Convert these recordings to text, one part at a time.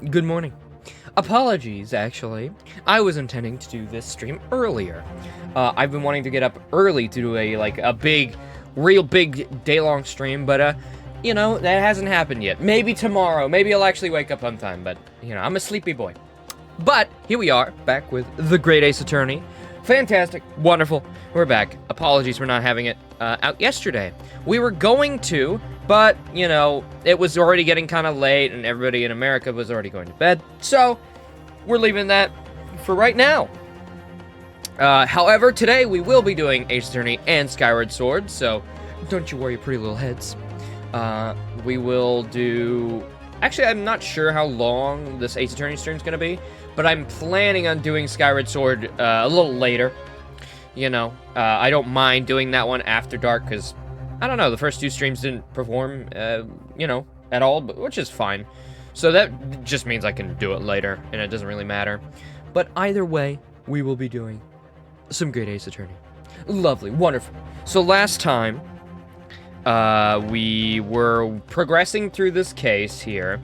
Good morning. Apologies, actually. I was intending to do this stream earlier. I've been wanting to get up early to do a big, real big day-long stream, but, you know, that hasn't happened yet. Maybe tomorrow. Maybe I'll actually wake up on time, but, you know, I'm a sleepy boy. But, here we are, back with the Great Ace Attorney. Fantastic. Wonderful. We're back. Apologies for not having it out yesterday. We were going to, but, you know, it was already getting kind of late, and everybody in America was already going to bed. So, we're leaving that for right now. However, today we will be doing Ace Attorney and Skyward Sword, so don't you worry, pretty little heads. We will do... Actually, I'm not sure how long this Ace Attorney stream is going to be, but I'm planning on doing Skyward Sword a little later. You know, I don't mind doing that one after dark, because, I don't know, the first two streams didn't perform, you know, at all, but, which is fine. So that just means I can do it later, and it doesn't really matter. But either way, we will be doing some Great Ace Attorney. Lovely, wonderful. So last time, we were progressing through this case here.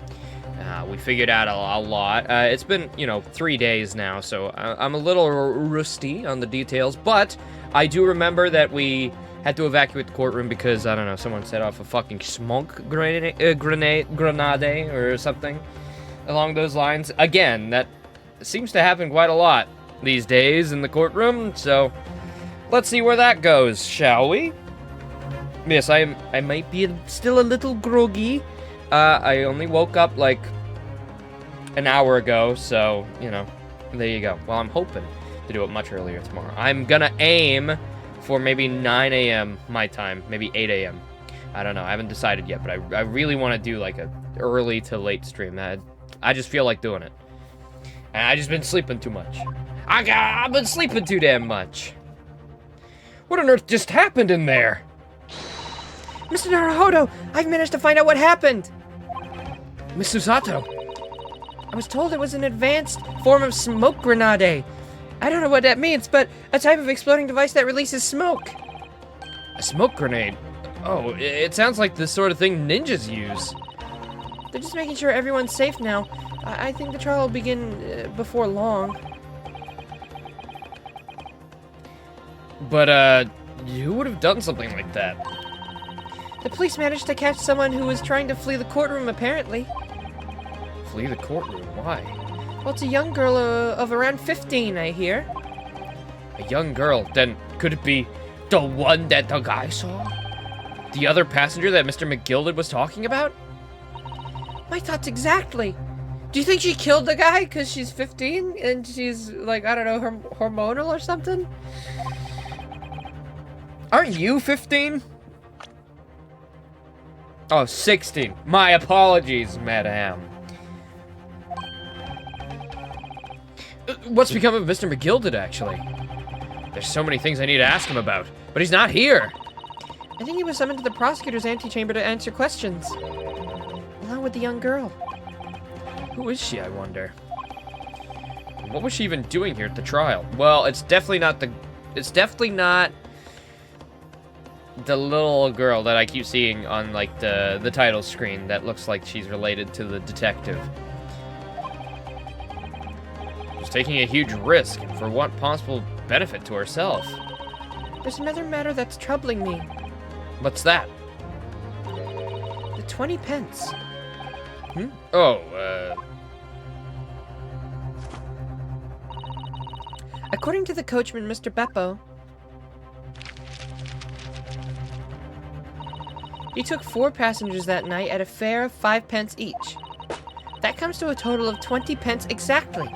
We figured out a lot. It's been, you know, 3 days now, so I'm a little rusty on the details, but I do remember that we had to evacuate the courtroom because, I don't know, someone set off a fucking smoke grenade or something along those lines. Again, that seems to happen quite a lot these days in the courtroom, so let's see where that goes, shall we? Yes, I might be still a little groggy. I only woke up like an hour ago, so, you know, there you go. Well, I'm hoping to do it much earlier tomorrow. I'm gonna aim for maybe 9 a.m. my time, maybe 8 a.m. I don't know, I haven't decided yet, but I really want to do like a early to late stream. I just feel like doing it. And I just been sleeping too much. I've been sleeping too damn much. What on earth just happened in there? Mr. Naruhodo, I've managed to find out what happened. Miss Susato. I was told it was an advanced form of smoke grenade. I don't know what that means, but a type of exploding device that releases smoke. A smoke grenade? Oh, it sounds like the sort of thing ninjas use. They're just making sure everyone's safe now. I think the trial will begin before long. But, who would have done something like that? The police managed to catch someone who was trying to flee the courtroom, apparently. Flee the courtroom? Why? Well, it's a young girl of around 15, I hear. A young girl? Then could it be the one that the guy saw? The other passenger that Mr. McGilded was talking about? My thoughts exactly. Do you think she killed the guy because she's 15 and she's, like, I don't know, hormonal or something? Aren't you 15? Oh, 16. My apologies, madam. What's become of Mr. McGilded, actually? There's so many things I need to ask him about, but he's not here. I think he was summoned to the prosecutor's antechamber to answer questions, along with the young girl. Who is she, I wonder? What was she even doing here at the trial? Well, it's definitely not the little girl that I keep seeing on, like, the title screen that looks like she's related to the detective. She's taking a huge risk, and for what possible benefit to herself? There's another matter that's troubling me. What's that? The 20 pence. Oh, According to the coachman, Mr. Beppo, he took 4 passengers that night at a fare of 5 pence each. That comes to a total of 20 pence exactly.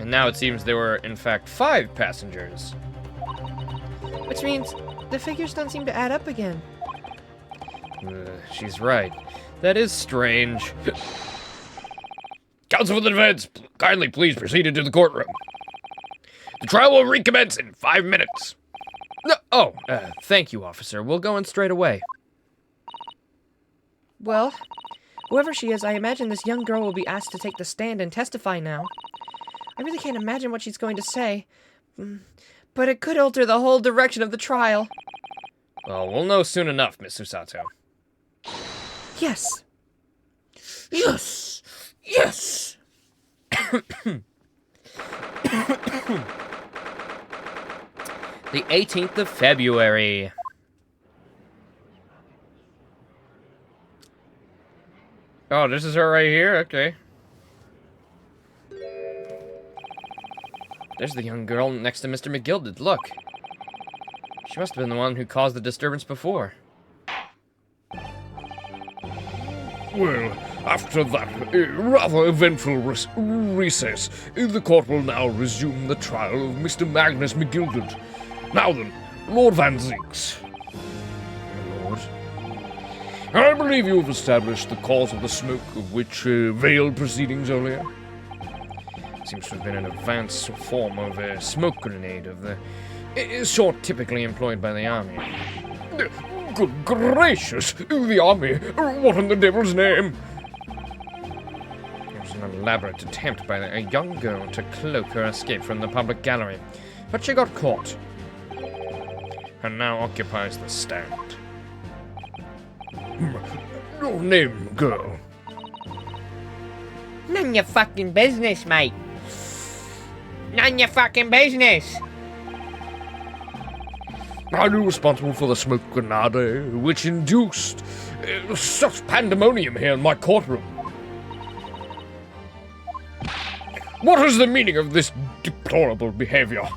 and now it seems there were, in fact, 5 passengers. Which means the figures don't seem to add up again. She's right. That is strange. Counsel for the defense, kindly please proceed into the courtroom. The trial will recommence in 5 minutes. No, thank you, officer. We'll go in straight away. Well, whoever she is, I imagine this young girl will be asked to take the stand and testify now. I really can't imagine what she's going to say, but it could alter the whole direction of the trial. Well, we'll know soon enough, Miss Susato. Yes. Yes! Yes! The 18th of February. Oh, this is her right here? Okay. There's the young girl next to Mr. McGilded. Look. She must have been the one who caused the disturbance before. Well, after that rather eventful recess, the court will now resume the trial of Mr. Magnus McGilded. Now then, Lord Van Zinks. My lord. I believe you have established the cause of the smoke of which veiled proceedings earlier. Seems to have been an advanced form of a smoke grenade of the sort typically employed by the army. Good gracious! The army! What in the devil's name? It was an elaborate attempt by a young girl to cloak her escape from the public gallery, but she got caught, and now occupies the stand. Your name, girl? None your fucking business, mate. None your fucking business. Are you responsible for the smoke grenade which induced such pandemonium here in my courtroom? What is the meaning of this deplorable behavior?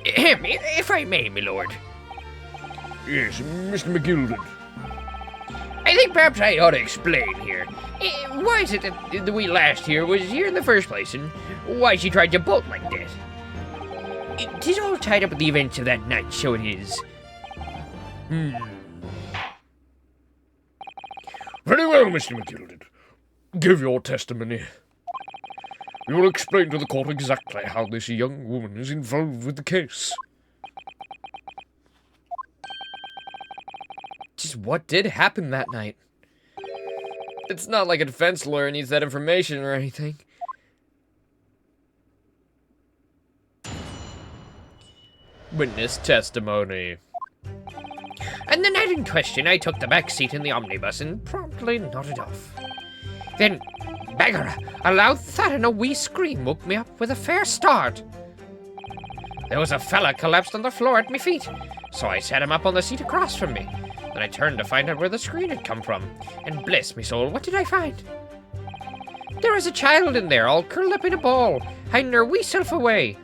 If I may, my lord. Yes, Mr. McGilded. I think perhaps I ought to explain here. Why is it that the wee last here was here in the first place, and why she tried to bolt like that? It is all tied up with the events of that night, so it is. Very well, Mr. McGilded. Give your testimony. You will explain to the court exactly how this young woman is involved with the case. Just what did happen that night? It's not like a defense lawyer needs that information or anything. Witness testimony. On the night in question, I took the back seat in the omnibus and promptly nodded off. Then, beggar, a loud thud and a wee scream woke me up with a fair start. There was a fella collapsed on the floor at my feet, so I sat him up on the seat across from me. Then I turned to find out where the scream had come from, and bless me soul, what did I find? There was a child in there, all curled up in a ball, hiding her wee self away.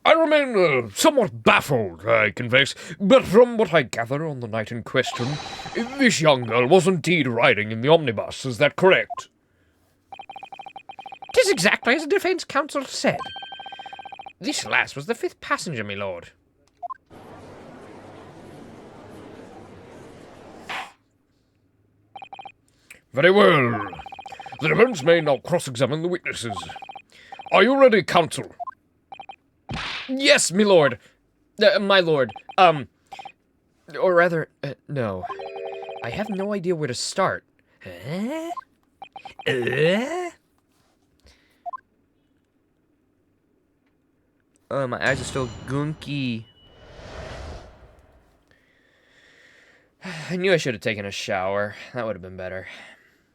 I remain somewhat baffled, I confess, but from what I gather on the night in question, this young girl was indeed riding in the omnibus, is that correct? 'Tis exactly as the defense counsel said. This lass was the 5th passenger, my lord. Very well. The defense may now cross-examine the witnesses. Are you ready, counsel? Yes, my lord. My lord. Or rather, no. I have no idea where to start. My eyes are still gunky. I knew I should have taken a shower. That would have been better.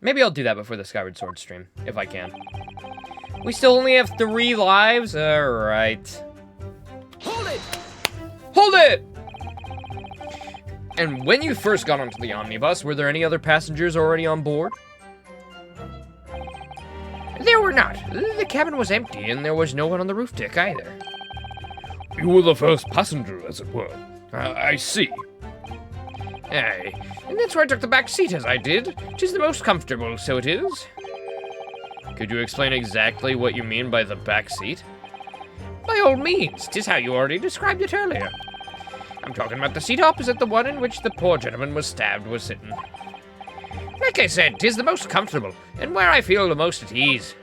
Maybe I'll do that before the Skyward Sword stream, if I can. We still only have 3 lives? Alright. Hold it! Hold it! And when you first got onto the omnibus, were there any other passengers already on board? There were not. The cabin was empty, and there was no one on the roof deck either. You were the first passenger, as it were. I see. Aye, and that's where I took the back seat as I did. 'Tis the most comfortable, so it is. Could you explain exactly what you mean by the back seat? By all means, 'tis how you already described it earlier. I'm talking about the seat opposite the one in which the poor gentleman was stabbed was sitting. Like I said, 'tis the most comfortable, and where I feel the most at ease.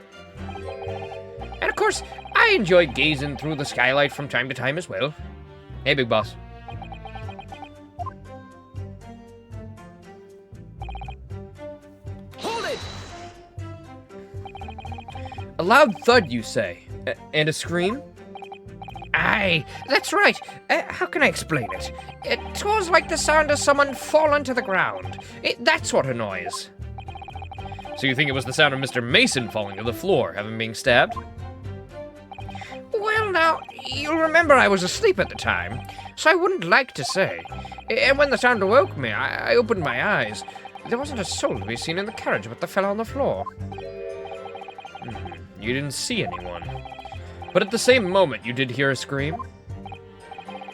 And of course, I enjoy gazing through the skylight from time to time as well. Hey, Big Boss. Hold it! A loud thud, you say? And a scream? Aye, Aye, that's right. How can I explain it? It was like the sound of someone falling to the ground. That sort of noise. So you think it was the sound of Mr. Mason falling to the floor, having been stabbed? Well, now, you'll remember I was asleep at the time, so I wouldn't like to say. And when the sound awoke me, I opened my eyes. There wasn't a soul to be seen in the carriage but the fellow on the floor. You didn't see anyone. But at the same moment, you did hear a scream?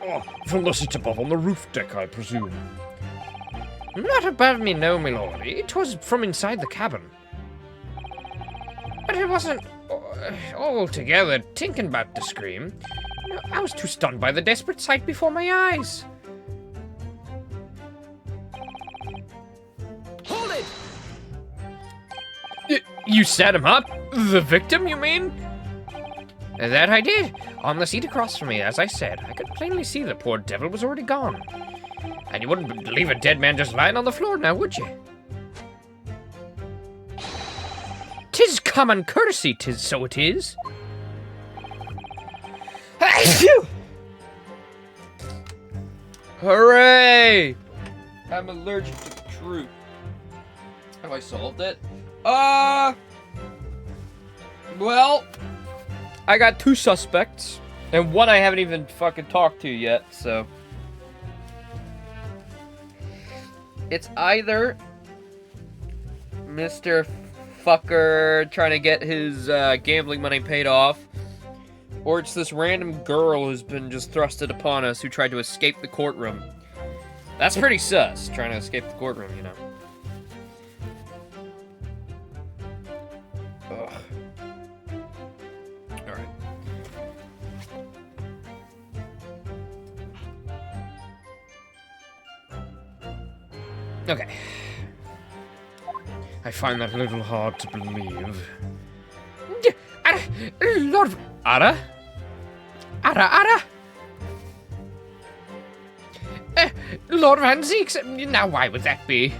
Oh, from the seat above on the roof deck, I presume. Not above me, no, my lord. It was from inside the cabin. But it wasn't altogether thinking about the scream. No, I was too stunned by the desperate sight before my eyes. Hold it! You set him up? The victim, you mean? That I did. On the seat across from me, as I said, I could plainly see the poor devil was already gone. And you wouldn't leave a dead man just lying on the floor now, would you? 'Tis common courtesy, 'tis so it is. Hooray! I'm allergic to the truth. Have I solved it? Well, I got 2 suspects, and one I haven't even fucking talked to yet, so. It's either Mr. Fucker trying to get his gambling money paid off, or it's this random girl who's been just thrusted upon us who tried to escape the courtroom. That's pretty sus, trying to escape the courtroom, you know. Ugh. Alright. Okay. I find that a little hard to believe. Lord... Ada? Ada? Lord Van Zeeks, now why would that be?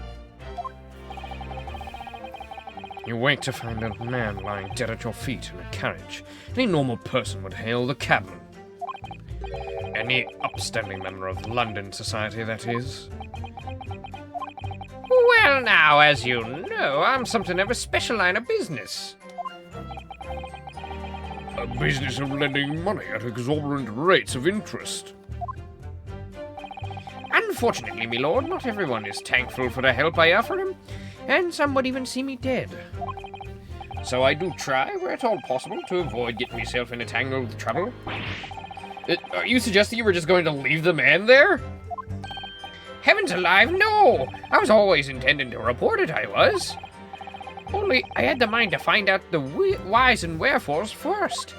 You wait to find a man lying dead at your feet in a carriage. Any normal person would hail the cabman. Any upstanding member of London society, that is. Well now, as you know, I'm something of a special line of business. A business of lending money at exorbitant rates of interest. Unfortunately, my lord, not everyone is thankful for the help I offer him, and some would even see me dead. So I do try, where at all possible, to avoid getting myself in a tangle with trouble. Are you suggesting you were just going to leave the man there? Heavens alive, no! I was always intending to report it, I was. Only, I had the mind to find out the whys and wherefores first.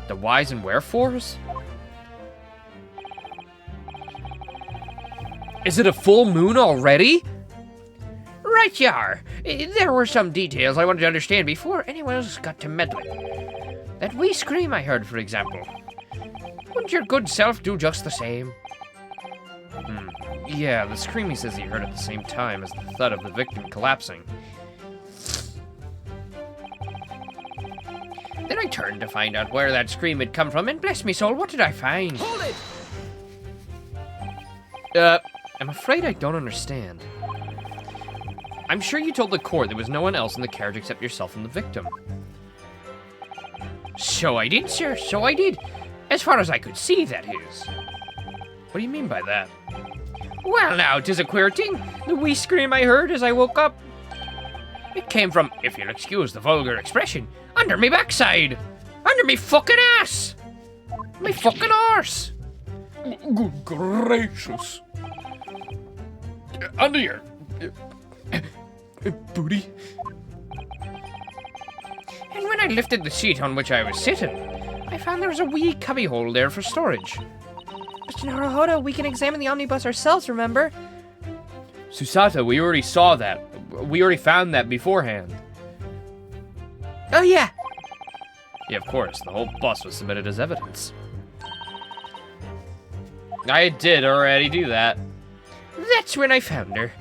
The whys and wherefores? Is it a full moon already? Right you are. There were some details I wanted to understand before anyone else got to meddling. That wee scream I heard, for example. Wouldn't your good self do just the same? Yeah, the scream he says he heard at the same time as the thud of the victim collapsing. Then I turned to find out where that scream had come from, and bless me soul, what did I find? Hold it! I'm afraid I don't understand. I'm sure you told the court there was no one else in the carriage except yourself and the victim. So I did, sir, so I did. As far as I could see, that is. What do you mean by that? Well now, 'tis a queer thing. The wee scream I heard as I woke up. It came from, if you'll excuse the vulgar expression, under me backside. Under me fucking ass. Me fucking arse. Good gracious. Under your... booty. And when I lifted the seat on which I was sitting, I found there was a wee cubbyhole there for storage. Mr. Naruhodo, we can examine the omnibus ourselves, remember? Susata, we already saw that. We already found that beforehand. Oh, yeah. Yeah, of course. The whole bus was submitted as evidence. I did already do that. That's when I found her.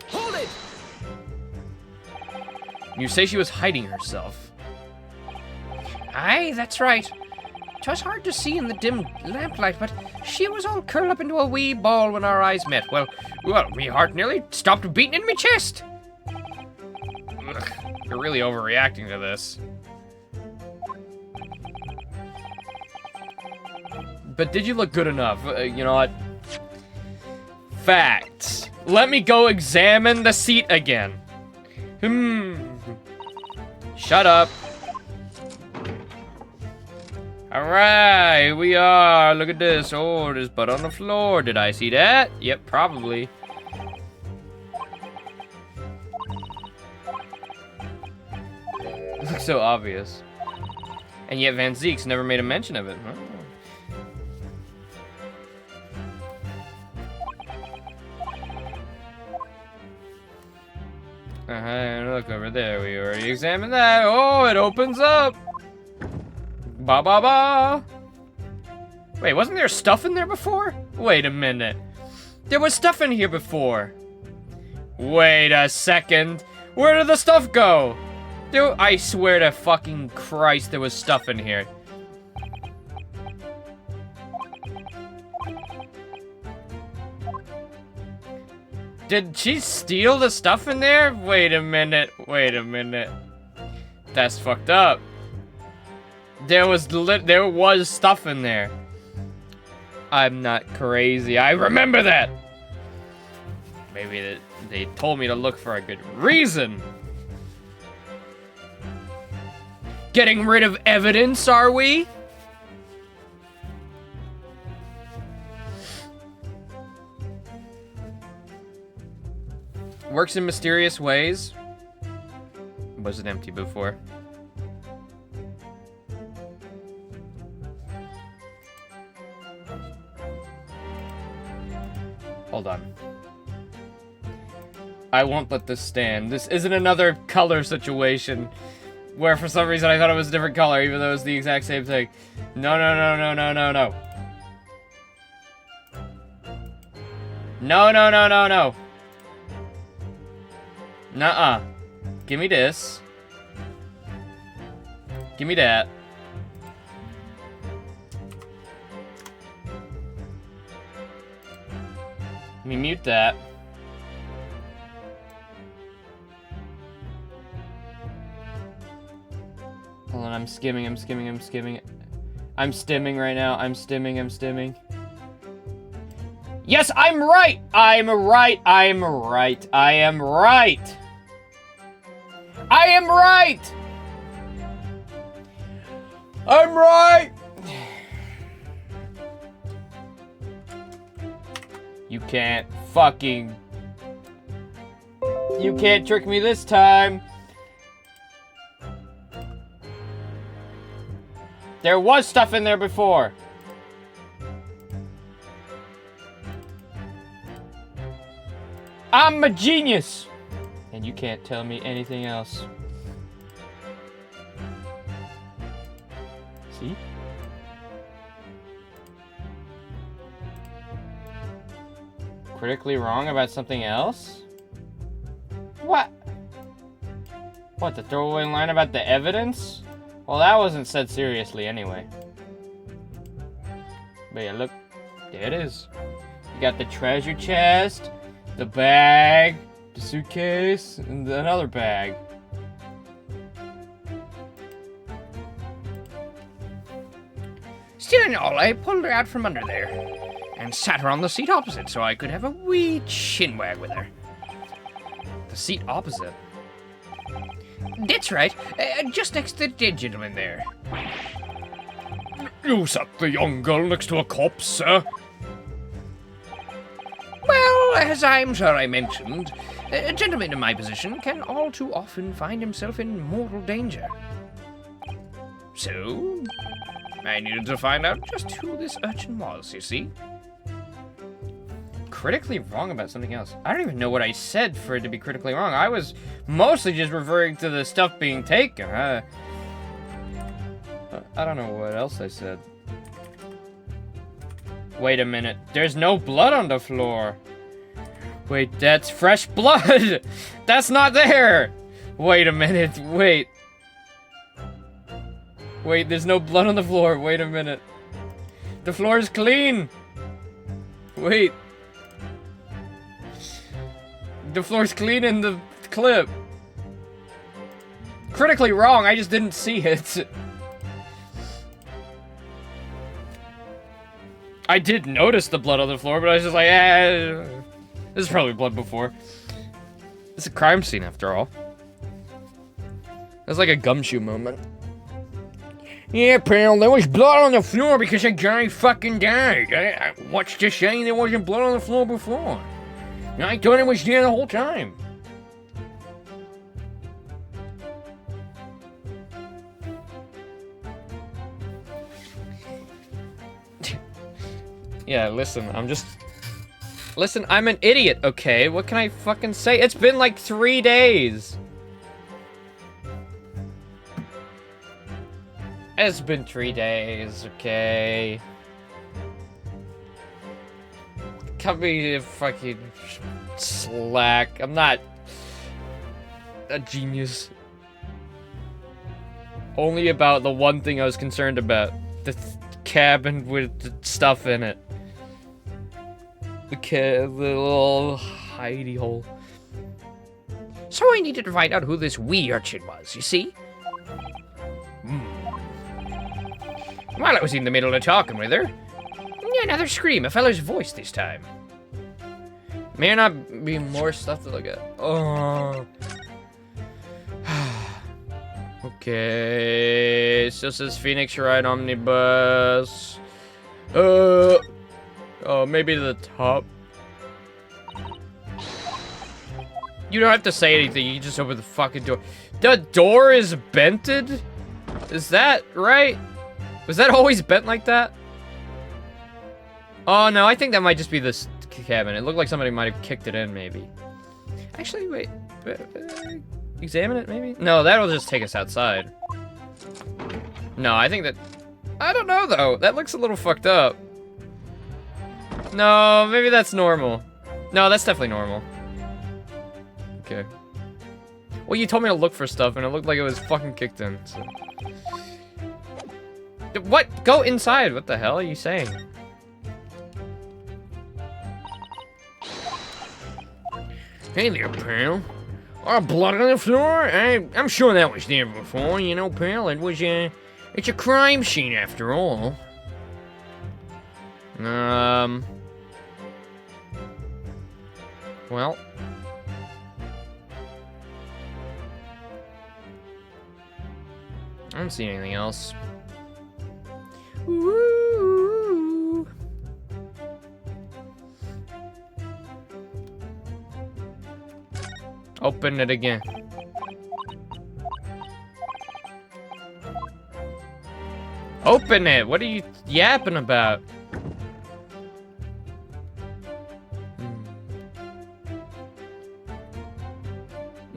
Hold it! You say she was hiding herself. Aye, that's right. 'Twas hard to see in the dim lamplight, but she was all curled up into a wee ball when our eyes met. Well, me heart nearly stopped beating in me chest. Ugh, you're really overreacting to this. But did you look good enough? You know what? Facts. Let me go examine the seat again. Shut up. Alright, we are. Look at this. Oh, there's butt on the floor. Did I see that? Yep, probably. It looks so obvious. And yet Van Zeek's never made a mention of it. Huh? Look over there. We already examined that. Oh, it opens up. Ba ba ba. Wait, wasn't there stuff in there before? Wait a minute. There was stuff in here before. Wait a second. Where did the stuff go? Dude, I swear to fucking Christ there was stuff in here. Did she steal the stuff in there? Wait a minute. Wait a minute. That's fucked up. There was stuff in there. I'm not crazy. I remember that. Maybe they told me to look for a good reason. Getting rid of evidence, are we? Works in mysterious ways. Was it empty before? Hold on. I won't let this stand. This isn't another color situation where for some reason I thought it was a different color even though it was the exact same thing. No, no, no, no, no, no, no. No, no, no, no, no. Nuh-uh. Give me this. Give me that. Let me mute that. Hold on, I'm skimming. I'm stimming right now. I'm stimming. Yes, I'm right! I am right! I am right! I'm right! You can't You can't trick me this time. There was stuff in there before. I'm a genius! And you can't tell me anything else. See? Critically wrong about something else? What? What, the throwaway line about the evidence? Well, that wasn't said seriously anyway. But yeah, look. There it is. You got the treasure chest, the bag, the suitcase, and another bag. Still in all, I pulled her out from under there and sat her on the seat opposite so I could have a wee chinwag with her. The seat opposite? That's right, just next to the gentleman there. You sat the young girl next to a corpse, sir? Well, as I'm sure I mentioned, a gentleman in my position can all too often find himself in mortal danger. So, I needed to find out just who this urchin was, you see? Critically wrong about something else. I don't even know what I said for it to be critically wrong. I was mostly just referring to the stuff being taken. I don't know what else I said. Wait a minute. There's no blood on the floor. Wait, that's fresh blood. That's not there. Wait a minute. Wait. Wait, there's no blood on the floor. Wait a minute. The floor is clean. Wait. The floor's clean in the clip. Critically wrong, I just didn't see it. I did notice the blood on the floor, but I was just like, this is probably blood before. It's a crime scene after all. It's like a gumshoe moment. Yeah, pal, there was blood on the floor because a guy fucking died. What's to say there wasn't blood on the floor before? I thought it was there the whole time. Yeah, listen, Listen, I'm an idiot, okay? What can I fucking say? It's been like 3 days. It's been 3 days, okay? Cut me a fucking slack. I'm not a genius. Only about the one thing I was concerned about. The cabin with the stuff in it. The little hidey hole. So I needed to find out who this wee urchin was, you see? While I was in the middle of talking with her, another scream, a fellow's voice this time. May there not be more stuff to look at? Oh. Okay, so this is Phoenix Ride Omnibus. Oh, maybe to the top. You don't have to say anything, you can just open the fucking door. The door is bented? Is that right? Was that always bent like that? Oh no, I think that might just be this cabin. It looked like somebody might have kicked it in, maybe. Actually, wait. Examine it, maybe? No, that'll just take us outside. No, I think that... I don't know, though. That looks a little fucked up. No, maybe that's normal. No, that's definitely normal. Okay. Well, you told me to look for stuff, and it looked like it was fucking kicked in, so... What? Go inside! What the hell are you saying? Hey there, pal. Blood on the floor? I'm sure that was there before, you know, pal. It's a crime scene after all. Well. I don't see anything else. Ooh. Open it again. Open it! What are you yapping about?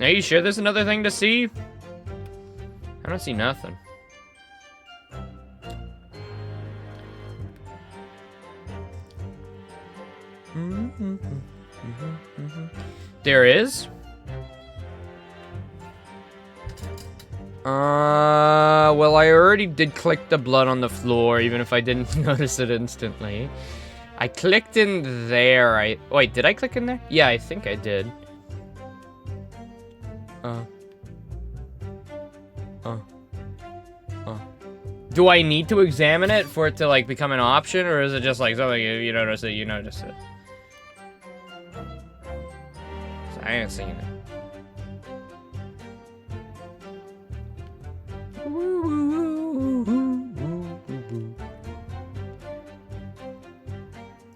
Are you sure there's another thing to see? I don't see nothing. There is? Well, I already did click the blood on the floor, even if I didn't notice it instantly. I clicked in there. Wait, did I click in there? Yeah, I think I did. Do I need to examine it for it to, like, become an option, or is it just, like, something you notice it, you notice it? So I ain't seen it.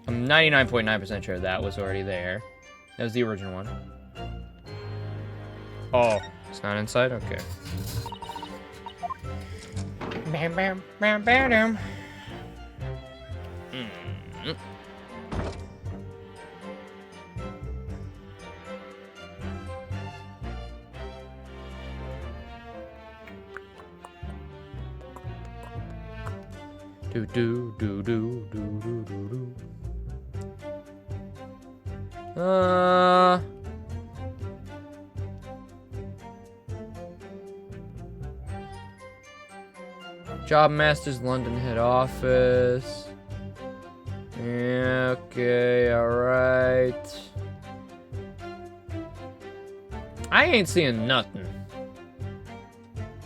I'm 99.9% sure that was already there. That was the original one. Oh, it's not inside? Okay. Bam, bam, bam, bam, bam. Do do do do do do do do. Job Masters London head office. Yeah, okay, alright. I ain't seeing nothing.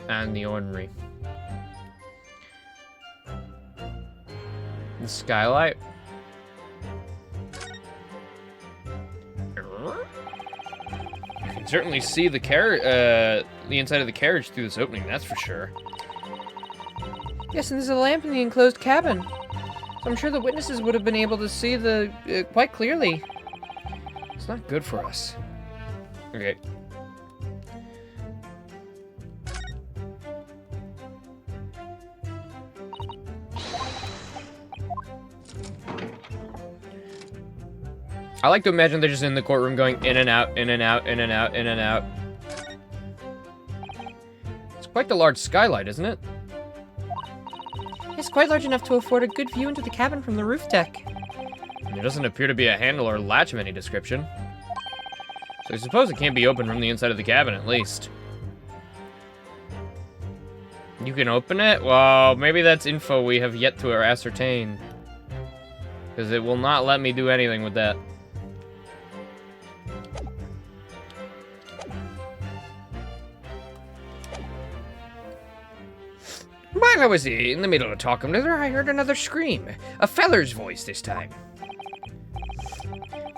And the ornery. The skylight. You can certainly see the inside of the carriage through this opening, that's for sure. Yes, and there's a lamp in the enclosed cabin. So I'm sure the witnesses would have been able to see the quite clearly. It's not good for us. Okay. I like to imagine they're just in the courtroom going in and out, in and out, in and out, in and out. It's quite the large skylight, isn't it? It's quite large enough to afford a good view into the cabin from the roof deck. There doesn't appear to be a handle or latch of any description. So I suppose it can't be opened from the inside of the cabin, at least. You can open it? Well, maybe that's info we have yet to ascertain. Because it will not let me do anything with that. While I was in the middle of talking to her, I heard another scream. A feller's voice this time.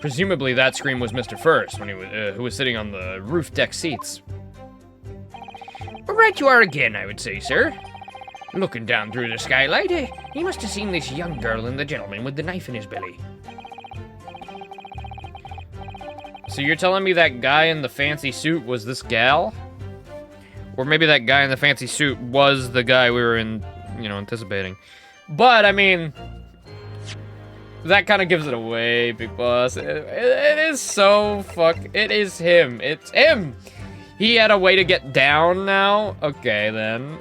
Presumably that scream was Mr. First, when he was, who was sitting on the roof deck seats. Right you are again, I would say, sir. Looking down through the skylight, he must have seen this young girl and the gentleman with the knife in his belly. So you're telling me that guy in the fancy suit was this gal? Or maybe that guy in the fancy suit was the guy we were anticipating. But, I mean, that kind of gives it away, Big Boss. It is so it is him. It's him! He had a way to get down now? Okay, then.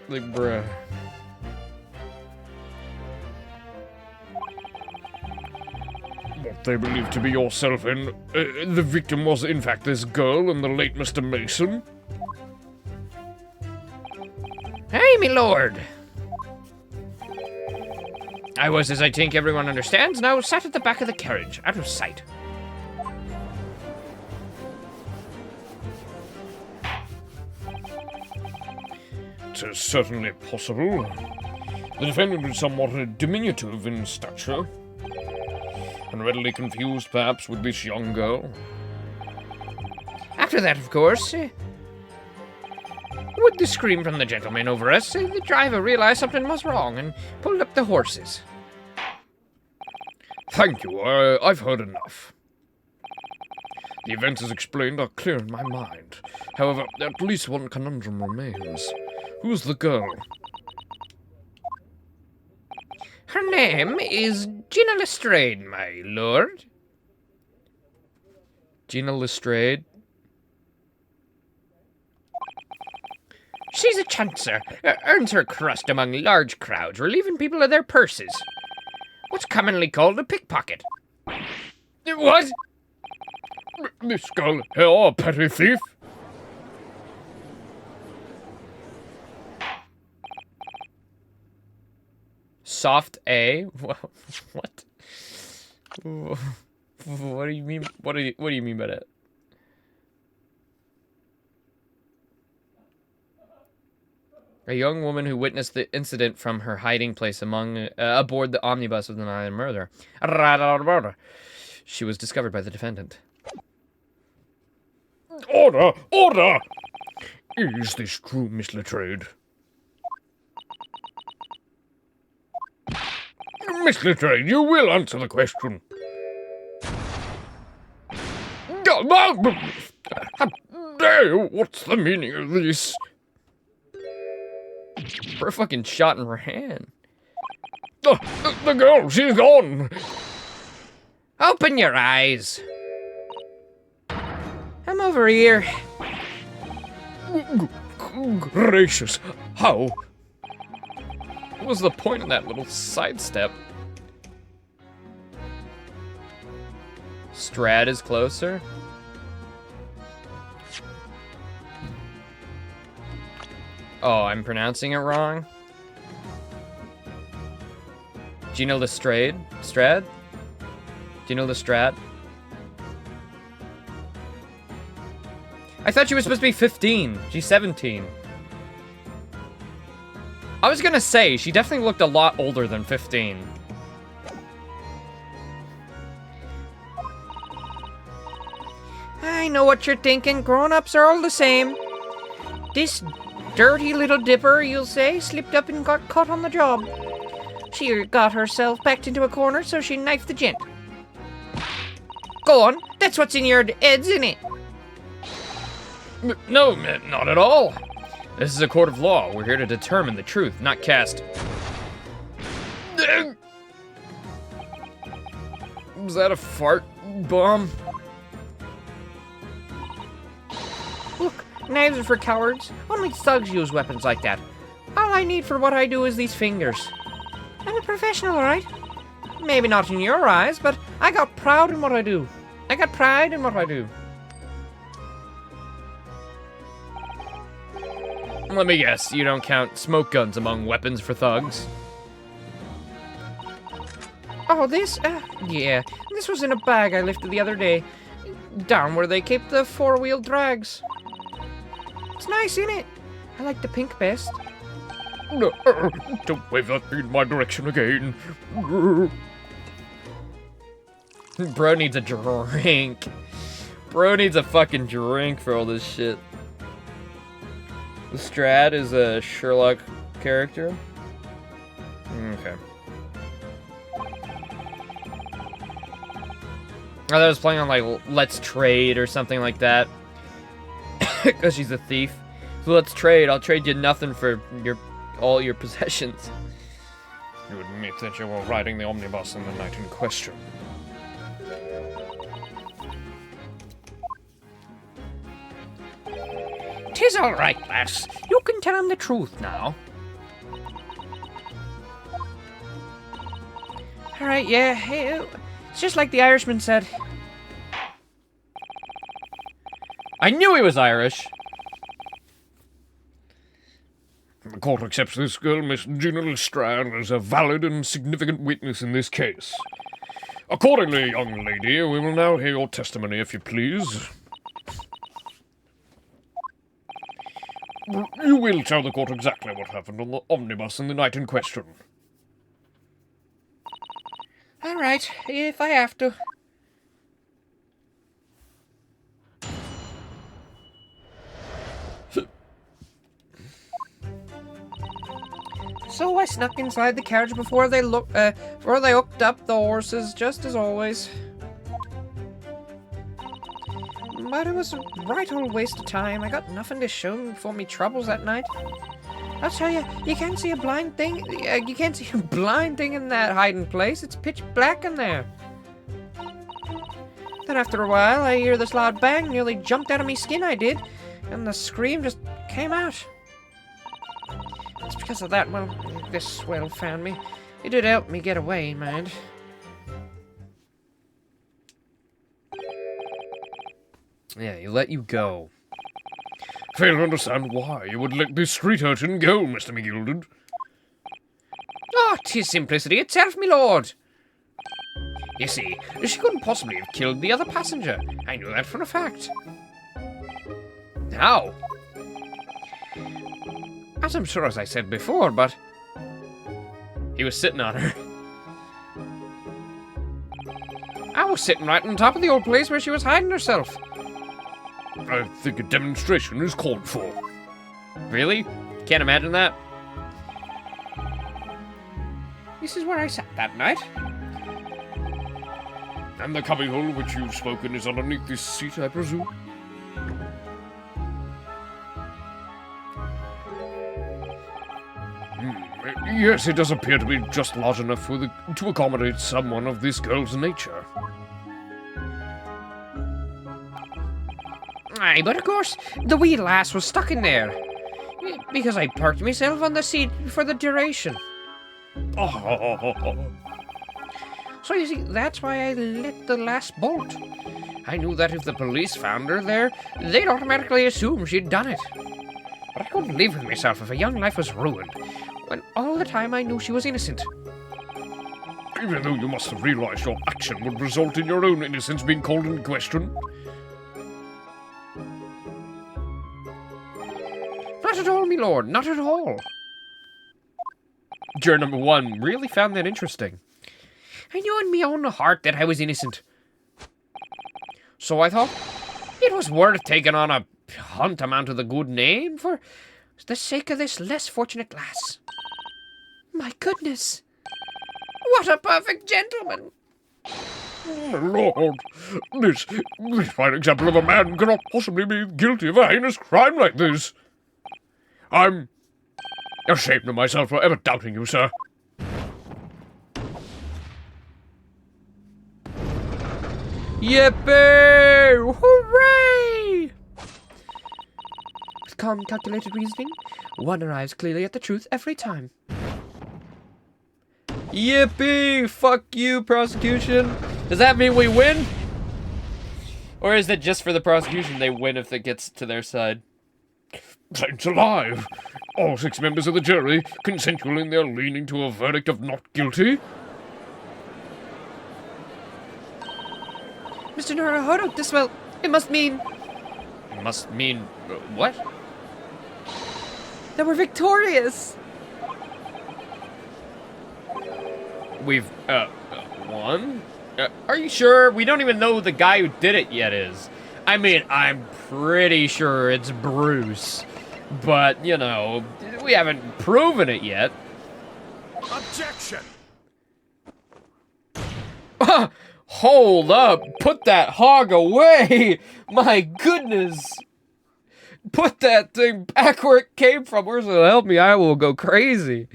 Like, bruh. What they believe to be yourself and the victim was in fact this girl and the late Mr. Mason? Hey, me lord! I was, as I think everyone understands, now sat at the back of the carriage, out of sight. Tis certainly possible. The defendant is somewhat diminutive in stature, and readily confused, perhaps, with this young girl. After that, of course, with the scream from the gentleman over us, the driver realized something was wrong and pulled up the horses. Thank you, I've heard enough. The events as explained are clear in my mind. However, at least one conundrum remains. Who's the girl? Her name is Gina Lestrade, my lord. Gina Lestrade? She's a chancer, earns her crust among large crowds, relieving people of their purses. What's commonly called a pickpocket. What? This girl here, a petty thief? Soft A? What? What do you mean? What do you mean by that? A young woman who witnessed the incident from her hiding place aboard the omnibus of the Nile murder. She was discovered by the defendant. Order! Order! Is this true, Miss Lestrade? Miss Lestrade, you will answer the question. How dare you? What's the meaning of this? For a fucking shot in her hand. The girl, she's gone. Open your eyes. I'm over here. Gracious, how? What was the point of that little sidestep? Strad is closer. Oh, I'm pronouncing it wrong. Gina Lestrade? Strad? Gina Lestrade? I thought she was supposed to be 15. She's 17. I was gonna say, she definitely looked a lot older than 15. I know what you're thinking. Grown-ups are all the same. This dirty little dipper, you'll say, slipped up and got caught on the job. She got herself backed into a corner, so she knifed the gent. Go on, that's what's in your heads, isn't it? No, not at all. This is a court of law. We're here to determine the truth, not cast. Was that a fart bomb? Look, knives are for cowards. Only thugs use weapons like that. All I need for what I do is these fingers. I'm a professional, all right? Maybe not in your eyes, but I got proud in what I do. I got pride in what I do. Let me guess, you don't count smoke guns among weapons for thugs? Oh, this? Yeah. This was in a bag I lifted the other day. Down where they keep the four-wheel drags. It's nice, isn't it? I like the pink best. No, don't wave that in my direction again. Bro needs a drink. Bro needs a fucking drink for all this shit. Lestrade is a Sherlock character. Okay. I thought I was playing on like Let's Trade or something like that. Because she's a thief. So let's trade. I'll trade you nothing for all your possessions. You admit that you were riding the omnibus on the night in question. "'Tis all right, lass. You can tell him the truth now." All right, yeah. Hey, it's just like the Irishman said. I knew he was Irish. The court accepts this girl, Miss Gina Lestrade, as a valid and significant witness in this case. Accordingly, young lady, we will now hear your testimony, if you please. You will tell the court exactly what happened on the omnibus in the night in question. All right, if I have to. So I snuck inside the carriage before they hooked up the horses, just as always. But it was a right old waste of time. I got nothing to show for me troubles that night. I'll tell you, you can't see a blind thing. You can't see a blind thing in that hiding place. It's pitch black in there. Then after a while, I hear this loud bang. Nearly jumped out of me skin, I did, and the scream just came out. It's because of that, well, this swell found me. It did help me get away, mind. Yeah, he let you go. Fail to understand why you would let this street urchin go, Mr. McGilded. "Oh, 'tis simplicity itself, me lord. You see, she couldn't possibly have killed the other passenger. I knew that for a fact." How? "As I'm sure as I said before, but..." He was sitting on her. "I was sitting right on top of the old place where she was hiding herself." I think a demonstration is called for. Really? Can't imagine that. This is where I sat that night. And the cubbyhole which you've spoken is underneath this seat, I presume? Yes, it does appear to be just large enough to accommodate someone of this girl's nature. Aye, but of course, the wee lass was stuck in there. Because I parked myself on the seat for the duration. So you see, that's why I let the lass bolt. I knew that if the police found her there, they'd automatically assume she'd done it. But I couldn't live with myself if a young life was ruined, when all the time I knew she was innocent. Even though you must have realized your action would result in your own innocence being called into question. Not at all, my lord, not at all. Juror number 1 really found that interesting. I knew in my own heart that I was innocent. So I thought it was worth taking on a hunt amount of the good name for the sake of this less fortunate lass. My goodness. What a perfect gentleman! Lord, this fine example of a man cannot possibly be guilty of a heinous crime like this. I'm ashamed of myself for ever doubting you, sir. Yippee! Hooray! With calm, calculated reasoning, one arrives clearly at the truth every time. Yippee! Fuck you, prosecution. Does that mean we win? Or is it just for the prosecution they win if it gets to their side? Saints alive! All 6 members of the jury consensual in their leaning to a verdict of not guilty? Mr. Naruhodo, this will... It must mean It must mean... what? that we're victorious. We've, won? Are you sure? We don't even know who the guy who did it yet is. I mean, I'm pretty sure it's Bruce. But, you know, we haven't proven it yet. Objection! Hold up! Put that hog away! My goodness! Put that thing back where it came from. Where's it? Help me, I will go crazy.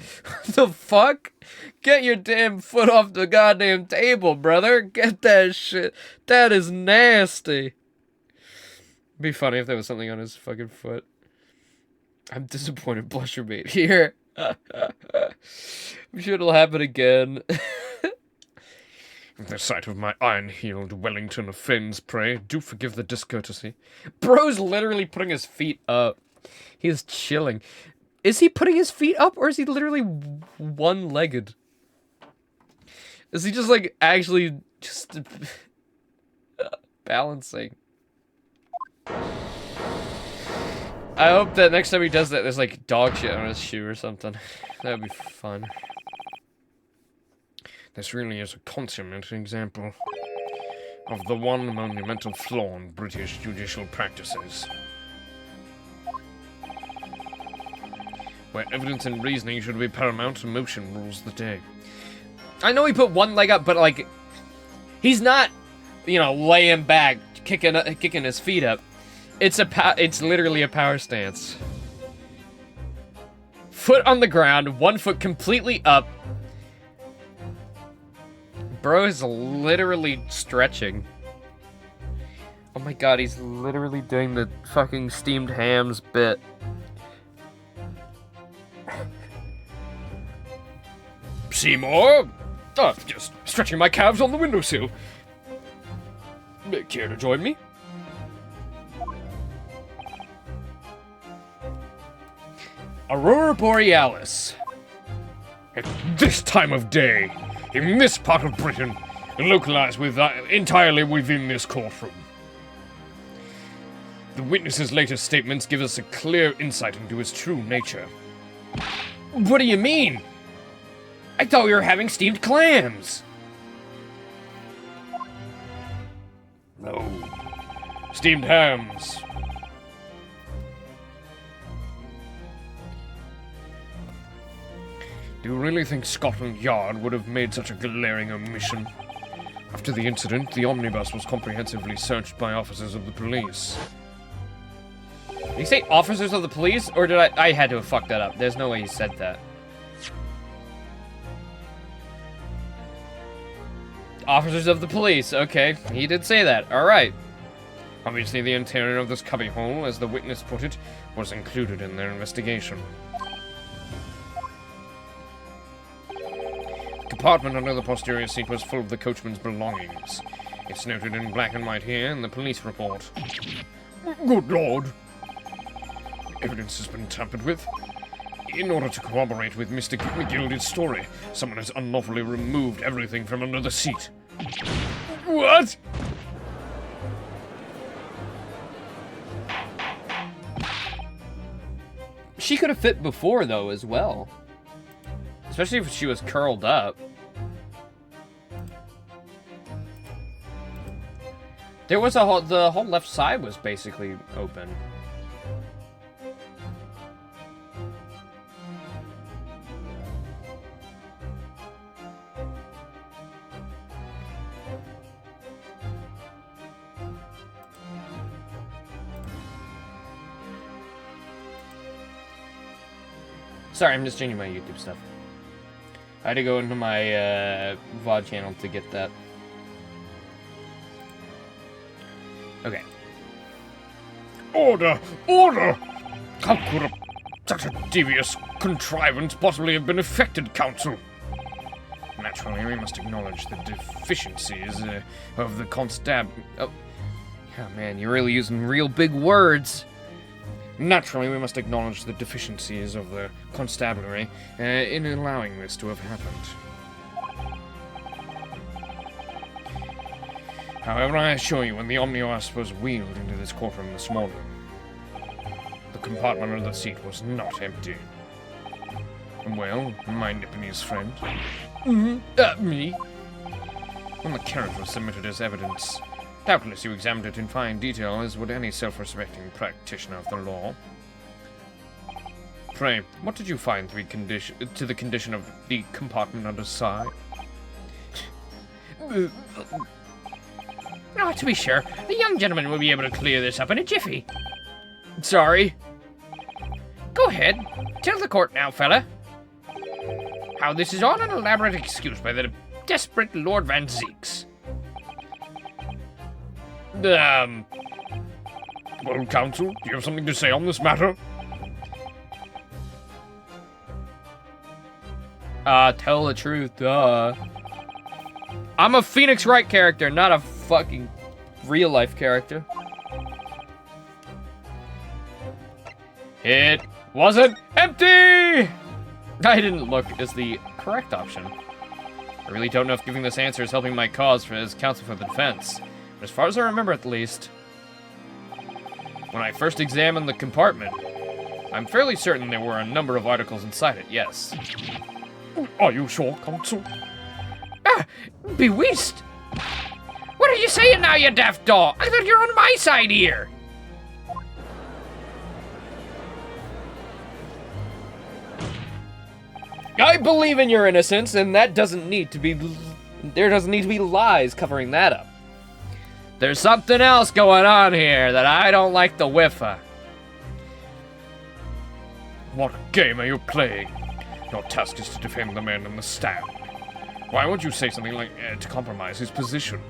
The fuck? Get your damn foot off the goddamn table, brother. Get that shit. That is nasty. It'd be funny if there was something on his fucking foot. I'm disappointed, blusher mate here. I'm sure it'll happen again. The sight of my iron-heeled Wellington offends, pray. Do forgive the discourtesy. Bro's literally putting his feet up. He's chilling. Is he putting his feet up, or is he literally one-legged? Is he just, like, actually just balancing? I hope that next time he does that, there's, like, dog shit on his shoe or something. That would be fun. This really is a consummate example of the one monumental flaw in British judicial practices, where evidence and reasoning should be paramount, emotion rules the day. I know he put one leg up, but, like, he's not, you know, laying back, kicking his feet up. It's literally a power stance. Foot on the ground, one foot completely up. Bro is literally stretching. Oh my god, he's literally doing the fucking steamed hams bit. Seymour? Just stretching my calves on the windowsill. Care to join me? Aurora Borealis. At this time of day, in this part of Britain, localized entirely within this courtroom. The witness's latest statements give us a clear insight into his true nature. What do you mean? I thought we were having steamed clams. No. Steamed hams. Do you really think Scotland Yard would have made such a glaring omission? After the incident, the omnibus was comprehensively searched by officers of the police. Did he say officers of the police? Or did I had to have fucked that up. There's no way he said that. Officers of the police. Okay, he did say that. Alright. Obviously, the interior of this cubbyhole, as the witness put it, was included in their investigation. The compartment under the posterior seat was full of the coachman's belongings. It's noted in black and white here in the police report. Good Lord! Evidence has been tampered with. In order to corroborate with Mr. McGildy's story, someone has unlawfully removed everything from under the seat. What? She could have fit before, though, as well. Especially if she was curled up. There was the whole left side was basically open. Sorry, I'm just changing my YouTube stuff. I had to go into my VOD channel to get that. Okay. Order! Order! How could such a devious contrivance possibly have been effected, Council? Naturally, we must acknowledge the deficiencies of the Oh, man, you're really using real big words. Naturally, we must acknowledge the deficiencies of the constabulary in allowing this to have happened. However, I assure you, when the omnibus was wheeled into this courtroom this morning, the compartment under the seat was not empty. Well, my Nipponese friend? Me? When the carriage was submitted as evidence, doubtless you examined it in fine detail, as would any self-respecting practitioner of the law. Pray, what did you find to the condition of the compartment underside? Oh, to be sure, the young gentleman will be able to clear this up in a jiffy. Sorry. Go ahead. Tell the court now, fella. How this is all an elaborate excuse by the desperate Lord Van Zeeks. Well, Counsel, do you have something to say on this matter? Tell the truth, duh. I'm a Phoenix Wright character, not a fucking real-life character. It wasn't empty! I didn't look is the correct option. I really don't know if giving this answer is helping my cause as counsel for the defense. But as far as I remember, at least, when I first examined the compartment, I'm fairly certain there were a number of articles inside it, yes. Are you sure, Counsel? Ah, bewitched! What are you saying now, you daft dog? I thought you're on my side here. I believe in your innocence, and that doesn't need to be... There doesn't need to be lies covering that up. There's something else going on here that I don't like the whiff of. What game are you playing? Your task is to defend the man in the stand. Why would you say something like to compromise his position?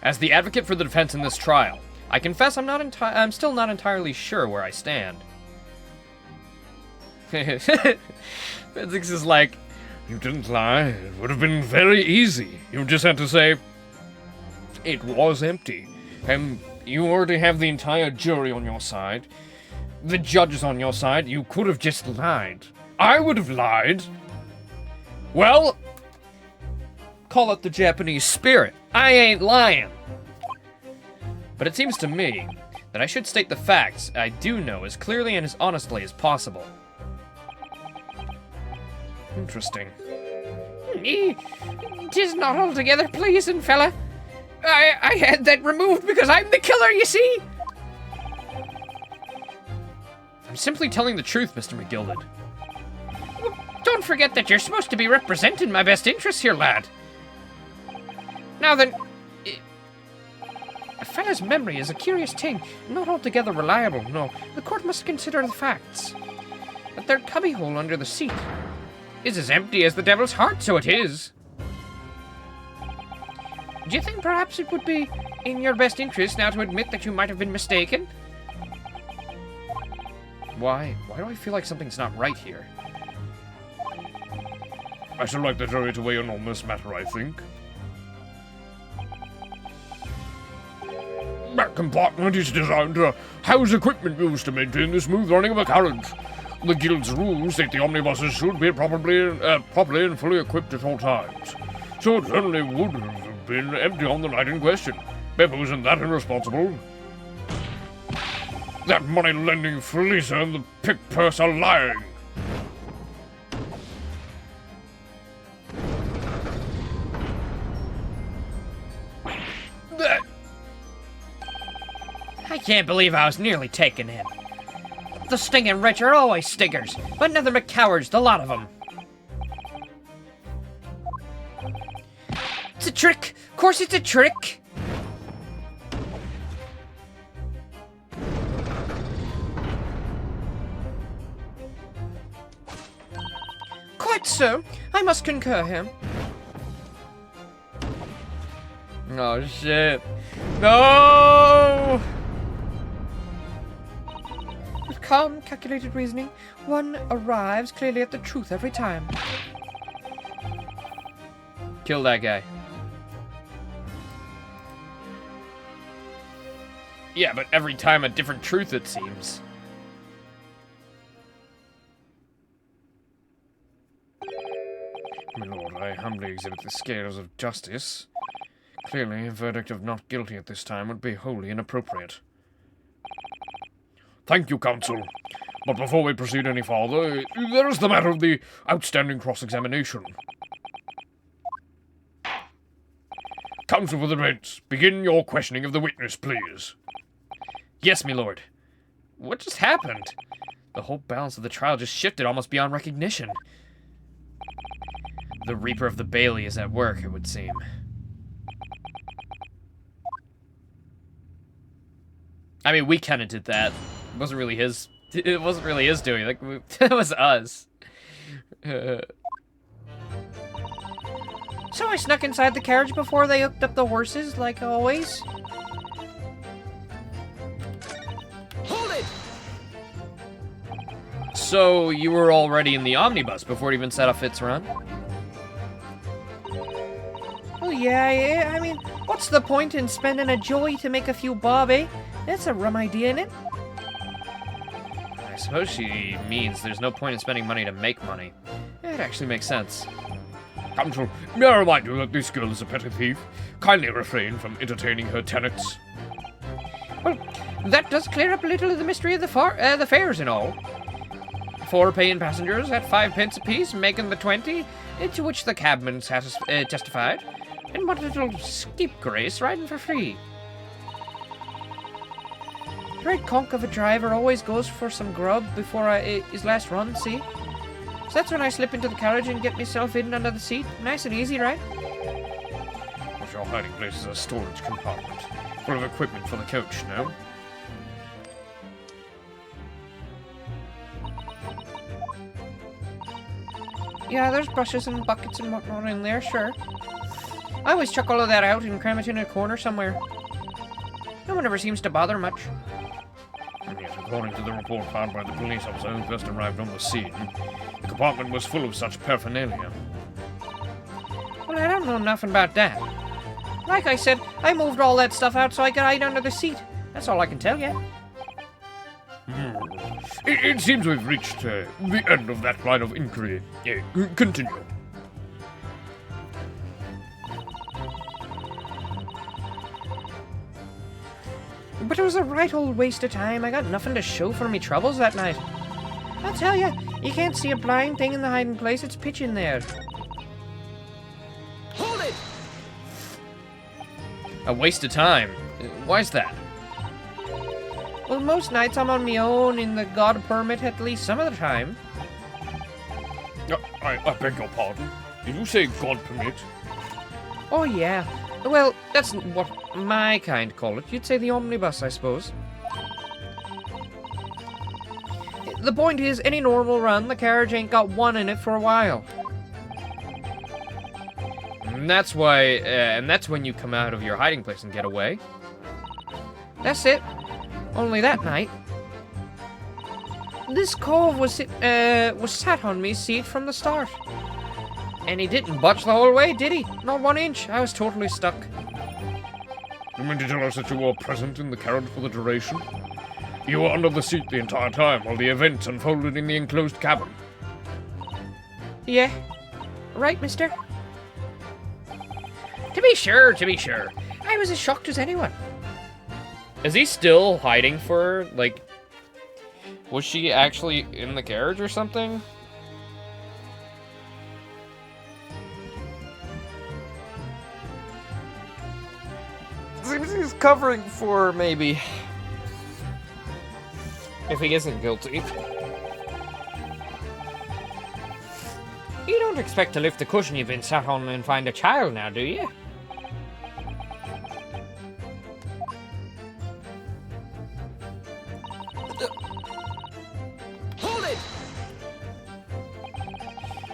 As the advocate for the defense in this trial, I confess I'm still not entirely sure where I stand. Physics is like, you didn't lie. It would have been very easy. You just had to say, it was empty. And you already have the entire jury on your side. The judge is on your side. You could have just lied. I would have lied. well, call it the Japanese spirit. I ain't lying. But it seems to me that I should state the facts I do know as clearly and as honestly as possible. Interesting. Tis not altogether pleasing, fella. I had that removed because I'm the killer, you see? I'm simply telling the truth, Mr. McGilded. Don't forget that you're supposed to be representing my best interests here, lad. Now then, a fella's memory is a curious thing, not altogether reliable, no. The court must consider the facts. That their cubbyhole under the seat is as empty as the devil's heart, so it is. Do you think perhaps it would be in your best interest now to admit that you might have been mistaken? Why do I feel like something's not right here? I should like the jury to weigh in on this matter, I think. compartment is designed to house equipment used to maintain the smooth running of a carriage. The Guild's rules state the omnibuses should be properly and fully equipped at all times. So it certainly would have been empty on the night in question. Beppo isn't that irresponsible. That money-lending fleecer and the pick-purse are lying. I can't believe I was nearly taken in. The stinging rich are always stinkers, but nothing but cowards, the lot of them. It's a trick! Of course it's a trick! Quite so. I must concur here. Oh, shit. No! With calm, calculated reasoning, one arrives clearly at the truth every time. Kill that guy. Yeah, but every time a different truth, it seems. My lord, I humbly exhibit the scales of justice. Clearly, a verdict of not guilty at this time would be wholly inappropriate. Thank you, counsel. But before we proceed any farther, there is the matter of the outstanding cross-examination. Counsel for the defense, begin your questioning of the witness, please. Yes, my lord. What just happened? The whole balance of the trial just shifted almost beyond recognition. The Reaper of the Bailey is at work, it would seem. I mean, we kind of did that. It wasn't really his. It wasn't really his doing. Like, it was us. So I snuck inside the carriage before they hooked up the horses, like always. Hold it! So, you were already in the omnibus before it even set off its run? Well, yeah, I mean, what's the point in spending a joy to make a few bob, eh? That's a rum idea, innit? I suppose she means there's no point in spending money to make money. It actually makes sense. Counsel, may I remind you that this girl is a petty thief? Kindly refrain from entertaining her tenants. Well, that does clear up a little of the mystery of the fares and all. 4 paying passengers at 5 pence apiece, making the 20, to which the cabman testified. And what a little scapegrace riding for free. The right conk of a driver always goes for some grub before his last run, see? So that's when I slip into the carriage and get myself in under the seat. Nice and easy, right? But your hiding place is a storage compartment, full of equipment for the coach, no? Yeah, there's brushes and buckets and whatnot in there, sure. I always chuck all of that out and cram it in a corner somewhere. No one ever seems to bother much. And yet, according to the report found by the police officer who first arrived on the scene, the compartment was full of such paraphernalia. Well, I don't know nothing about that. Like I said, I moved all that stuff out so I could hide under the seat. That's all I can tell you. It seems we've reached the end of that line of inquiry. Continue. But it was a right old waste of time. I got nothing to show for me troubles that night. I tell you, you can't see a blind thing in the hiding place. It's pitch in there. Hold it! A waste of time. Why's that? Well, most nights I'm on my own in the God permit at least some of the time. I beg your pardon. Did you say God permit? Oh, yeah. Well, that's what my kind call it. You'd say the omnibus, I suppose. The point is, any normal run, the carriage ain't got one in it for a while. And that's why, and that's when you come out of your hiding place and get away. That's it. Only that night, this cove was sat on me seat from the start. And he didn't budge the whole way, did he? Not 1 inch. I was totally stuck. You mean to tell us that you were present in the carriage for the duration? You were under the seat the entire time while the events unfolded in the enclosed cabin. Yeah. Right, mister? To be sure, to be sure. I was as shocked as anyone. Is he still hiding for her? Like, was she actually in the carriage or something? Seems he's covering for her, maybe. If he isn't guilty. You don't expect to lift the cushion you've been sat on and find a child now, do you? Hold it!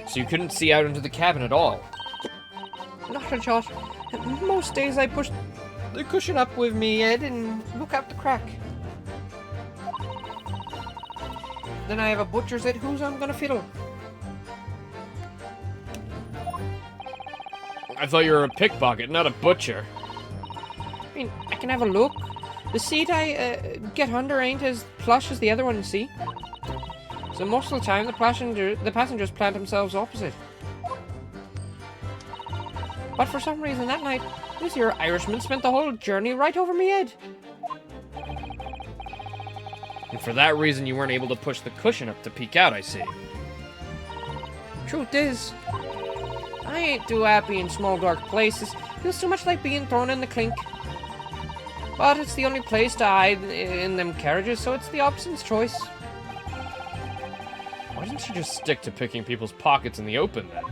So you couldn't see out into the cabin at all? Not a jot. Most days I push the cushion up with me head and look out the crack. Then I have a butcher's at whose I'm gonna fiddle. I thought you were a pickpocket, not a butcher. I mean, I can have a look. The seat I get under ain't as plush as the other one, see? So most of the time, the passengers plant themselves opposite. But for some reason that night, this here Irishman spent the whole journey right over me head. And for that reason, you weren't able to push the cushion up to peek out, I see. Truth is, I ain't too happy in small dark places. Feels too much like being thrown in the clink. But it's the only place to hide in them carriages, so it's the option's choice. Why doesn't she just stick to picking people's pockets in the open, then?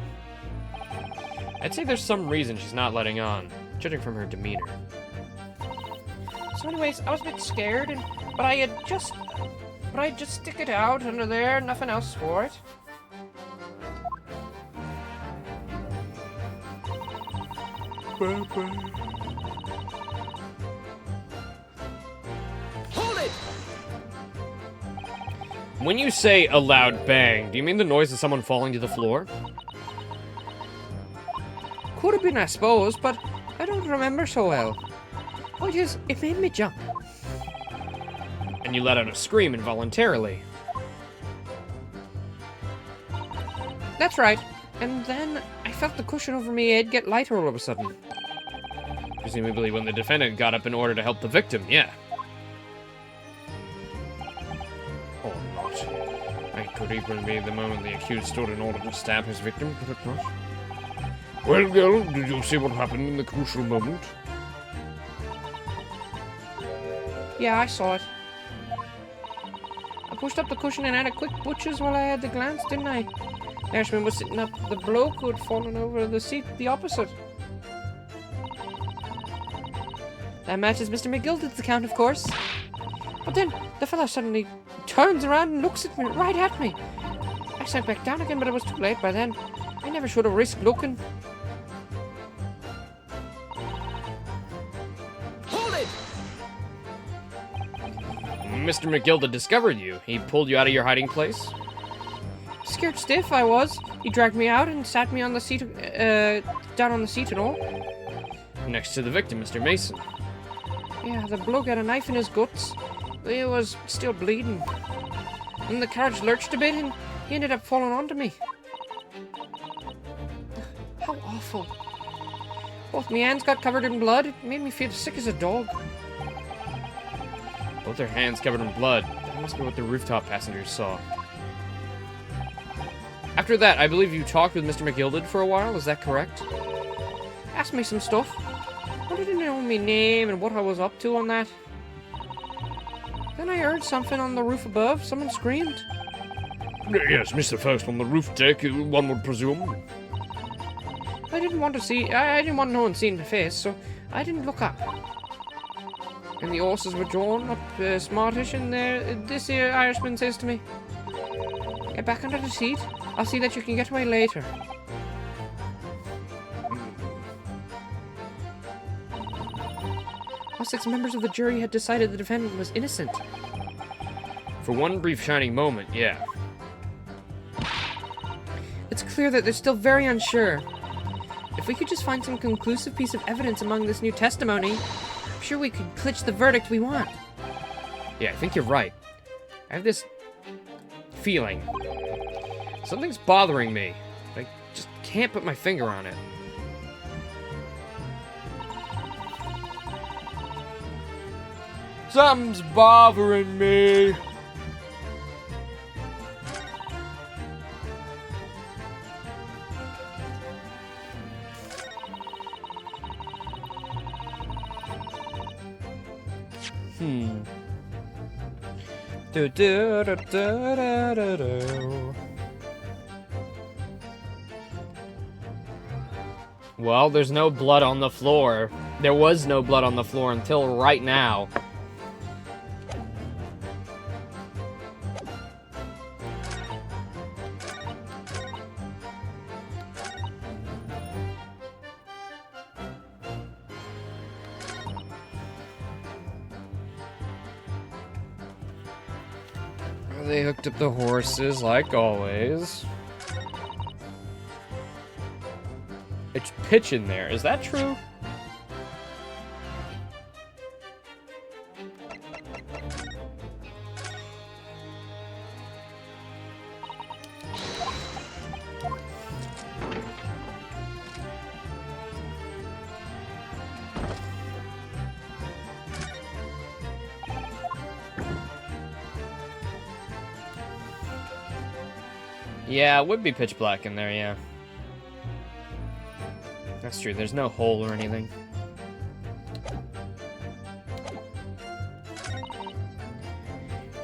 I'd say there's some reason she's not letting on, judging from her demeanor. So anyways, I was a bit scared, but I'd just stick it out under there, nothing else for it. Hold it! When you say a loud bang, do you mean the noise of someone falling to the floor? Could have been, I suppose, but I don't remember so well. Point is, it made me jump. And you let out a scream involuntarily. That's right. And then I felt the cushion over me head get lighter all of a sudden. Presumably when the defendant got up in order to help the victim, yeah. Or not. It could even be the moment the accused stood in order to stab his victim, could it not? Well, girl, did you see what happened in the crucial moment? Yeah, I saw it. I pushed up the cushion and had a quick butcher's while I had the glance, didn't I? The Irishman was sitting up, the bloke who had fallen over the seat the opposite. That matches Mr. McGilded's account, of course. But then, the fellow suddenly turns around and looks at me, right at me. I sank back down again, but it was too late by then. I never should have risked looking. Hold it! Mr. McGilded discovered you. He pulled you out of your hiding place? Scared stiff, I was. He dragged me out and sat me on the seat, down on the seat and all. Next to the victim, Mr. Mason. Yeah, the bloke had a knife in his guts. He was still bleeding. And the carriage lurched a bit and he ended up falling onto me. How awful. Both my hands got covered in blood. It made me feel sick as a dog. Both their hands covered in blood. That must be what the rooftop passengers saw. After that, I believe you talked with Mr. McGilded for a while, is that correct? Asked me some stuff. Wanted to know my name and what I was up to on that. Then I heard something on the roof above. Someone screamed. Yes, Mr. Faust on the roof deck, one would presume. I didn't want no one seeing my face, so I didn't look up. And the horses were drawn up smartish, and this here Irishman says to me, "Get back under the seat. I'll see that you can get away later." All 6 members of the jury had decided the defendant was innocent. For one brief shining moment, yeah. It's clear that they're still very unsure. If we could just find some conclusive piece of evidence among this new testimony, sure we could clinch the verdict we want. Yeah, I think you're right. I have this feeling. Something's bothering me. I just can't put my finger on it. Something's bothering me. Do do do do do do do. Well, there's no blood on the floor. There was no blood on the floor until right now. They hooked up the horses, like always. It's pitch in there. Is that true? Yeah, it would be pitch black in there, yeah. That's true, there's no hole or anything.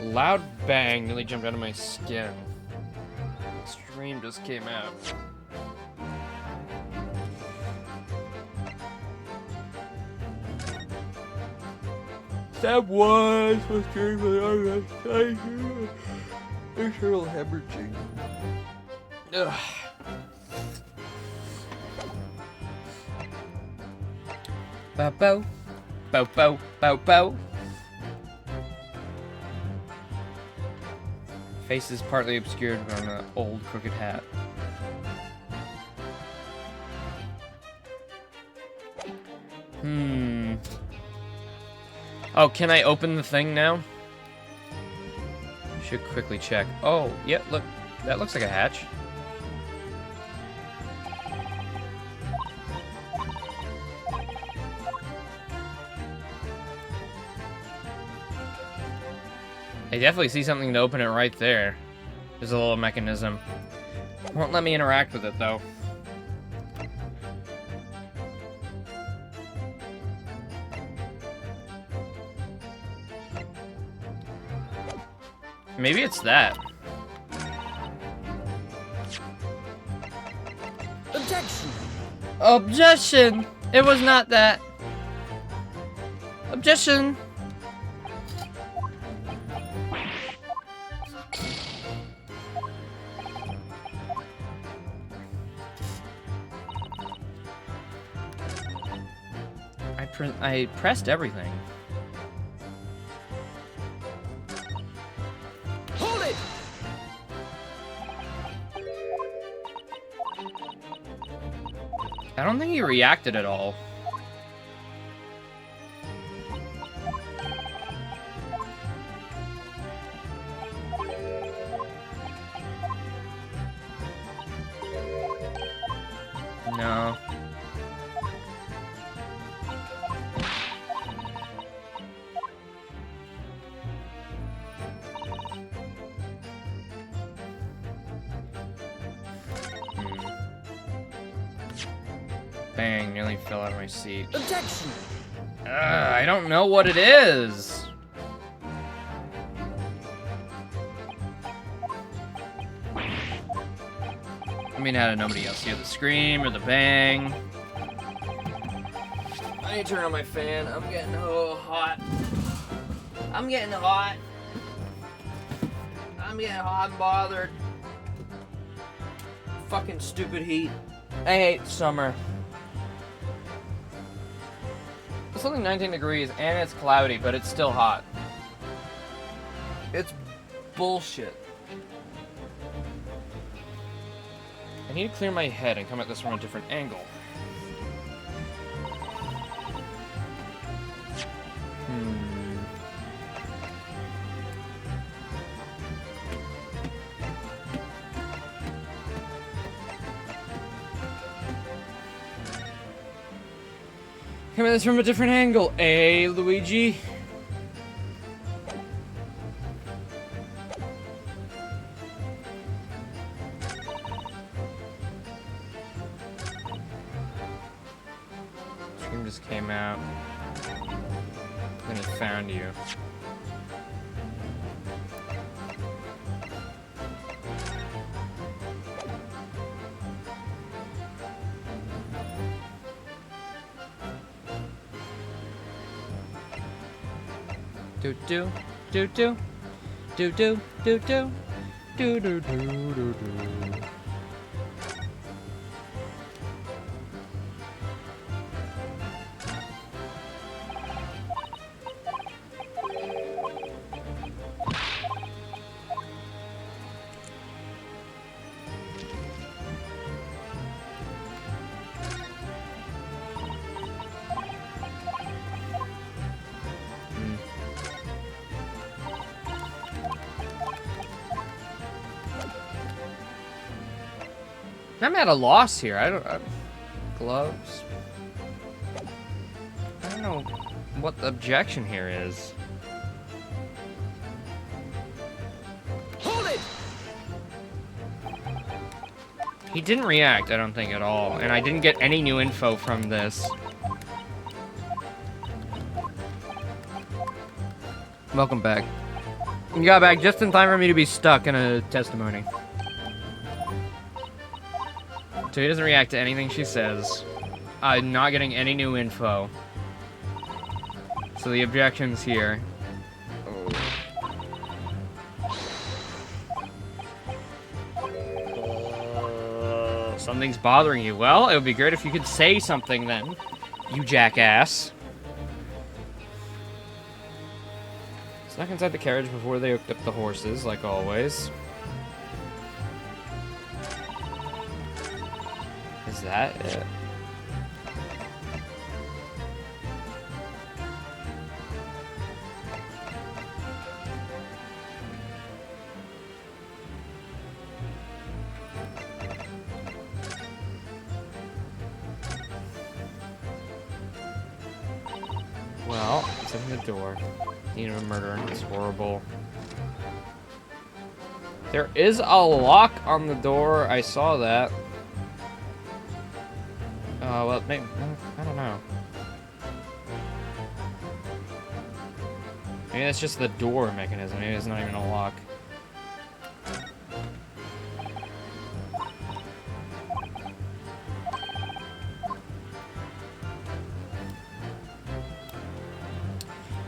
Loud bang nearly jumped out of my skin. Stream just came out. Step one, so stream internal hemorrhaging. Ugh. Bow bow. Bow bow. Bow bow. Face is partly obscured by an old crooked hat. Oh, can I open the thing now? Should quickly check. Oh, yeah, look. That looks like a hatch. I definitely see something to open it right there. There's a little mechanism. Won't let me interact with it, though. Maybe it's that. Objection! Objection! It was not that. Objection! I pressed everything. Hold it! I don't think he reacted at all. No. Bang, nearly fell out of my seat. Objection! I don't know what it is. I mean, how did nobody else hear the scream or the bang? I need to turn on my fan. I'm getting hot. I'm getting hot. I'm getting hot and bothered. Fucking stupid heat. I hate summer. It's only 19 degrees and it's cloudy, but it's still hot. It's bullshit. I need to clear my head and come at this from a different angle. Come at this from a different angle, Luigi. Scream just came out. Then he found you. Do do do do do do do do do do do do do. I'm at a loss here. Gloves. I don't know what the objection here is. Hold it! He didn't react, I don't think, at all. And I didn't get any new info from this. Welcome back. You got back just in time for me to be stuck in a testimony. So he doesn't react to anything she says. I'm not getting any new info. So the objection's here. Something's bothering you. Well, it would be great if you could say something then, you jackass. Snuck inside the carriage before they hooked up the horses, like always. Is that it? Well, it's in the door. Need a murder. It's horrible. There is a lock on the door. I saw that. Well, maybe, I don't know. Maybe that's just the door mechanism. Maybe it's not even a lock.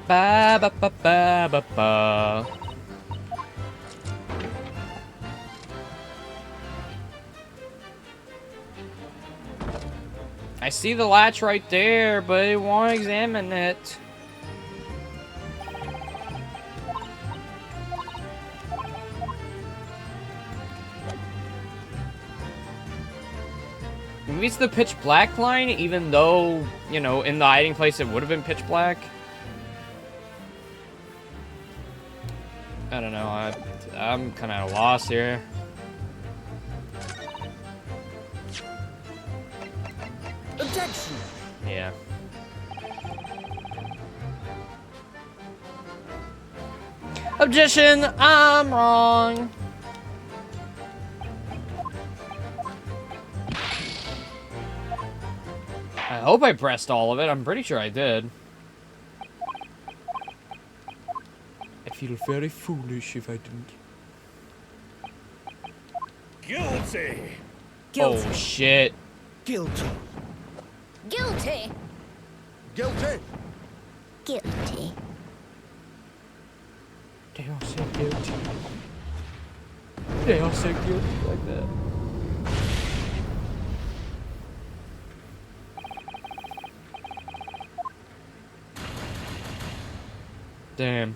Ba ba ba ba ba ba. I see the latch right there, but I want to examine it. Maybe it's the pitch black line, even though, you know, in the hiding place it would have been pitch black. I don't know, I'm kind of at a loss here. Objection! Yeah. Objection! I'm wrong! I hope I pressed all of it. I'm pretty sure I did. I feel very foolish if I didn't. Guilty! Guilty. Oh, shit. Guilty. Guilty. Guilty! Guilty. They all said guilty. They all said guilty like that. Damn.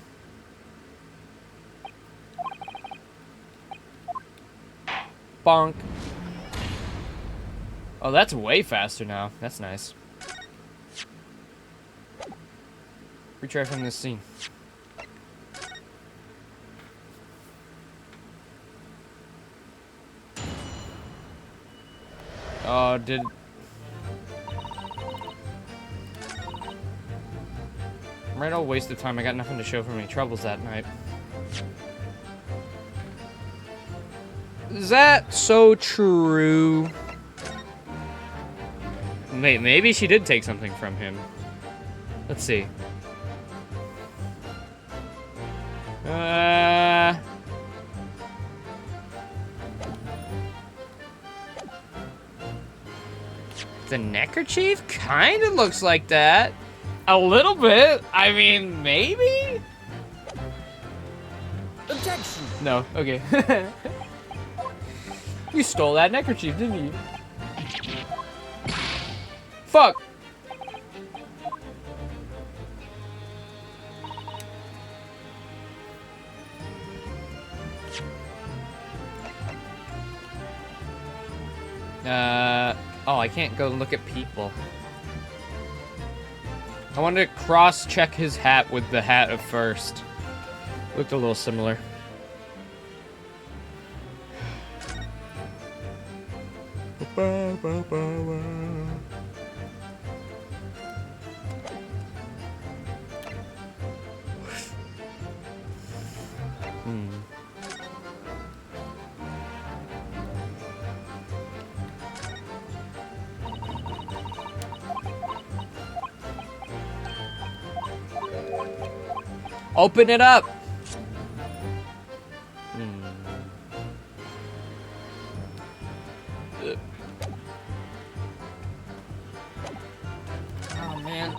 Bonk. Oh, that's way faster now. That's nice. Retry from this scene. Oh, did... Right, all waste of time. I got nothing to show for my troubles that night. Is that so true? Maybe she did take something from him. Let's see. The neckerchief kind of looks like that. A little bit. I mean, maybe? Objection. No, okay. You stole that neckerchief, didn't you? Fuck! Oh, I can't go look at people. I wanted to cross-check his hat with the hat of first. Looked a little similar. Open it up! Oh, man.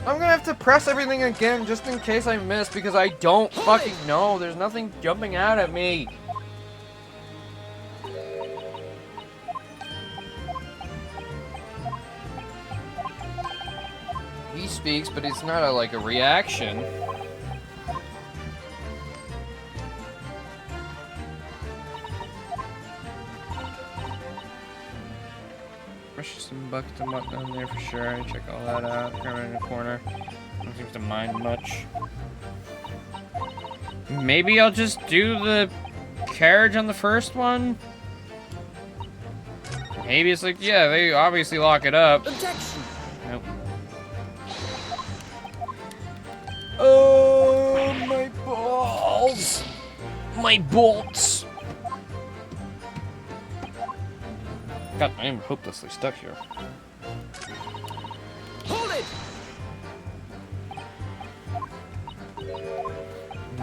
I'm gonna have to press everything again just in case I miss because I don't fucking know. There's nothing jumping out at me. He speaks, but it's not like a reaction. Brush some buckets and whatnot down there for sure. Check all that out. Grab it in the corner. Don't seem to mind much. Maybe I'll just do the carriage on the first one. Maybe it's like, yeah, they obviously lock it up. Objection. Nope. Oh, my balls! My bolts! God, I am hopelessly stuck here. Hold it.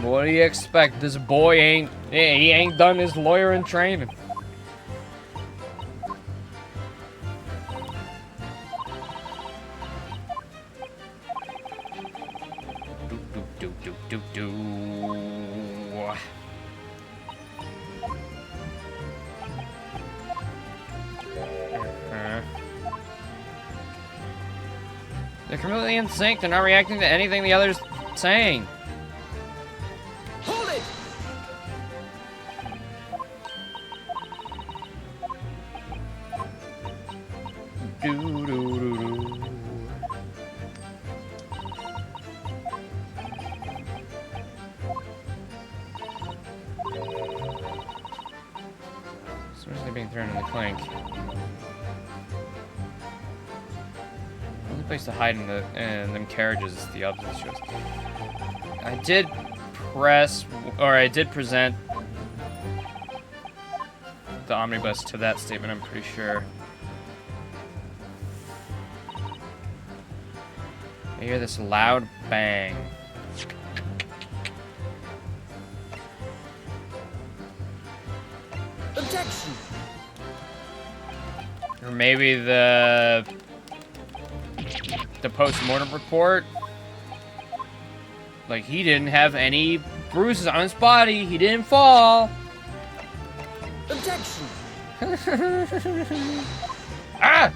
What do you expect? This boy he ain't done his lawyer in training. Do. They're completely in sync. They're not reacting to anything the other's saying. Hold it. Do. Seriously being thrown in the clink. The only place to hide in them carriages is the opposite shows. I did present the omnibus to that statement, I'm pretty sure. I hear this loud bang. Objection. Or maybe the post-mortem report. Like, he didn't have any bruises on his body. He didn't fall. Objection. Ah!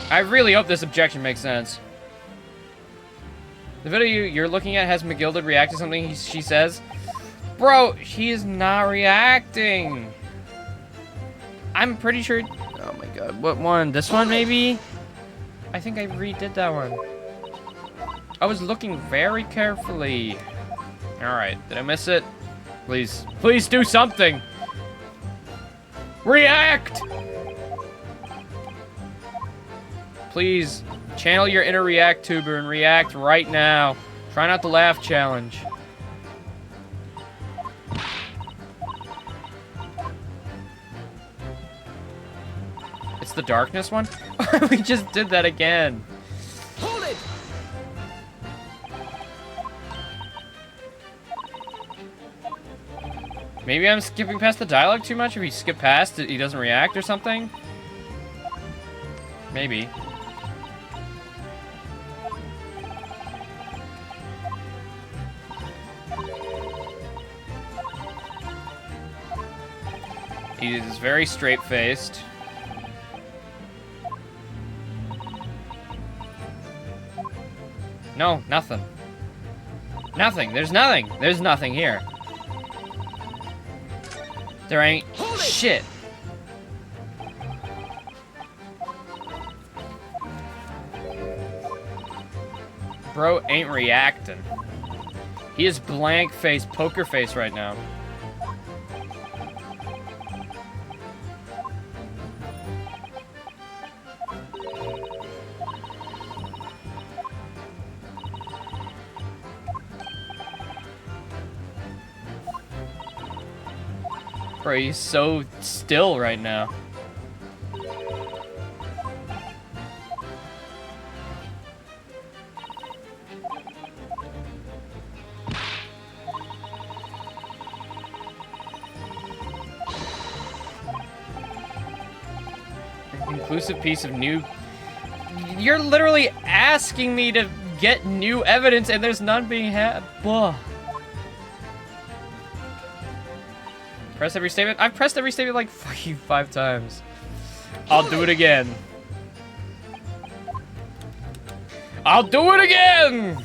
I really hope this objection makes sense. The video you're looking at has McGilded react to something she says. Bro, she is not reacting. I'm pretty sure... Oh my god, what one? This one, maybe? I think I redid that one. I was looking very carefully. Alright, did I miss it? Please. Please do something! React! Please, channel your inner react tuber and react right now. Try not to laugh challenge. It's the darkness one? We just did that again. Hold it! Maybe I'm skipping past the dialogue too much. If you skip past it, he doesn't react or something? Maybe. He is very straight-faced. No, nothing. Nothing. There's nothing. There's nothing here. There ain't shit. Bro ain't reacting. He is blank face, poker face right now. Bro, he's so still right now. Inclusive piece of new... You're literally asking me to get new evidence and there's none being had. Blah. Press every statement? I've pressed every statement like 5 times. I'll do it again. I'll do it again!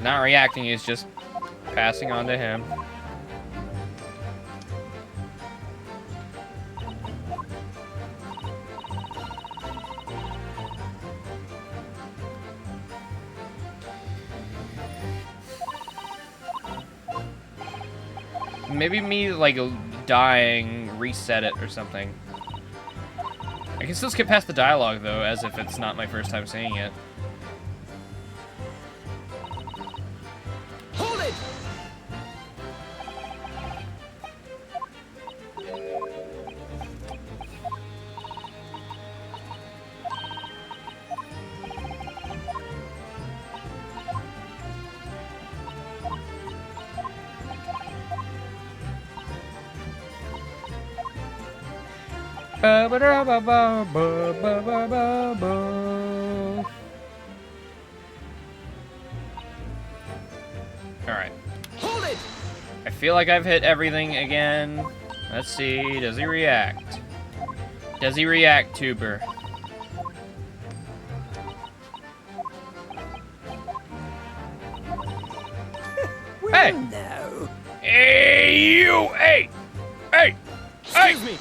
Not reacting, is just passing on to him. Maybe me, like, dying, reset it or something. I can still skip past the dialogue, though, as if it's not my first time saying it. Hold it! Alright. Hold it! I feel like I've hit everything again. Let's see, does he react? Does he react, tuber? Hey! No. Hey, you! Hey! Hey! Excuse me.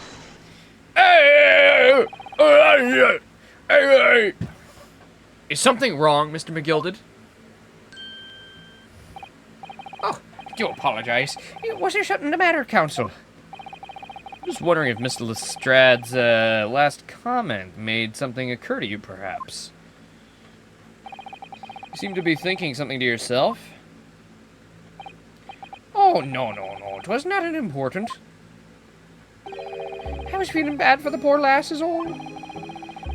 Hey! Hey! Is something wrong, Mr. McGilded? Oh, do apologize. Was there something the matter, Counsel? Just wondering if Mr. Lestrad's last comment made something occur to you, perhaps. You seem to be thinking something to yourself. Oh, no. 'Twas not an important. I was feeling bad for the poor lass is all.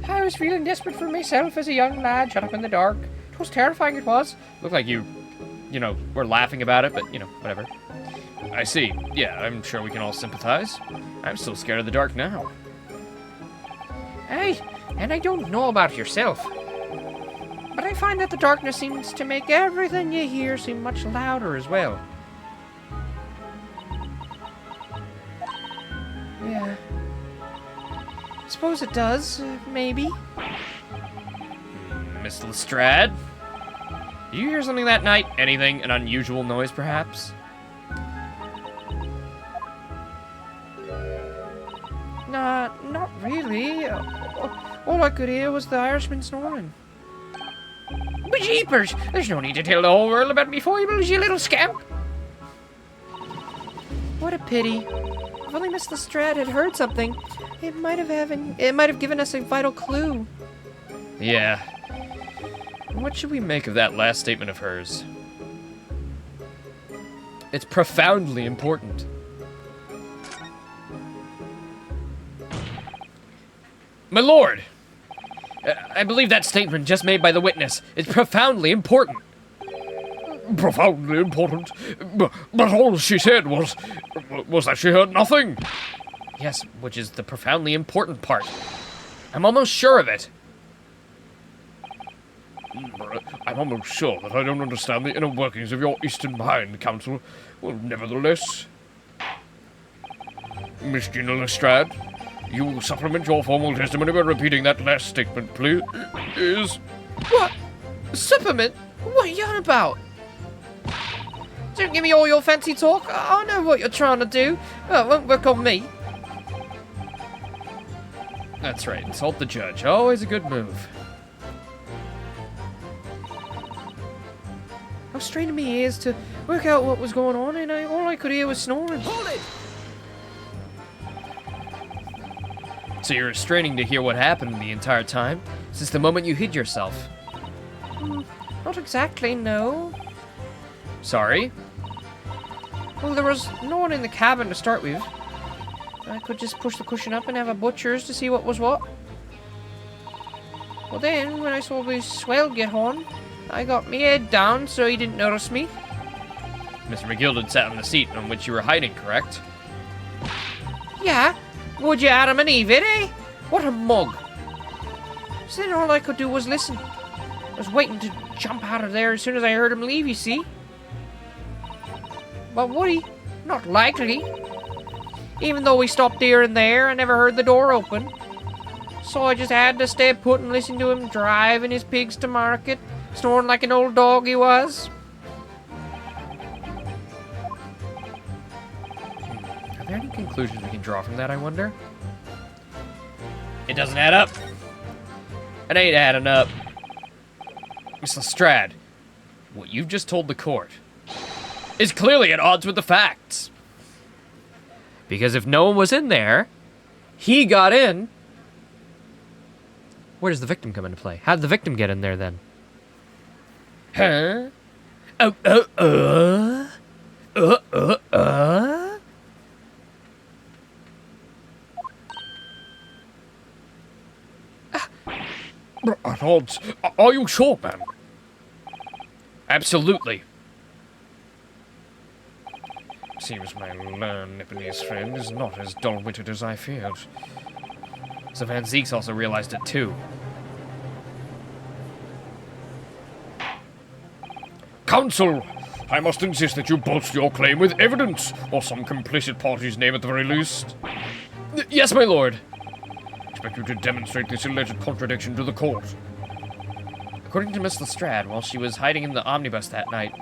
I was feeling desperate for myself as a young lad shut up in the dark. 'Twas terrifying, it was. Looked like you know, were laughing about it, but, you know, whatever. I see. Yeah, I'm sure we can all sympathize. I'm still scared of the dark now. Aye, and I don't know about yourself, but I find that the darkness seems to make everything you hear seem much louder as well. Yeah. Suppose it does, maybe. Miss Lestrade? Did you hear something that night? Anything? An unusual noise, perhaps? Nah, not really. All I could hear was the Irishman snoring. Jeepers! There's no need to tell the whole world about me foibles, you little scamp. What a pity. If only Miss Lestrade had heard something, it might have given us a vital clue. Yeah. What should we make of that last statement of hers? It's profoundly important. My lord! I believe that statement just made by the witness is profoundly important. Profoundly important. But all she said was that she heard nothing. Yes, which is the profoundly important part. I'm almost sure of it. I'm almost sure that I don't understand the inner workings of your Eastern mind, Counsel. Well, nevertheless... Miss Gina Lestrade, you will supplement your formal testimony by repeating that last statement, please. What? Supplement? What are you on about? Don't give me all your fancy talk. I know what you're trying to do. Well, it won't work on me. That's right, insult the judge. Always a good move. How straining me ears to work out what was going on, and all I could hear was snoring. Hold it! So you're straining to hear what happened the entire time, since the moment you hid yourself. Not exactly, no. Sorry? Well, there was no one in the cabin to start with. I could just push the cushion up and have a butcher's to see what was what. Well then, when I saw the swell get on, I got me head down so he didn't notice me. Mr. McGilded sat on the seat on which you were hiding, correct? Yeah, would you Adam and Eve it, eh? What a mug. So then all I could do was listen. I was waiting to jump out of there as soon as I heard him leave, you see. But would he? Not likely. Even though we stopped here and there, I never heard the door open. So I just had to stay put and listen to him driving his pigs to market, snoring like an old dog he was. Are there any conclusions we can draw from that, I wonder? It doesn't add up. It ain't adding up. Miss Lestrade, what you've just told the court is clearly at odds with the facts. Because if no one was in there, he got in. Where does the victim come into play? How did the victim get in there then? Huh? At odds. Are you sure, ma'am? Absolutely. Seems my learned Nipponese friend is not as dull-witted as I feared. So Van Zeeks also realized it too. Counsel! I must insist that you bolster your claim with evidence, or some complicit party's name at the very least. Yes, my lord. I expect you to demonstrate this alleged contradiction to the court. According to Miss Lestrade, while she was hiding in the omnibus that night,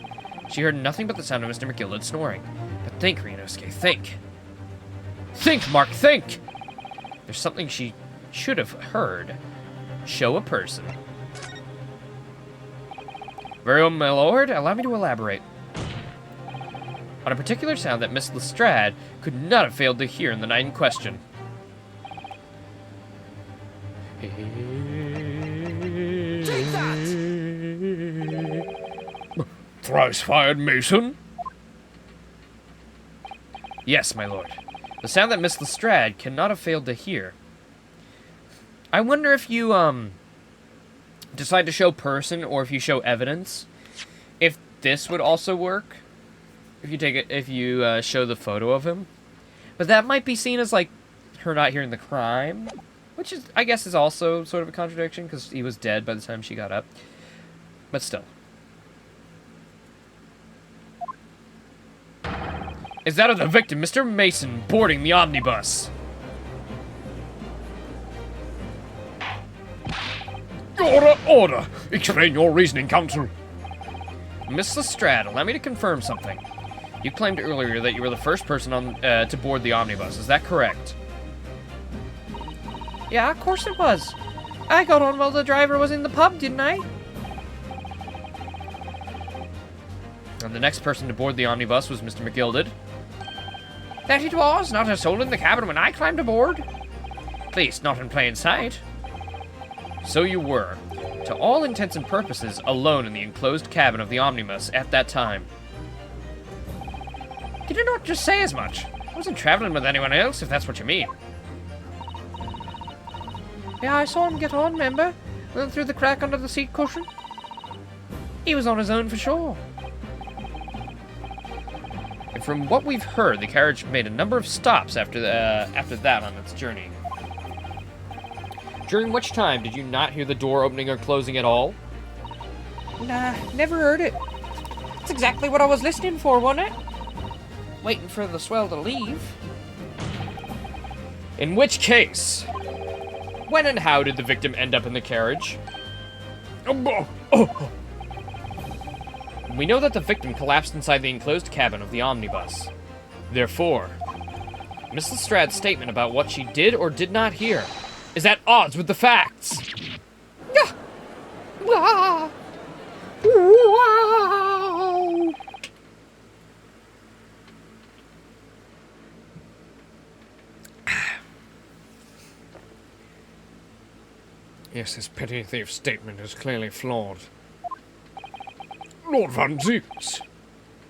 she heard nothing but the sound of Mr. McGilded snoring. But think, Ryunosuke, think. Think, Mark, think! There's something she should have heard. Show a person. Very well, my lord, allow me to elaborate. On a particular sound that Miss Lestrade could not have failed to hear in the night in question. Take that! Thrice-fired mason? Yes, my lord. The sound that Miss Lestrade cannot have failed to hear. I wonder if you, decide to show person or if you show evidence, if this would also work. If you take it, if you show the photo of him. But that might be seen as, like, her not hearing the crime. Which is, I guess, is also sort of a contradiction, because he was dead by the time she got up. But still. Is that of the victim, Mr. Mason, boarding the omnibus? Order, order! Explain your reasoning, counsel. Miss Lestrade, allow me to confirm something. You claimed earlier that you were the first person on to board the omnibus. Is that correct? Yeah, of course it was. I got on while the driver was in the pub, didn't I? And the next person to board the omnibus was Mr. McGilded. That it was, not a soul in the cabin when I climbed aboard. At least, not in plain sight. So you were, to all intents and purposes, alone in the enclosed cabin of the omnibus at that time. Did I not just say as much? I wasn't traveling with anyone else, if that's what you mean. Yeah, I saw him get on, remember? Then through the crack under the seat cushion. He was on his own for sure. And from what we've heard, the carriage made a number of stops after that on its journey. During which time did you not hear the door opening or closing at all? Nah, never heard it. That's exactly what I was listening for, wasn't it? Waiting for the swell to leave. In which case, when and how did the victim end up in the carriage? We know that the victim collapsed inside the enclosed cabin of the omnibus. Therefore, Miss Lestrad's statement about what she did or did not hear is at odds with the facts. Wow. Yes, this petty thief's statement is clearly flawed. Lord Van Zieks.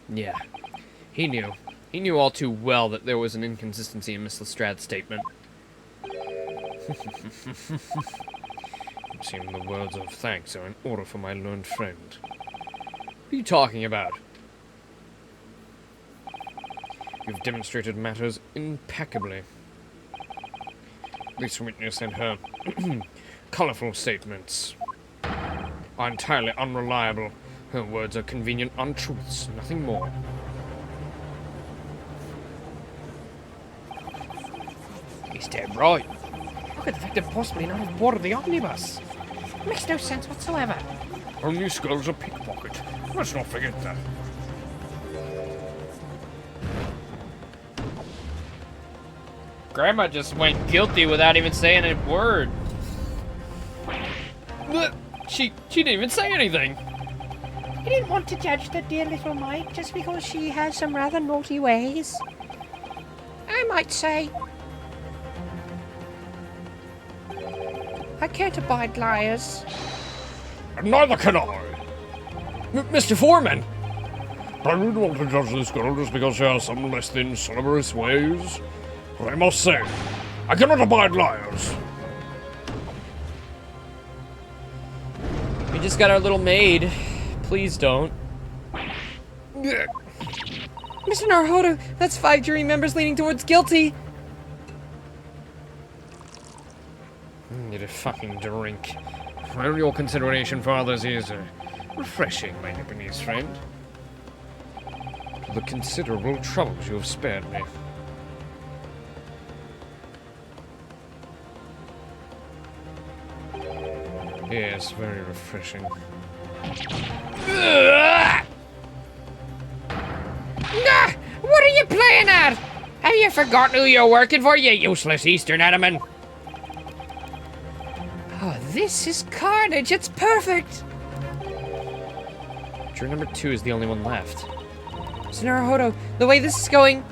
Yeah, he knew. He knew all too well that there was an inconsistency in Miss Lestrad's statement. It seemed the words of thanks are in order for my learned friend. What are you talking about? You've demonstrated matters impeccably. This witness and her colorful statements are entirely unreliable. Her words are convenient untruths, nothing more. He's dead right. How could the victim possibly not have boarded the omnibus? It makes no sense whatsoever. Only skull's a pickpocket. Let's not forget that. Grandma just went guilty without even saying a word. She didn't even say anything. You didn't want to judge the dear little mite just because she has some rather naughty ways. I might say. I can't abide liars. And neither can I. Mr. Foreman! I don't want to judge this girl just because she has some less than sonorous ways. But I must say, I cannot abide liars. We just got our little maid. Please don't. Mr. Naruhodo, that's 5 jury members leaning towards guilty. Need a fucking drink. Well, your consideration for others is refreshing, my Japanese friend. To the considerable troubles you have spared me. Yes, very refreshing. Nah! What are you playing at? Have you forgotten who you're working for, you useless Eastern Ataman? Oh, this is carnage. It's perfect. Juror number 2 is the only one left. Mr. Naruhodo, the way this is going.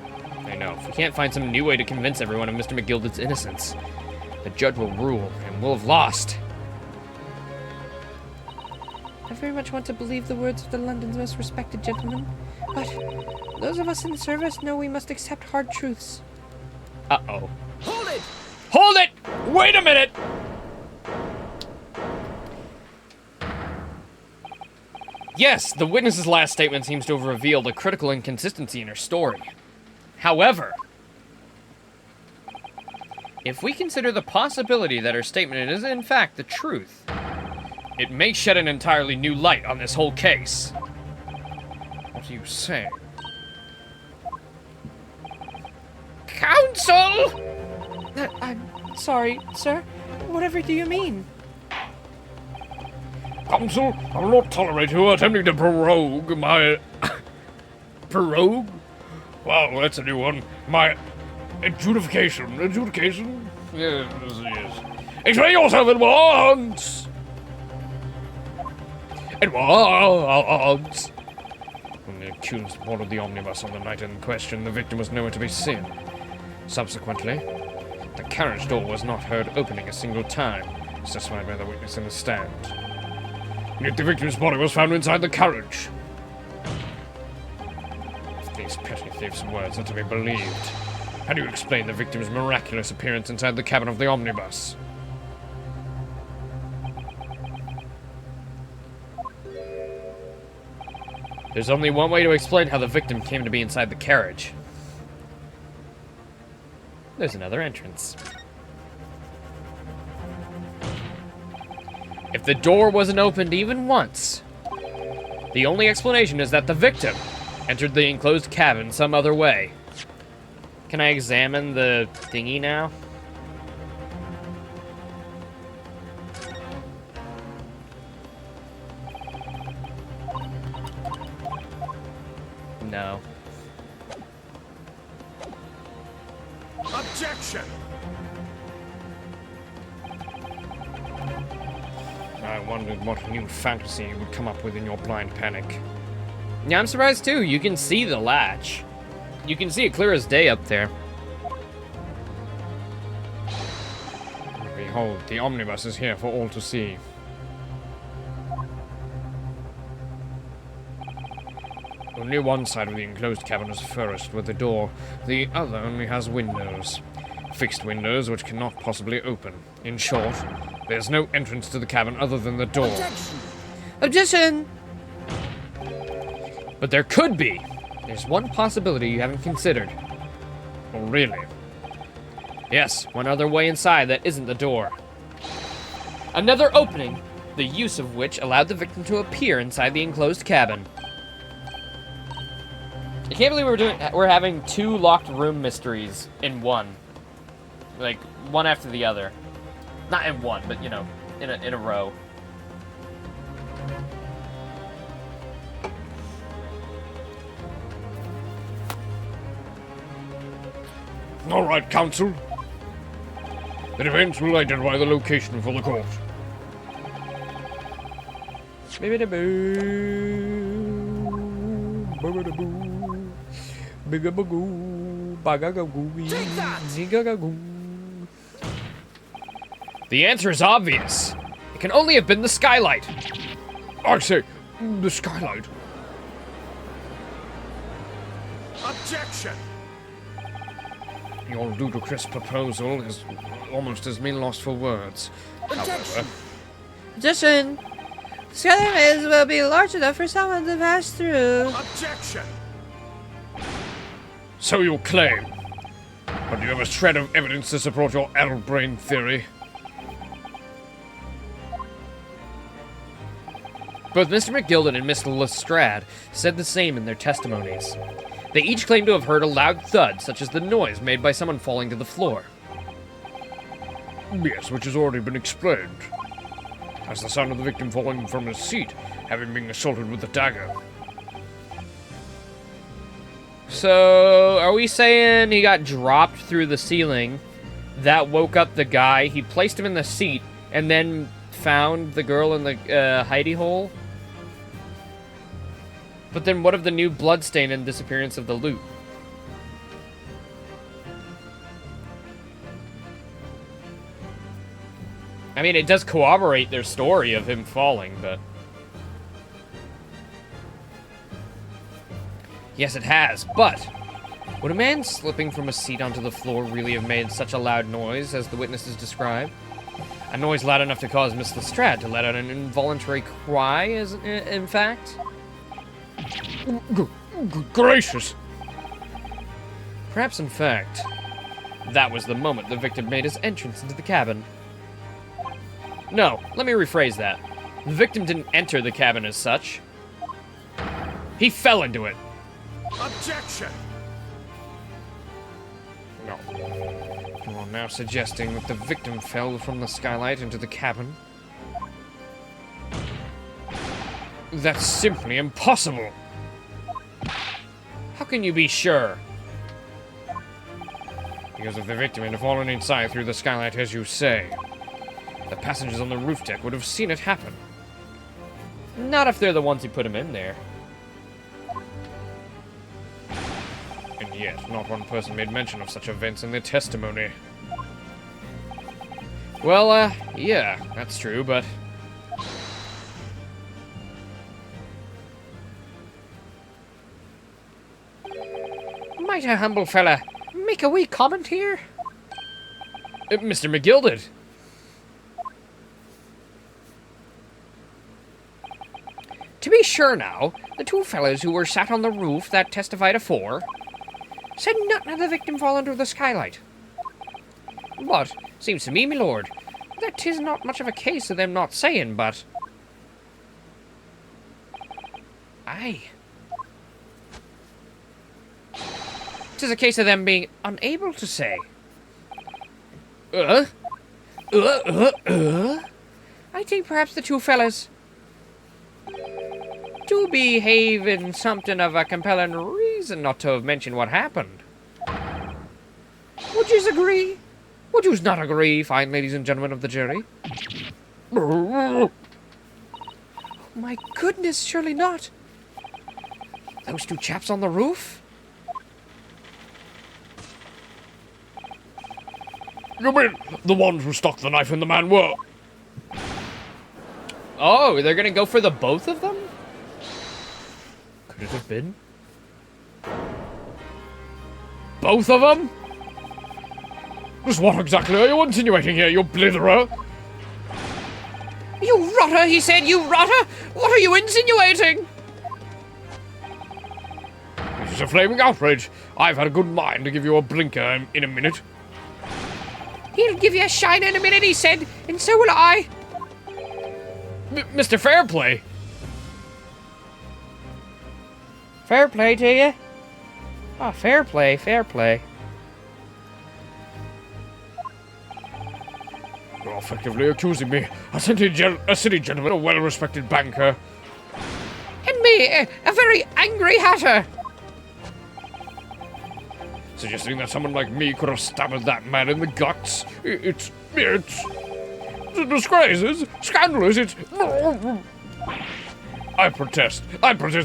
I know. If we can't find some new way to convince everyone of Mr. McGilded's innocence, the judge will rule and we'll have lost. I very much want to believe the words of the London's most respected gentleman, but those of us in the service know we must accept hard truths. Uh-oh. Hold it! Hold it! Wait a minute! Yes, the witness's last statement seems to have revealed a critical inconsistency in her story. However, if we consider the possibility that her statement is in fact the truth, it may shed an entirely new light on this whole case. What are you saying? Counsel! I'm sorry, sir. Whatever do you mean? Counsel, I will not tolerate you attempting to prorogue my... prorogue? Wow, that's a new one. My... adjudication. Adjudication? Yes, yes. Explain yourself at once! At once! When the accused boarded the omnibus on the night in question, the victim was nowhere to be seen. Subsequently, the carriage door was not heard opening a single time, as testified by the witness in the stand. Yet the victim's body was found inside the carriage. If these petty thieves' words are to be believed, how do you explain the victim's miraculous appearance inside the cabin of the omnibus? There's only one way to explain how the victim came to be inside the carriage. There's another entrance. If the door wasn't opened even once, the only explanation is that the victim entered the enclosed cabin some other way. Can I examine the thingy now? No. Objection! I wondered what new fantasy you would come up with in your blind panic. Yeah, I'm surprised too. You can see the latch. You can see it clear as day up there. Behold, the omnibus is here for all to see. Only one side of the enclosed cabin is furnished with a door. The other only has windows. Fixed windows which cannot possibly open. In short, there's no entrance to the cabin other than the door. Objection! But there could be. There's one possibility you haven't considered. Oh, really? Yes, one other way inside that isn't the door. Another opening, the use of which allowed the victim to appear inside the enclosed cabin. I can't believe we're having two locked room mysteries in one. Like, one after the other. Not in one, but, you know, in a row. All right, counsel. The defense will identify the location for the court. The answer is obvious. It can only have been the skylight. I say, the skylight. Objection! Your ludicrous proposal is almost as me lost for words. However, Objection! The skylight may as well be large enough for someone to pass through. Objection! so you claim. But do you have a shred of evidence to support your addle-brained theory? Both Mr. McGilden and Miss Lestrade said the same in their testimonies. They each claimed to have heard a loud thud, such as the noise made by someone falling to the floor. Yes, which has already been explained. As the sound of the victim falling from his seat, having been assaulted with a dagger. So, are we saying he got dropped through the ceiling, that woke up the guy, he placed him in the seat, and then found the girl in the hidey hole? But then what of the new bloodstain and disappearance of the loot? I mean, it does corroborate their story of him falling, but... Yes, it has, but... Would a man slipping from a seat onto the floor really have made such a loud noise as the witnesses describe? A noise loud enough to cause Miss Lestrade to let out an involuntary cry, in fact? Gracious! Perhaps, in fact, that was the moment the victim made his entrance into the cabin. No, let me rephrase that. The victim didn't enter the cabin as such. He fell into it. Objection! No. You are now suggesting that the victim fell from the skylight into the cabin? That's simply impossible! How can you be sure? Because if the victim had fallen inside through the skylight as you say, the passengers on the roof deck would have seen it happen. Not if they're the ones who put him in there. yet, not one person made mention of such events in their testimony. Well, yeah, that's true, but... Might a humble fella make a wee comment here? Mr. McGilded! To be sure now, the two fellas who were sat on the roof that testified afore said nothing of the victim fall under the skylight. But, seems to me, my lord, that 'tis not much of a case of them not saying, but... Aye. 'Tis a case of them being unable to say. I think perhaps the two fellas do behave in something of a compelling reason not to have mentioned what happened. Would yous agree? Would yous not agree, fine ladies and gentlemen of the jury? My goodness, surely not. Those two chaps on the roof? You mean the ones who stuck the knife in the man were? Oh, they're gonna go for the both of them? Could it have been? Both of them? Just what exactly are you insinuating here, you blitherer? You rotter, he said, you rotter! What are you insinuating? This is a flaming outrage. I've had a good mind to give you a blinker in a minute. He'll give you a shine in a minute, he said, and so will I. Mr. Fairplay! Fair play to you. Ah, fair play, fair play. You're effectively accusing me, a city gentleman, a well-respected banker. And me, a very angry hatter. Suggesting that someone like me could have stabbed that man in the guts. It's a disgrace, it's scandalous, it's... I protest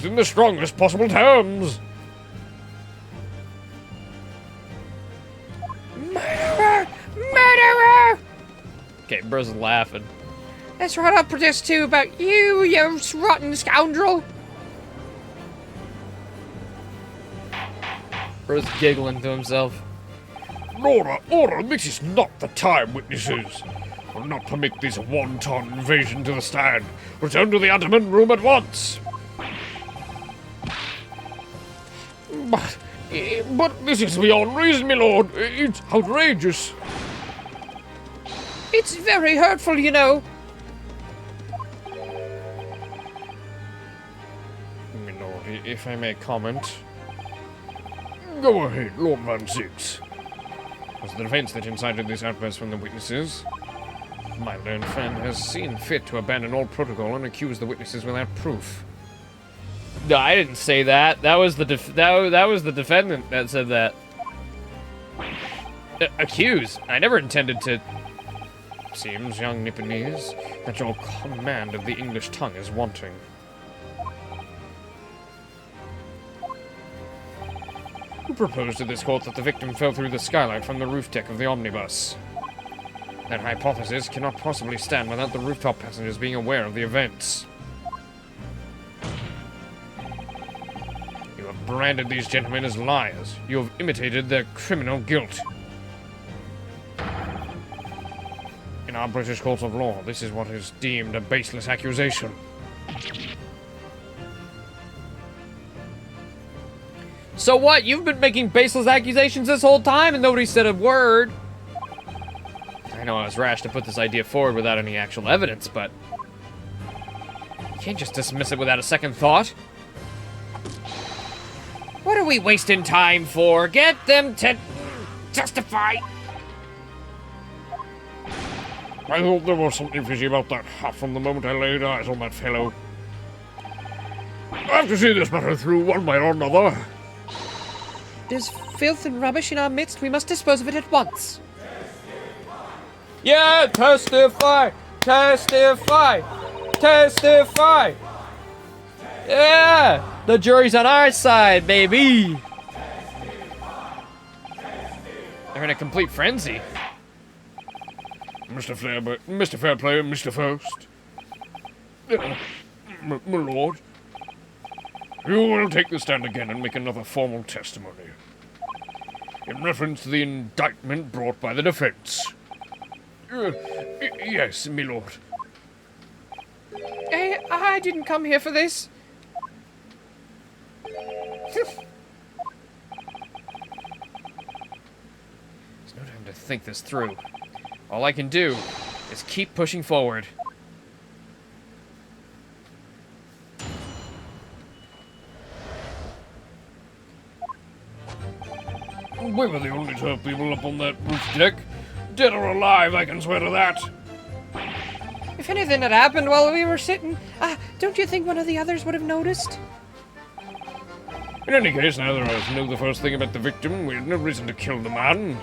in the strongest possible terms. Murderer! Murderer! Okay, bro's laughing. That's right, I'll protest too about you, you rotten scoundrel. Bro's giggling to himself. Order, this is not the time, witnesses. Will not permit this wanton invasion to the stand. Return to the adamant room at once. But this is beyond reason, my lord. It's outrageous. It's very hurtful, you know. My lord, if I may comment. Go ahead, Lord Van Six. It was the defense that incited this outburst from the witnesses. My learned friend has seen fit to abandon all protocol and accuse the witnesses without proof. No, I didn't say that. That was the that was the defendant that said that. Accuse. I never intended to. Seems, young Nipponese, that your command of the English tongue is wanting. Who proposed to this court that the victim fell through the skylight from the roof deck of the omnibus? That hypothesis cannot possibly stand without the rooftop passengers being aware of the events. You have branded these gentlemen as liars. You have imitated their criminal guilt. In our British courts of law, this is what is deemed a baseless accusation. So what? You've been making baseless accusations this whole time and nobody said a word. I know I was rash to put this idea forward without any actual evidence, but you can't just dismiss it without a second thought. What are we wasting time for? Get them to testify. I thought there was something fishy about that hat from the moment I laid eyes on that fellow. I have to see this matter through one way or another. There's filth and rubbish in our midst. We must dispose of it at once. Yeah, testify! Testify! Testify! Yeah! The jury's on our side, baby! They're in a complete frenzy. Mr. Fairplay, Mr. First. My lord. You will take the stand again and make another formal testimony. In reference to the indictment brought by the defense. Yes, my lord. I didn't come here for this. There's no time to think this through. All I can do is keep pushing forward. We were the only 12 people up on that roof deck. Dead or alive, I can swear to that. If anything had happened while we were sitting, don't you think one of the others would have noticed? In any case, neither of us knew the first thing about the victim. We had no reason to kill the man.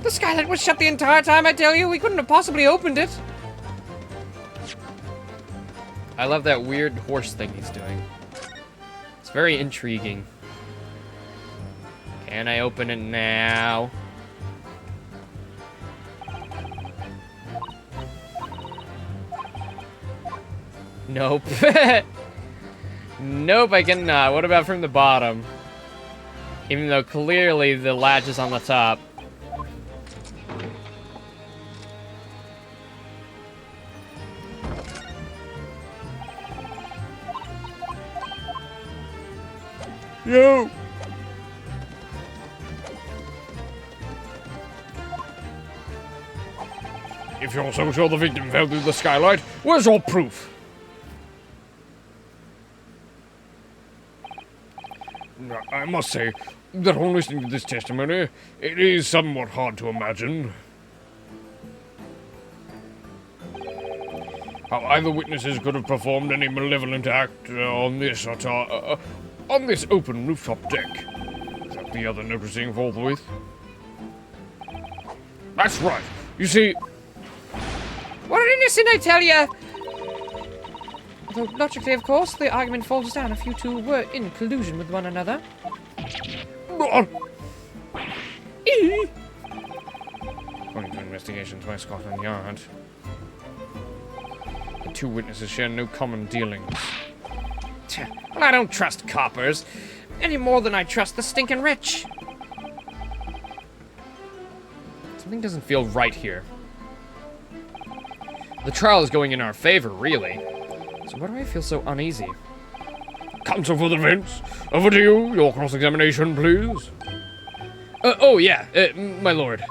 The skylight was shut the entire time, I tell you. We couldn't have possibly opened it. I love that weird horse thing he's doing. It's very intriguing. Can I open it now? Nope. Nope, I cannot. What about from the bottom? Even though clearly the latch is on the top. Yo! If you're so sure the victim fell through the skylight, where's your proof? I must say that on listening to this testimony, it is somewhat hard to imagine how either witnesses could have performed any malevolent act on this open rooftop deck. Without the other noticing forthwith. That's right. You see, We're innocent, I tell ya! Although, logically, of course, the argument falls down if you two were in collusion with one another. According to investigations by Scotland Yard, the two witnesses share no common dealings. Well, I don't trust coppers, any more than I trust the stinking rich. Something doesn't feel right here. The trial is going in our favor, really. So why do I feel so uneasy? counsel for the defense. Over to you. Your cross-examination, please. Oh, yeah, my lord.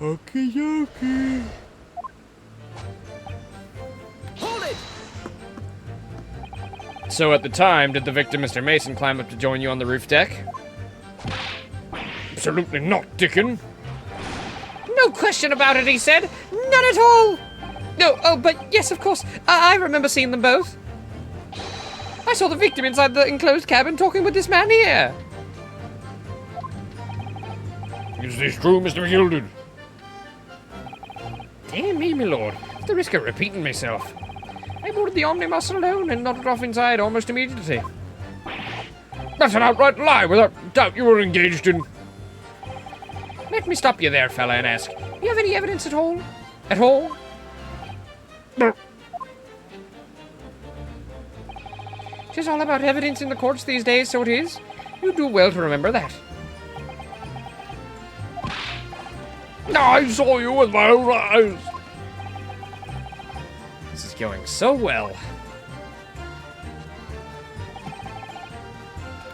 Okie dokie. Hold it! So at the time, did the victim, Mr. Mason, climb up to join you on the roof deck? Absolutely not, Dickon. No question about it, he said. None at all. No, oh, but yes, of course. I remember seeing them both. I saw the victim inside the enclosed cabin talking with this man here. Is this true, Mr. McGilded? Dear me, my lord. At the risk of repeating myself. I boarded the omnibus alone and nodded off inside almost immediately. That's an outright lie. Without doubt, you were engaged in... Let me stop you there, fella, and ask, do you have any evidence at all? At all? No. It's all about evidence in the courts these days, so it is. You do well to remember that. I saw you with my own eyes. This is going so well.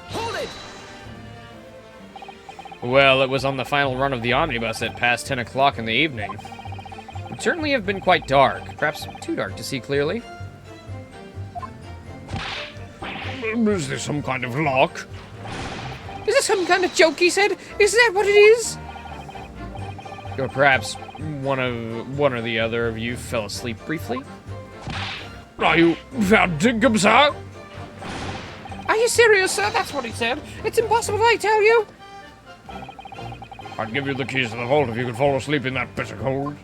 Hold it! Well, it was on the final run of the omnibus at past 10 o'clock in the evening. It would certainly have been quite dark, perhaps too dark to see clearly. Is this some kind of lark? Is this some kind of joke, he said? Is that what it is? Or perhaps one or the other of you fell asleep briefly? Are you found Dinkum, sir? Are you serious, sir? That's what he said. It's impossible, I tell you. I'd give you the keys to the vault if you could fall asleep in that bitter cold.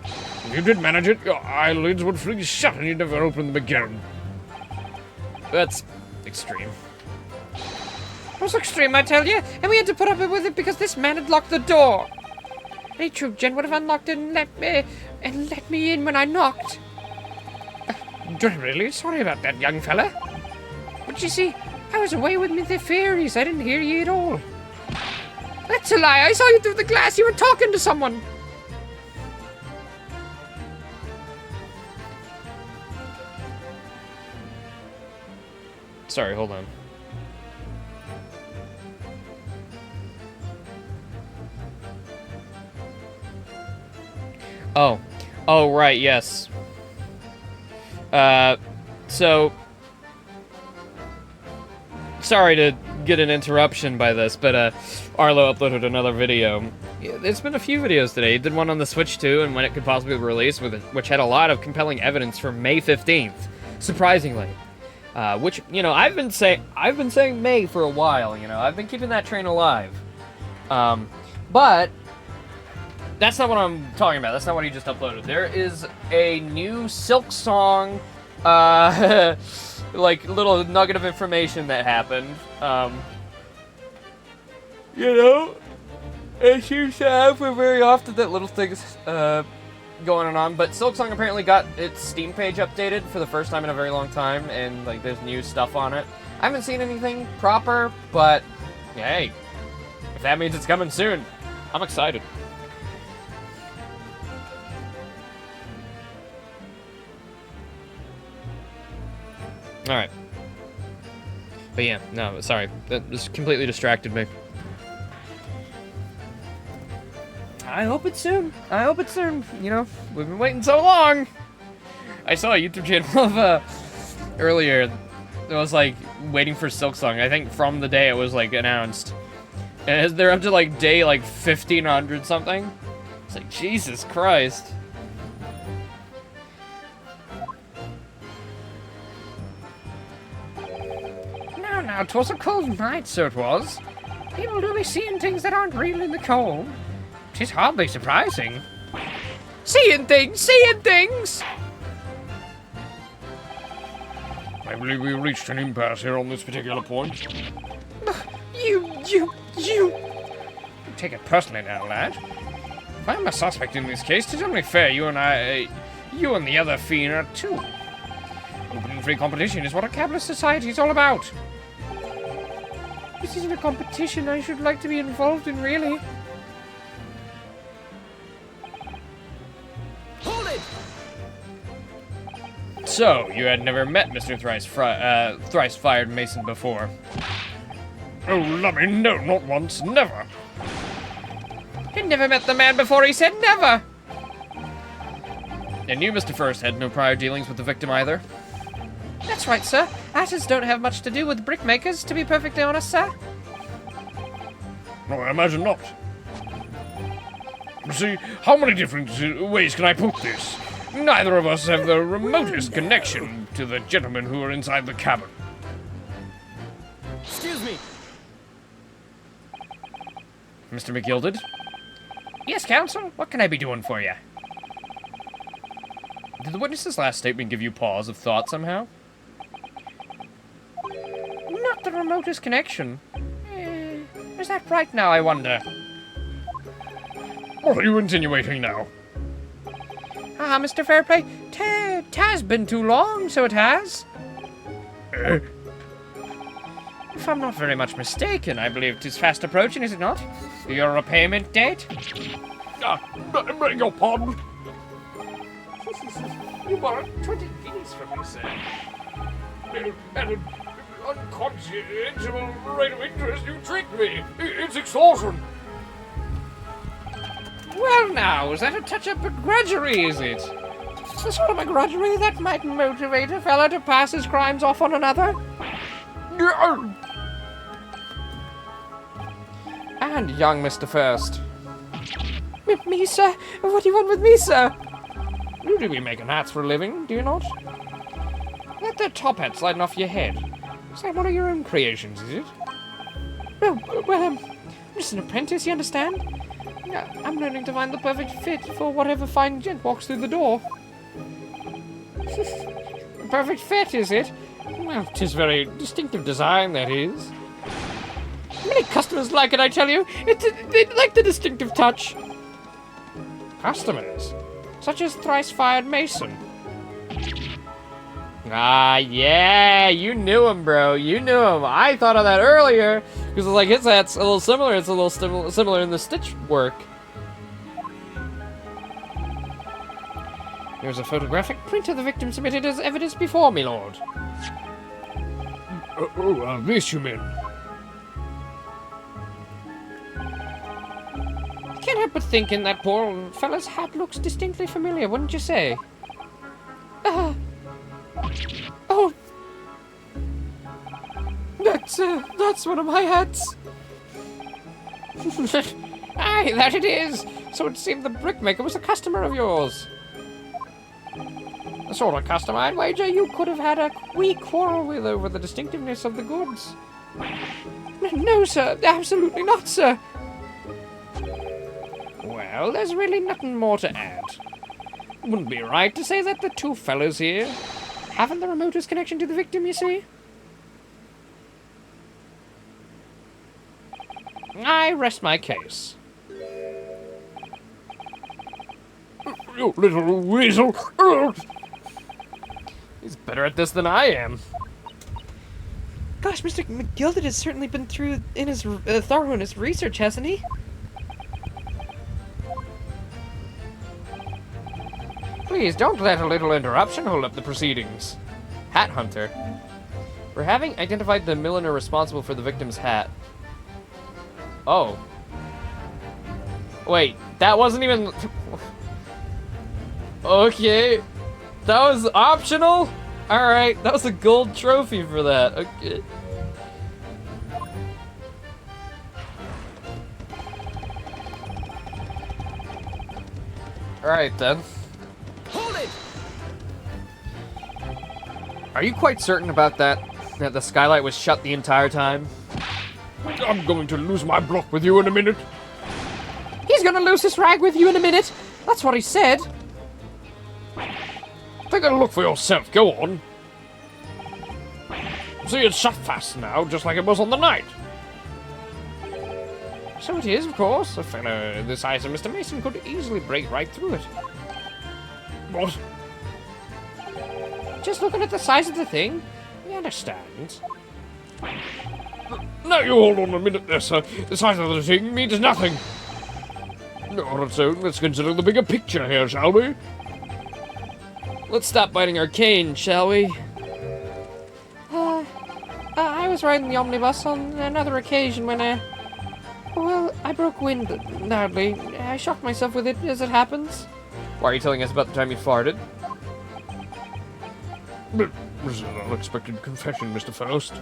If you did manage it, your eyelids would freeze shut and you'd never open them again. That's extreme. It was extreme, I tell you, and we had to put up with it because this man had locked the door. Any true gent would have unlocked it and let me in when I knocked. Really sorry about that, young fella. But you see, I was away with the fairies. I didn't hear you at all. That's a lie. I saw you through the glass. You were talking to someone. Sorry, hold on. Oh, right, yes. So... Sorry to get an interruption by this, but, Arlo uploaded another video. There's been a few videos today. He did one on the Switch 2 and when it could possibly be released, which had a lot of compelling evidence for May 15th, surprisingly. Which, you know, I've been saying May for a while, you know. I've been keeping that train alive. But that's not what I'm talking about. That's not what he just uploaded. There is a new Silk Song, like, little nugget of information that happened. You know, it seems to happen very often that little things, going on, but Silksong apparently got its Steam page updated for the first time in a very long time, and, like, there's new stuff on it. I haven't seen anything proper, but, hey, if that means it's coming soon, I'm excited. Alright. But yeah, no, sorry. That just completely distracted me. I hope it's soon. I hope it's soon. You know, we've been waiting so long. I saw a YouTube channel of, earlier that was, like, waiting for Silksong. I think from the day it was, like, announced. And they're up to, like, day, like, 1500 something. It's like, Jesus Christ. Now, 'twas a cold night, so it was. People do be seeing things that aren't real in the cold. 'Tis hardly surprising. Seeing things! I believe we reached an impasse here on this particular point. You! Take it personally now, lad. If I'm a suspect in this case, 'tis only fair you and the other fiend are too. Open and free competition is what a capitalist society is all about. This isn't a competition I should like to be involved in, really. Hold it! So, you had never met Mr. Thrice-Fired Mason before? Oh, lummy, no, not once, never. He'd never met the man before, he said never! And you, Mr. First, had no prior dealings with the victim either? That's right, sir. Ashes don't have much to do with brickmakers, to be perfectly honest, sir. No, I imagine not. See, how many different ways can I put this? Neither of us have the remotest connection to the gentlemen who are inside the cabin. Excuse me. Mr. McGilded? Yes, counsel. What can I be doing for you? Did the witness's last statement give you pause of thought somehow? Not the remotest connection. Is that right now, I wonder? What are you insinuating now? Ah, Mr. Fairplay, 'tas been too long, so it has. If I'm not very much mistaken, I believe 'tis fast approaching, is it not? Your repayment date? Beg your pardon? You borrowed 20 guineas from me, sir. At an unconscionable rate of interest, you tricked me. It's extortion. Well now, is that a touch of begrudgery, is it? The sort of begrudgery that might motivate a fella to pass his crimes off on another? And young Mr. First. Me, sir? What do you want with me, sir? You do be making hats for a living, do you not? That there top hat sliding off your head. Is that one of your own creations, is it? Well, I'm just an apprentice, you understand? I'm learning to find the perfect fit for whatever fine gent walks through the door. Perfect fit, is it? Well, 'tis very distinctive design, that is. Many customers like it, I tell you. They like the distinctive touch. Customers? Such as Thrice-Fired Mason. Ah, yeah, you knew him, bro. You knew him. I thought of that earlier because like his hat's a little similar. It's a little similar in the stitch work. There's a photographic print of the victim submitted as evidence before me, Lord. This you mean? Can't help but thinking that poor fella's hat looks distinctly familiar, wouldn't you say? Oh, that's one of my hats. Aye, that it is. So it seemed the brickmaker was a customer of yours. The sort of customer I'd wager you could have had a wee quarrel with over the distinctiveness of the goods. No, sir, absolutely not, sir. Well, there's really nothing more to add. Wouldn't be right to say that the two fellas here haven't the remotest connection to the victim, you see? I rest my case. You little weasel! He's better at this than I am. Gosh, Mr. McGilded has certainly been thorough in his research, hasn't he? Please don't let a little interruption hold up the proceedings. Hat hunter. For having identified the milliner responsible for the victim's hat. Oh. Wait, that wasn't even... Okay. That was optional? Alright, that was a gold trophy for that. Okay. Alright then. Hold it! Are you quite certain about that? That the skylight was shut the entire time? I'm going to lose my block with you in a minute. He's gonna lose his rag with you in a minute. That's what he said. Take a look for yourself, go on. See, it's shut fast now, just like it was on the night. So it is, of course. A fellow the size of Mr. Mason could easily break right through it. What? Just looking at the size of the thing, we understand. Now you hold on a minute there, sir. The size of the thing means nothing. Alright, so let's consider the bigger picture here, shall we? Let's stop biting our cane, shall we? I was riding the omnibus on another occasion when, well, I broke wind loudly. I shocked myself with it, as it happens. Why are you telling us about the time you farted? But this is an unexpected confession, Mr. Faust.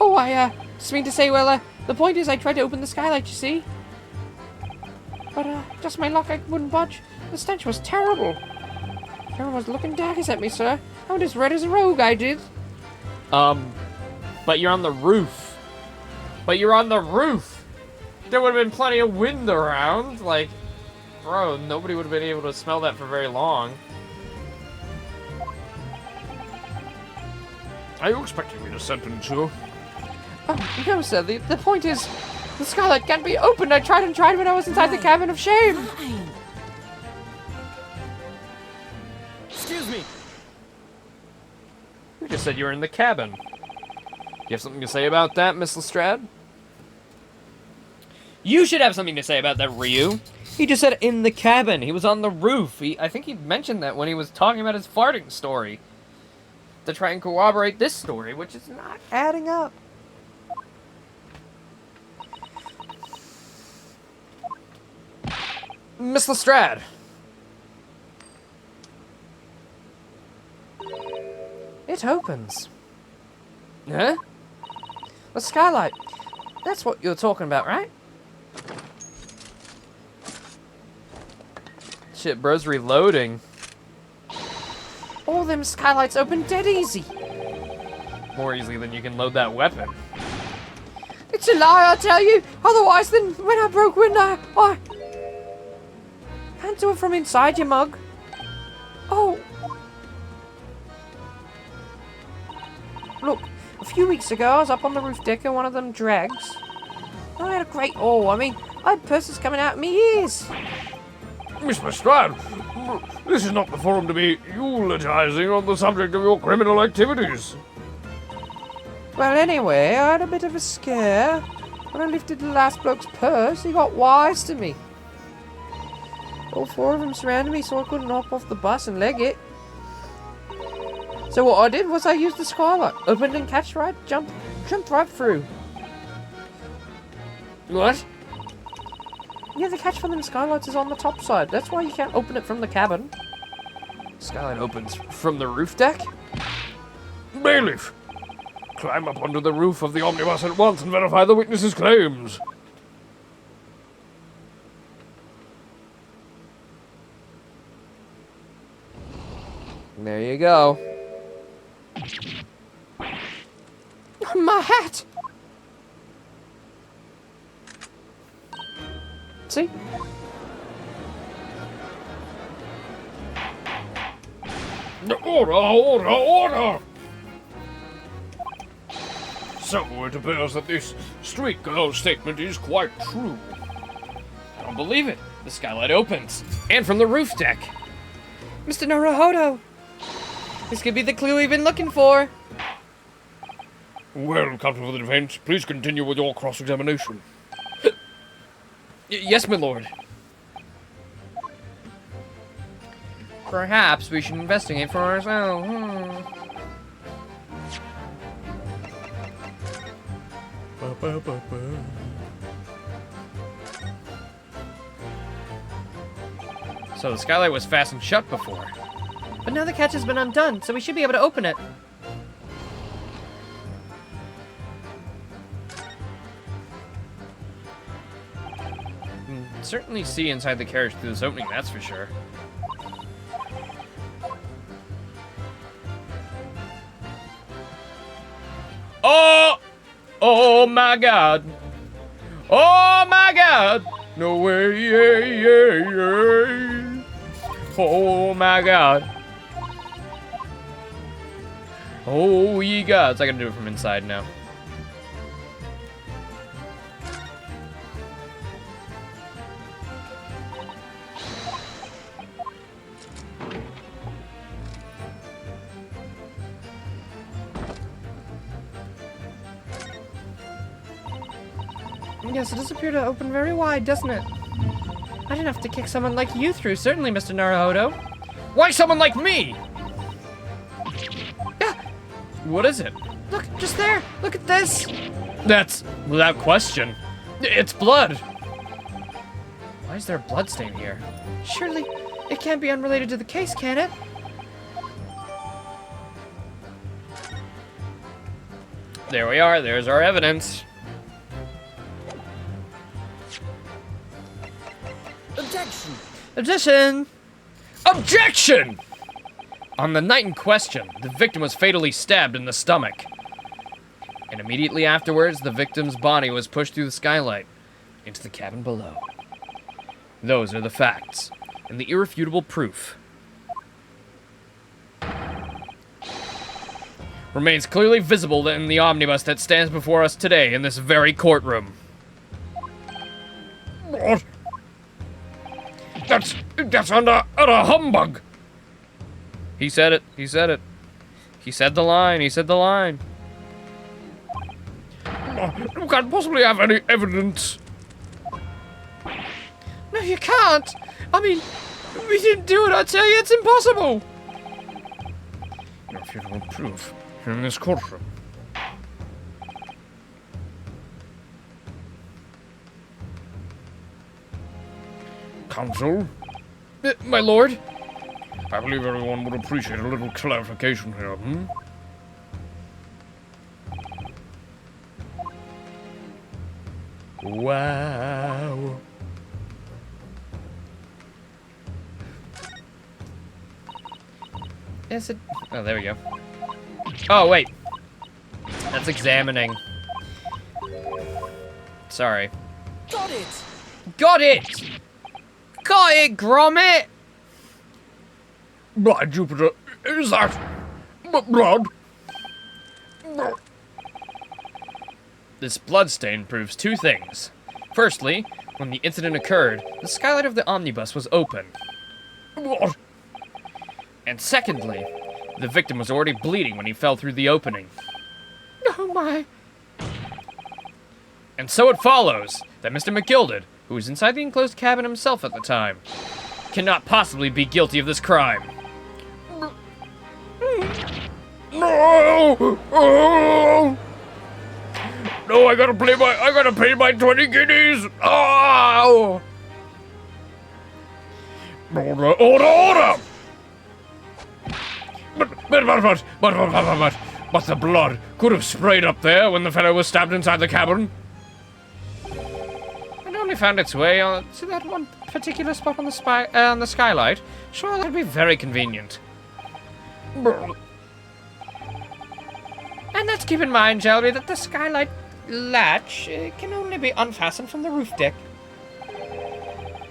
Oh, I just mean to say, well, the point is I tried to open the skylight, you see? But, just my luck, I wouldn't budge. The stench was terrible. Everyone was looking daggers at me, sir. I went as red as a rogue, I did. But you're on the roof. But you're on the roof! There would have been plenty of wind around. Like, bro, nobody would have been able to smell that for very long. Are you expecting me to sentence you? Oh, no, sir. The point is, the skylight can't be opened. I tried and tried when I was inside the cabin of shame. Excuse me. You just said you were in the cabin. You have something to say about that, Miss Lestrade? You should have something to say about that, Ryu. He just said in the cabin. He was on the roof. I think he mentioned that when he was talking about his farting story. To try and corroborate this story, which is not adding up. Miss Lestrade. It opens. Huh? The skylight. That's what you're talking about, right? Shit, bro's reloading. All them skylights open dead easy. More easily than you can load that weapon. It's a lie, I tell you. Otherwise, then when I broke wind, I can't do it from inside, you mug. Oh. Look, a few weeks ago, I was up on the roof deck of one of them drags. had a great haul. I mean, I had purses coming out of me ears. Miss Lestrade, this is not the forum to be eulogizing on the subject of your criminal activities. Well, anyway, I had a bit of a scare. When I lifted the last bloke's purse, he got wise to me. All four of them surrounded me so I couldn't hop off the bus and leg it. So what I did was I used the skylight, opened and catched right, jumped right through. What? Yeah, the catch for them skylights is on the top side. That's why you can't open it from the cabin. Skylight opens from the roof deck? Bailiff, climb up onto the roof of the omnibus at once and verify the witness's claims. There you go. My hat! See? Order! So it appears that this street girl's statement is quite true. I don't believe it. The skylight opens. And from the roof deck. Mr. Naruhodo! This could be the clue we've been looking for. Well, counsel for the defense, please continue with your cross-examination. Yes, my lord. Perhaps we should investigate for ourselves. So the skylight was fastened shut before. But now the catch has been undone, so we should be able to open it. Certainly see inside the carriage through this opening, that's for sure. Oh! Oh my god! Oh my god! No way! Oh my god! Oh ye gods! I gotta do it from inside now. Yes, it does appear to open very wide, doesn't it? I didn't have to kick someone like you through, certainly, Mr. Naruhodo. Why someone like me? What is it? Look, just there. Look at this. That's without question. It's blood. Why is there a blood stain here? Surely, it can't be unrelated to the case, can it? There we are. There's our evidence. Objection! Objection! Objection! On the night in question, the victim was fatally stabbed in the stomach. And immediately afterwards, the victim's body was pushed through the skylight into the cabin below. Those are the facts, and the irrefutable proof. Remains clearly visible in the omnibus that stands before us today in this very courtroom. What? That's under humbug. He said it. He said it. He said the line. He said the line. You can't possibly have any evidence. No, you can't. I mean, we didn't do it. I tell you, it's impossible. Irrefutable proof in this courtroom. Counsel, My lord? I believe everyone would appreciate a little clarification here, Wow. Is it? Oh, there we go. Oh, wait. That's examining. Sorry. Got it! Got it! Got it, Gromit! By Jupiter, is that blood? This bloodstain proves two things. Firstly, when the incident occurred, the skylight of the omnibus was open. What? And secondly, the victim was already bleeding when he fell through the opening. Oh my. And so it follows that Mr. McGilded, who was inside the enclosed cabin himself at the time, cannot possibly be guilty of this crime. No! Oh! No, I gotta pay my 20 guineas! Oh! Order! But the blood could have sprayed up there when the fellow was stabbed inside the cabin. It only found its way to that one particular spot on the skylight. Sure, that'd be very convenient. And let's keep in mind, shall we, that the skylight latch can only be unfastened from the roof deck.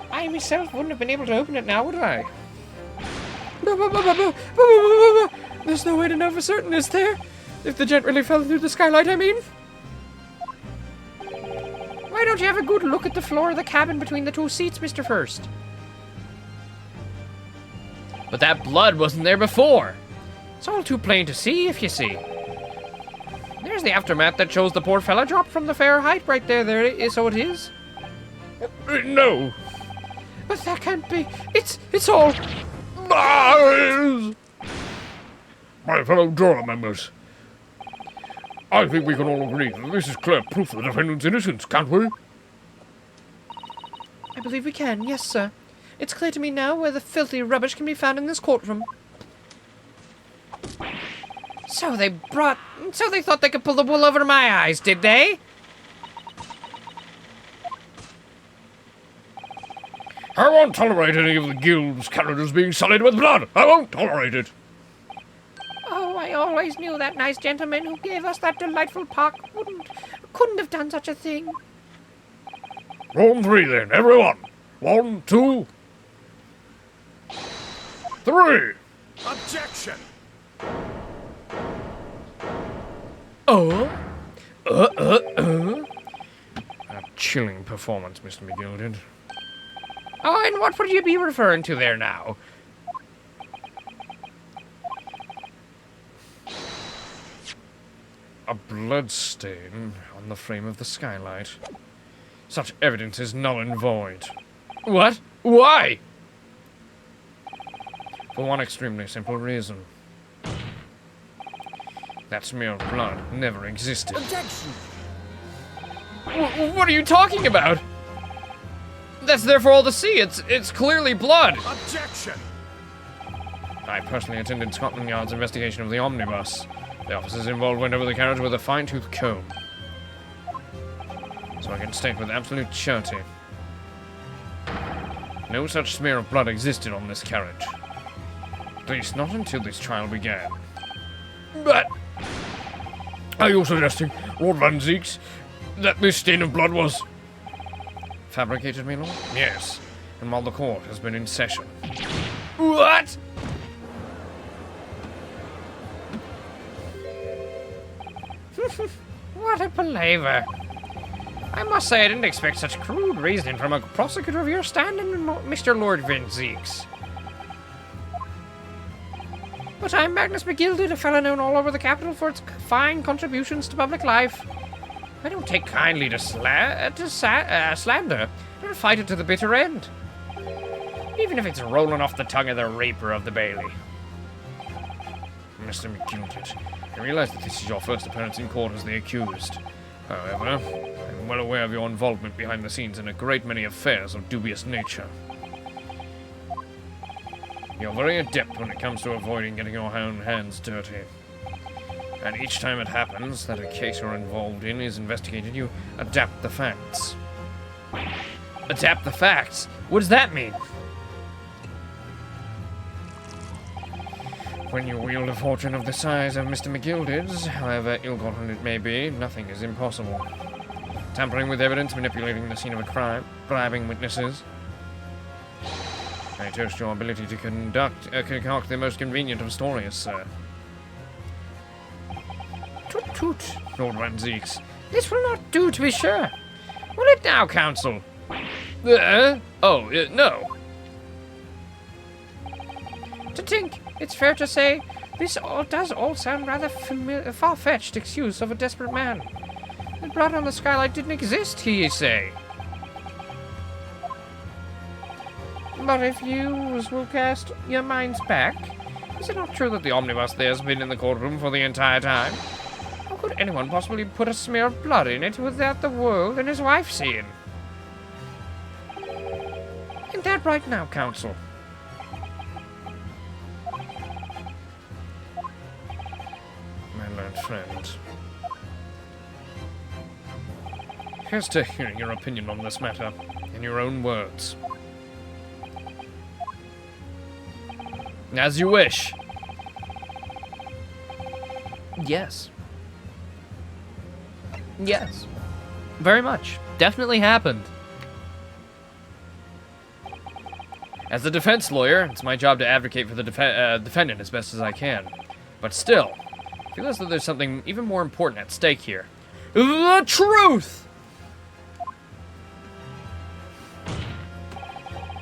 I myself wouldn't have been able to open it now, would I? There's no way to know for certain, is there? If the gent really fell through the skylight, I mean. Why don't you have a good look at the floor of the cabin between the two seats, Mr. First? But that blood wasn't there before. It's all too plain to see, if you see. There's the aftermath that shows the poor fella dropped from the fair height right there. There it is, so it is. No. But that can't be. It's all. My fellow juror members, I think we can all agree that this is clear proof of the defendant's innocence, can't we? I believe we can, yes, sir. It's clear to me now where the filthy rubbish can be found in this courtroom. So they thought they could pull the wool over my eyes, did they? I won't tolerate any of the guild's characters being sullied with blood. I won't tolerate it. Oh, I always knew that nice gentleman who gave us that delightful park couldn't have done such a thing. Round three then, everyone. 1, 2, 3. Objection! Oh? A chilling performance, Mr. McGilded. Oh, and what would you be referring to there now? A blood stain on the frame of the skylight. Such evidence is null and void. What? Why? For one extremely simple reason. That smear of blood never existed. Objection! What are you talking about? That's there for all to see. It's clearly blood. Objection! I personally attended Scotland Yard's investigation of the omnibus. The officers involved went over the carriage with a fine-tooth comb. So I can state with absolute surety. No such smear of blood existed on this carriage. At least not until this trial began. But Are you suggesting, Lord Van Zeeks, that this stain of blood was fabricated, my lord? Yes, and while the court has been in session. what? What a palaver. I must say I didn't expect such crude reasoning from a prosecutor of your standing, Mr. Lord Van Zeeks. But I'm Magnus McGilded, a fellow known all over the capital for its fine contributions to public life. I don't take kindly to slander, and fight it to the bitter end. Even if it's rolling off the tongue of the raper of the Bailey. Mr. McGilded, I realize that this is your first appearance in court as the accused. However, I'm well aware of your involvement behind the scenes in a great many affairs of dubious nature. You're very adept when it comes to avoiding getting your own hands dirty. And each time it happens that a case you're involved in is investigated, you adapt the facts. Adapt the facts? What does that mean? When you wield a fortune of the size of Mr. McGilded's, however ill-gotten it may be, nothing is impossible. Tampering with evidence, manipulating the scene of a crime, bribing witnesses. I toast your ability to concoct the most convenient of stories, sir. Toot toot. Lord Van Zeeks. This will not do, to be sure. Will it now, Council? No. To think, it's fair to say, this does all sound rather far-fetched excuse of a desperate man. The blood on the skylight didn't exist, ye say. But if you will cast your minds back, is it not true that the omnibus there has been in the courtroom for the entire time? How could anyone possibly put a smear of blood in it without the world and his wife seeing? Ain't that right now, Council? My learned friend. Here's to hearing your opinion on this matter, in your own words. As you wish. Yes. Very much. Definitely happened. As a defense lawyer, it's my job to advocate for the defendant as best as I can. But still, I feel as though there's something even more important at stake here. The truth!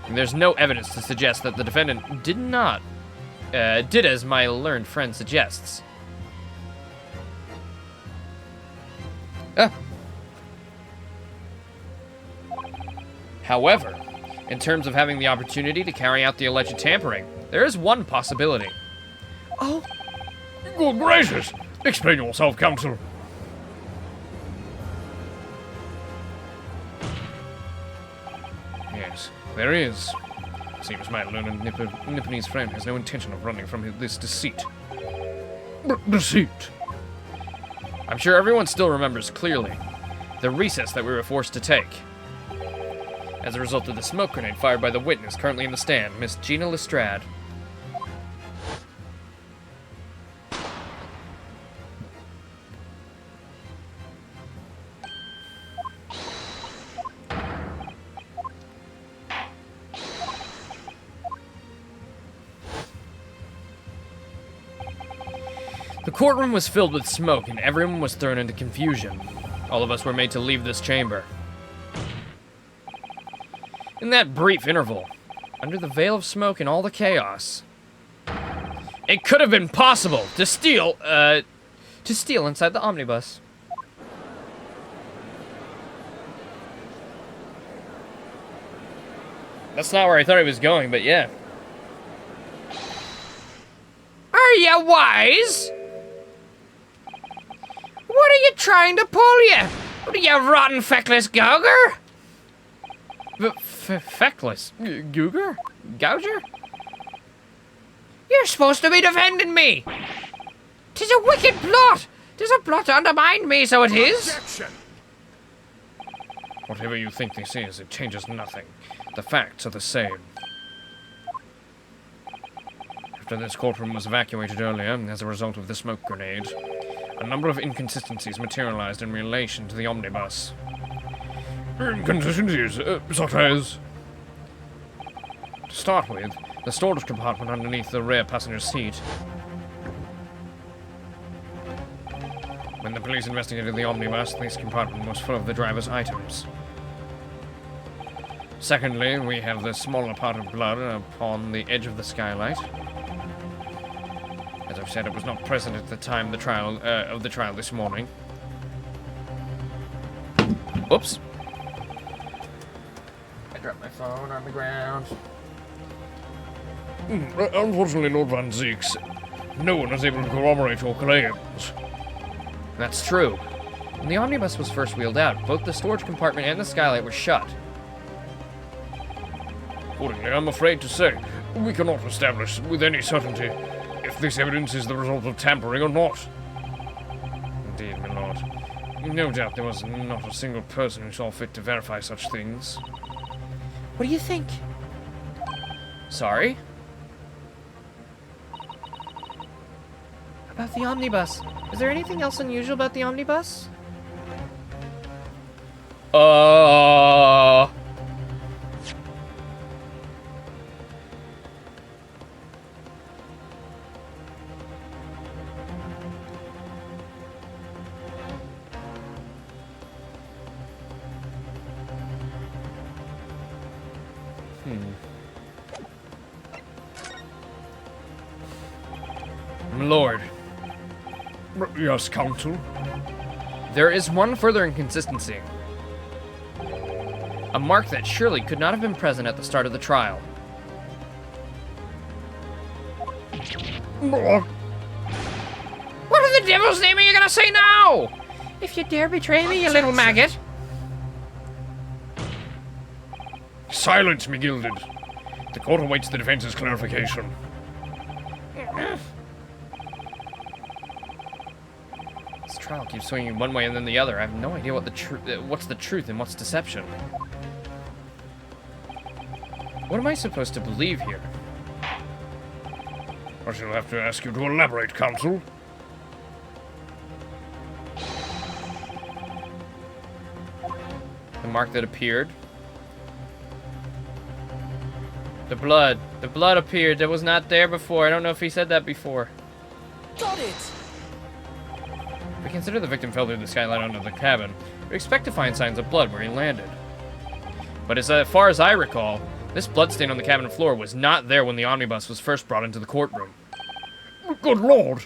And there's no evidence to suggest that the defendant did as my learned friend suggests. However, in terms of having the opportunity to carry out the alleged tampering, there is one possibility. Oh, Good gracious! Explain yourself, Counsel. Yes, there is. Seems my learned Nipponese friend has no intention of running from this deceit. Deceit. I'm sure everyone still remembers clearly the recess that we were forced to take as a result of the smoke grenade fired by the witness currently in the stand, Miss Gina Lestrade. The courtroom was filled with smoke and everyone was thrown into confusion. All of us were made to leave this chamber. In that brief interval, under the veil of smoke and all the chaos, it could have been possible to steal inside the omnibus. That's not where I thought he was going, but yeah. Are you wise? What are you trying to pull you? What are you, rotten feckless gouger? Feckless? Googer? Gouger? You're supposed to be defending me. 'Tis a wicked plot. 'Tis a plot to undermine me, so it is. Whatever you think this is, it changes nothing. The facts are the same. After this courtroom was evacuated earlier, as a result of the smoke grenade, a number of inconsistencies materialized in relation to the omnibus. Inconsistencies, such as... To start with, the storage compartment underneath the rear passenger seat. When the police investigated the omnibus, this compartment was full of the driver's items. Secondly, we have the smaller part of blood upon the edge of the skylight. As I've said, it was not present at the time of the trial this morning. Oops. I dropped my phone on the ground. Unfortunately, Lord Van Zeeks, no one is able to corroborate your claims. That's true. When the omnibus was first wheeled out, both the storage compartment and the skylight were shut. Accordingly, I'm afraid to say, we cannot establish with any certainty if this evidence is the result of tampering or not. Indeed, my lord. No doubt there was not a single person who saw fit to verify such things. What do you think? Sorry? About the omnibus. Is there anything else unusual about the omnibus? Lord, Yes, counsel. there is one further inconsistency. A mark that surely could not have been present at the start of the trial. What in the devil's name are you gonna say now? If you dare betray me, you little maggot. Silence, McGilded. The court awaits the defense's clarification. This trial keeps swinging one way and then the other. I have no idea what's the truth and what's deception. What am I supposed to believe here? I shall have to ask you to elaborate, counsel. The mark that appeared. The blood appeared. That was not there before. I don't know if he said that before. Got it! If we consider the victim fell through the skylight onto the cabin, we expect to find signs of blood where he landed. But as far as I recall, this bloodstain on the cabin floor was not there when the omnibus was first brought into the courtroom. Good Lord!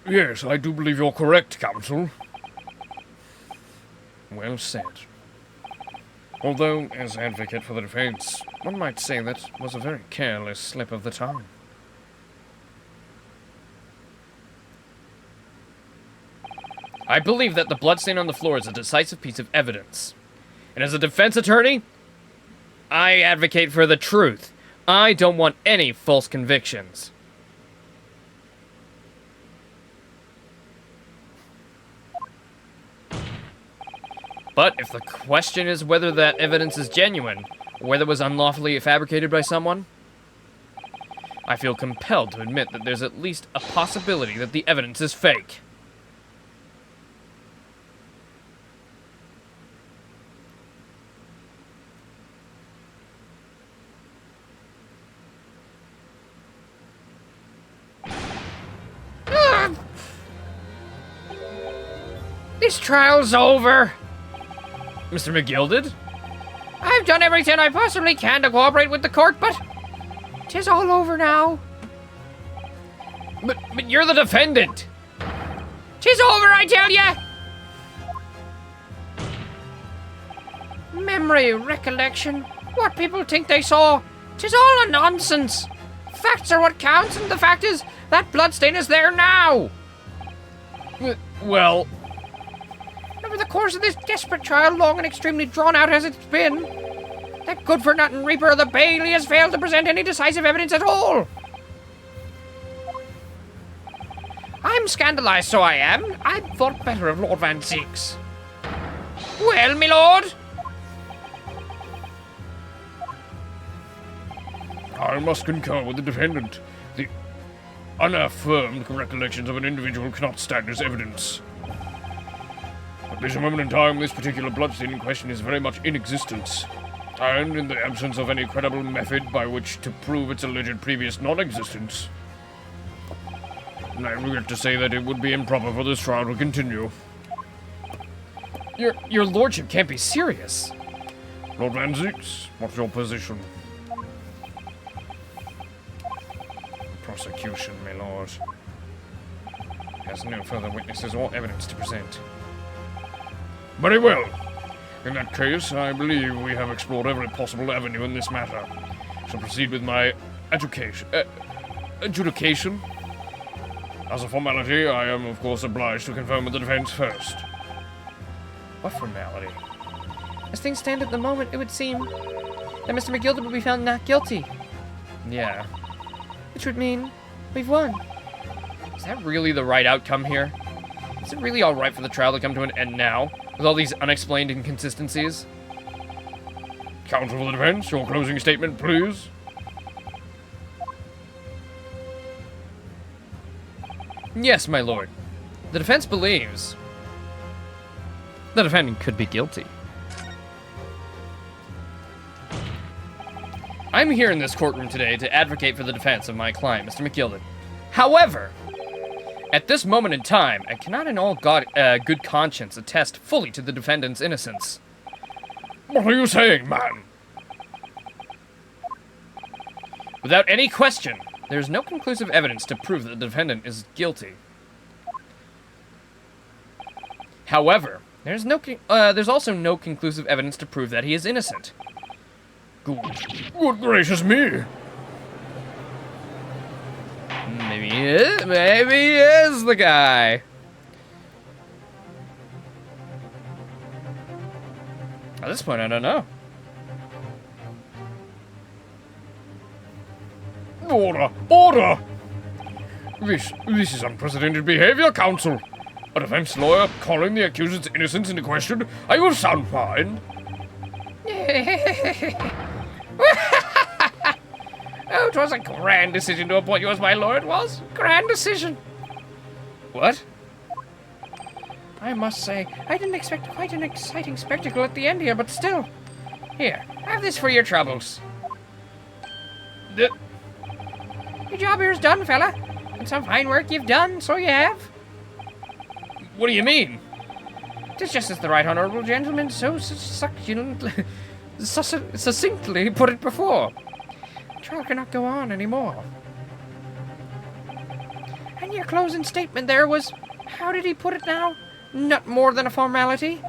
Yes, I do believe you're correct, counsel. Well said. Although, as advocate for the defense, one might say that was a very careless slip of the tongue. I believe that the bloodstain on the floor is a decisive piece of evidence. And as a defense attorney, I advocate for the truth. I don't want any false convictions. But if the question is whether that evidence is genuine, or whether it was unlawfully fabricated by someone, I feel compelled to admit that there's at least a possibility that the evidence is fake. This trial's over. Mr. McGilded? I've done everything I possibly can to cooperate with the court, but 'tis all over now. But you're the defendant! 'Tis over, I tell ya! Memory, recollection, what people think they saw, 'tis all a nonsense. Facts are what counts, and the fact is, that bloodstain is there now. Well, Over the course of this desperate trial, long and extremely drawn out as it's been, that good-for-nothing Reaper of the Bailey has failed to present any decisive evidence at all. I'm scandalized, so I am. I thought better of Lord Van Six. Well, my lord? I must concur with the defendant. The unaffirmed recollections of an individual cannot stand as evidence. At this moment in time, this particular bloodstain in question is very much in existence. And in the absence of any credible method by which to prove its alleged previous non-existence, I regret to say that it would be improper for this trial to continue. your lordship can't be serious. Lord Van Zix, what's your position? Prosecution, my lord, has no further witnesses or evidence to present. Very well. In that case, I believe we have explored every possible avenue in this matter. I shall proceed with my adjudication. As a formality, I am, of course, obliged to confirm with the defense first. What formality? As things stand at the moment, it would seem that Mr. McGilded will be found not guilty, Yeah. which would mean we've won. Is that really the right outcome here? Is it really alright for the trial to come to an end now, with all these unexplained inconsistencies? Counsel for the defense, your closing statement, please. Yes, my lord. The defense believes the defendant could be guilty. I'm here in this courtroom today to advocate for the defense of my client, Mr. McGilded. However, at this moment in time, I cannot in all good conscience attest fully to the defendant's innocence. What are you saying, man? Without any question, there is no conclusive evidence to prove that the defendant is guilty. However, there's also no conclusive evidence to prove that he is innocent. Good gracious me. Maybe he is the guy. At this point, I don't know. Order! Order! This is unprecedented behavior, counsel. A defense lawyer calling the accused's innocence into question? Are you of sound mind? Oh, it was a grand decision to appoint you as my lawyer, it was. Grand decision. What? I must say, I didn't expect quite an exciting spectacle at the end here, but still. Here, have this for your troubles. Your job here's done, fella. And some fine work you've done, so you have. What do you mean? Tis just as the right honourable gentleman so succinctly put it before. The trial cannot go on anymore. And your closing statement there was, how did he put it now? Not more than a formality?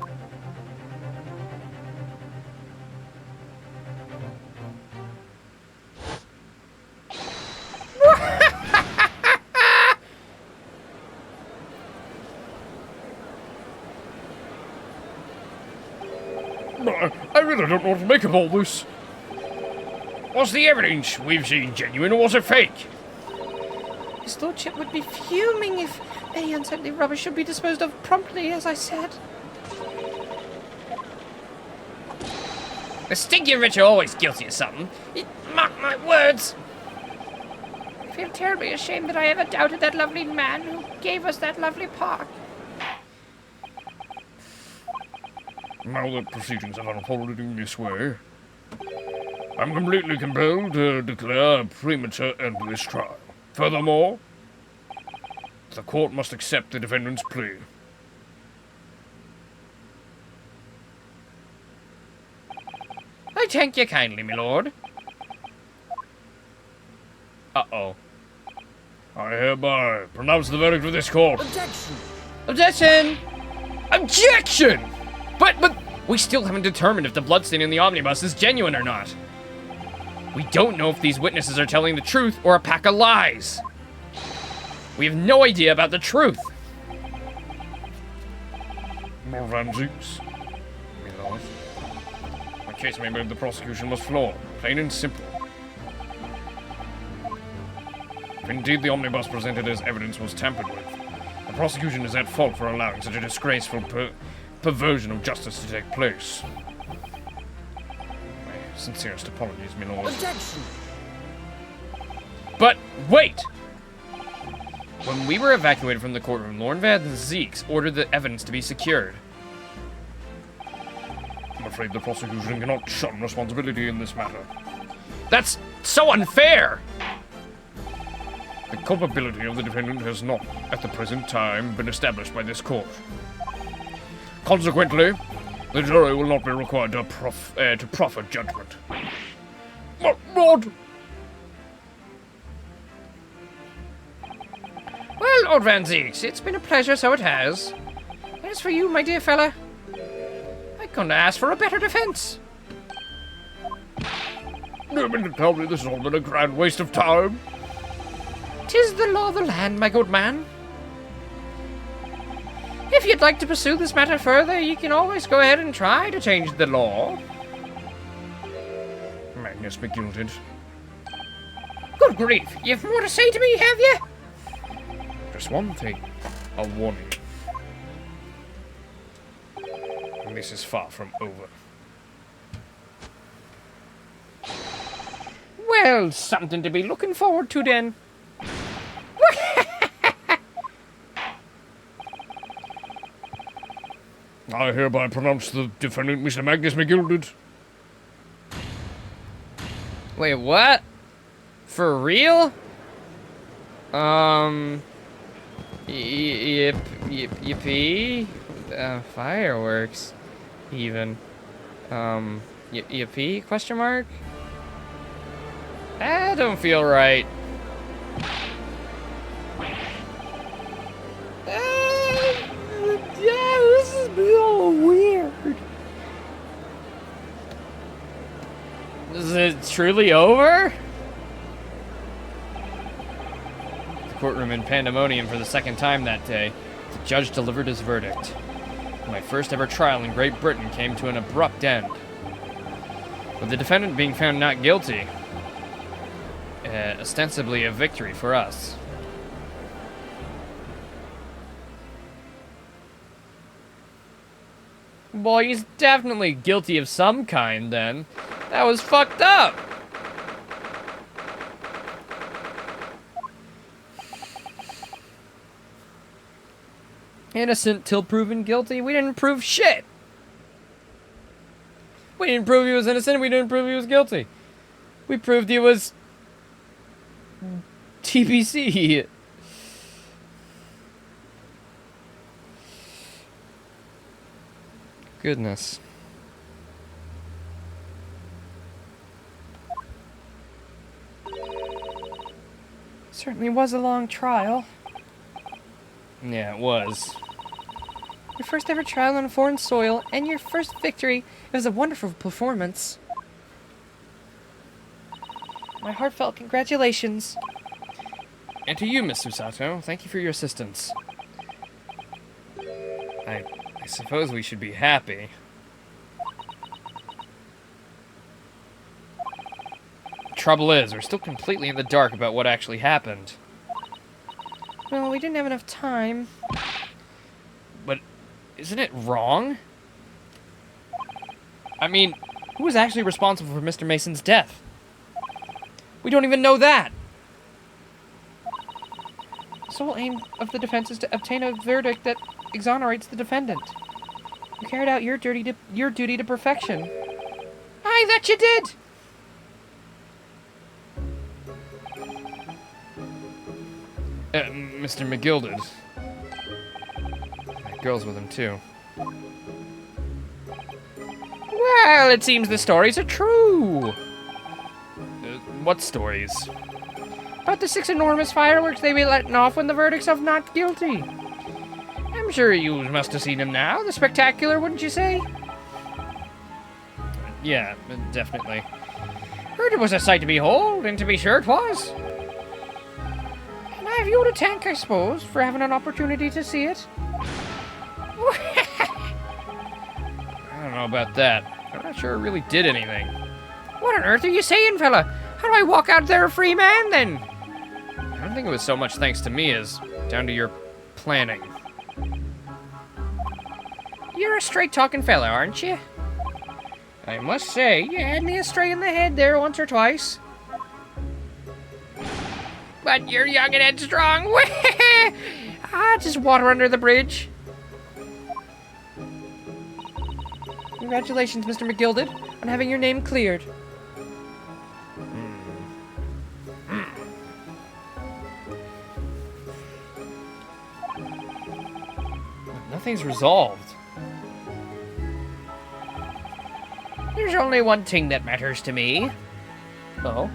I really don't know what to make of all this. Was the evidence we've seen genuine or was it fake? His lordship would be fuming if any unsightly rubbish should be disposed of promptly, as I said. The stinky rich are always guilty of something. Mark my words! I feel terribly ashamed that I ever doubted that lovely man who gave us that lovely park. Now that proceedings have unfolded in this way, I'm completely compelled to declare a premature end to this trial. Furthermore, the court must accept the defendant's plea. I thank you kindly, my lord. Uh-oh. I hereby pronounce the verdict of this court. Objection! Objection! Objection! But we still haven't determined if the bloodstain in the omnibus is genuine or not. We don't know if these witnesses are telling the truth or a pack of lies. We have no idea about the truth. More Ramses. My lord. My case may believe the prosecution was flawed, plain and simple. If indeed the omnibus presented as evidence was tampered with, the prosecution is at fault for allowing such a disgraceful perversion of justice to take place. My sincerest apologies, my lord. Objection! But wait! When we were evacuated from the courtroom, Lord Van Zeeks ordered the evidence to be secured. I'm afraid the prosecution cannot shun responsibility in this matter. That's so unfair! The culpability of the defendant has not, at the present time, been established by this court. Consequently, the jury will not be required to proffer judgment. Lord! Well, Lord Van Zeeks, it's been a pleasure, so it has. As for you, my dear fella, I couldn't ask for a better defense. You mean to tell me this has all been a grand waste of time? 'Tis the law of the land, my good man. If you'd like to pursue this matter further, you can always go ahead and try to change the law. Magnus McGilded. Good grief, you've more to say to me, have you? Just one thing. A warning. And this is far from over. Well, something to be looking forward to then. I hereby pronounce the defendant, Mr. Magnus McGilded. Wait, what? For real? Yippee? Fireworks, even. Yippee? Question mark? That don't feel right. Yeah, this is real weird. Is it truly over? The courtroom in pandemonium for the second time that day. The judge delivered his verdict. My first ever trial in Great Britain came to an abrupt end, with the defendant being found not guilty. Ostensibly a victory for us. Boy, he's definitely guilty of some kind, then. That was fucked up! Innocent till proven guilty? We didn't prove shit! We didn't prove he was innocent, we didn't prove he was guilty. We proved he was... TBC. Goodness. Certainly was a long trial. Yeah, it was. Your first ever trial on foreign soil, and your first victory. It was a wonderful performance. My heartfelt congratulations. And to you, Miss Susato, thank you for your assistance. I suppose we should be happy. Trouble is, we're still completely in the dark about what actually happened. Well, we didn't have enough time. But isn't it wrong? I mean, who was actually responsible for Mr. Mason's death? We don't even know that! The sole aim of the defense is to obtain a verdict that exonerates the defendant. You carried out your duty to perfection. Aye, that you did. Mr. McGilded. That girl's with him, too. Well, it seems the stories are true. What stories? About the 6 enormous fireworks they be letting off when the verdict's of not guilty. I'm sure you must have seen them now. The spectacular, wouldn't you say? Yeah, definitely. Heard it was a sight to behold, and to be sure it was. And I have you to thank, I suppose, for having an opportunity to see it. I don't know about that. I'm not sure it really did anything. What on earth are you saying, fella? How do I walk out there a free man, then? I don't think it was so much thanks to me as down to your planning. You're a straight-talking fella, aren't you? I must say, you had me astray in the head there once or twice. But you're young and headstrong. Just water under the bridge. Congratulations, Mr. McGilded, on having your name cleared. Nothing's resolved. There's only one thing that matters to me. Oh?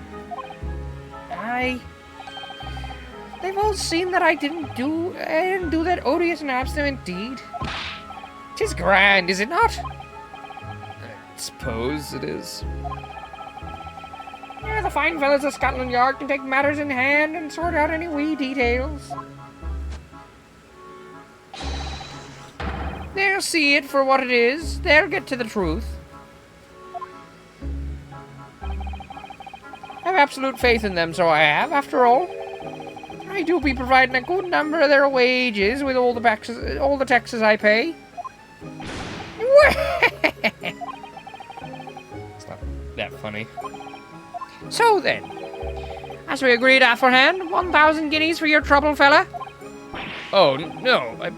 They've all seen that I didn't do that odious and obstinate deed. 'Tis grand, is it not? I suppose it is. Yeah, the fine fellas of Scotland Yard can take matters in hand and sort out any wee details. They'll see it for what it is. They'll get to the truth. I have absolute faith in them, so I have, after all. I do be providing a good number of their wages with all the taxes I pay. It's not that funny. So then, as we agreed aforehand, 1,000 guineas for your trouble, fella. Oh, no, I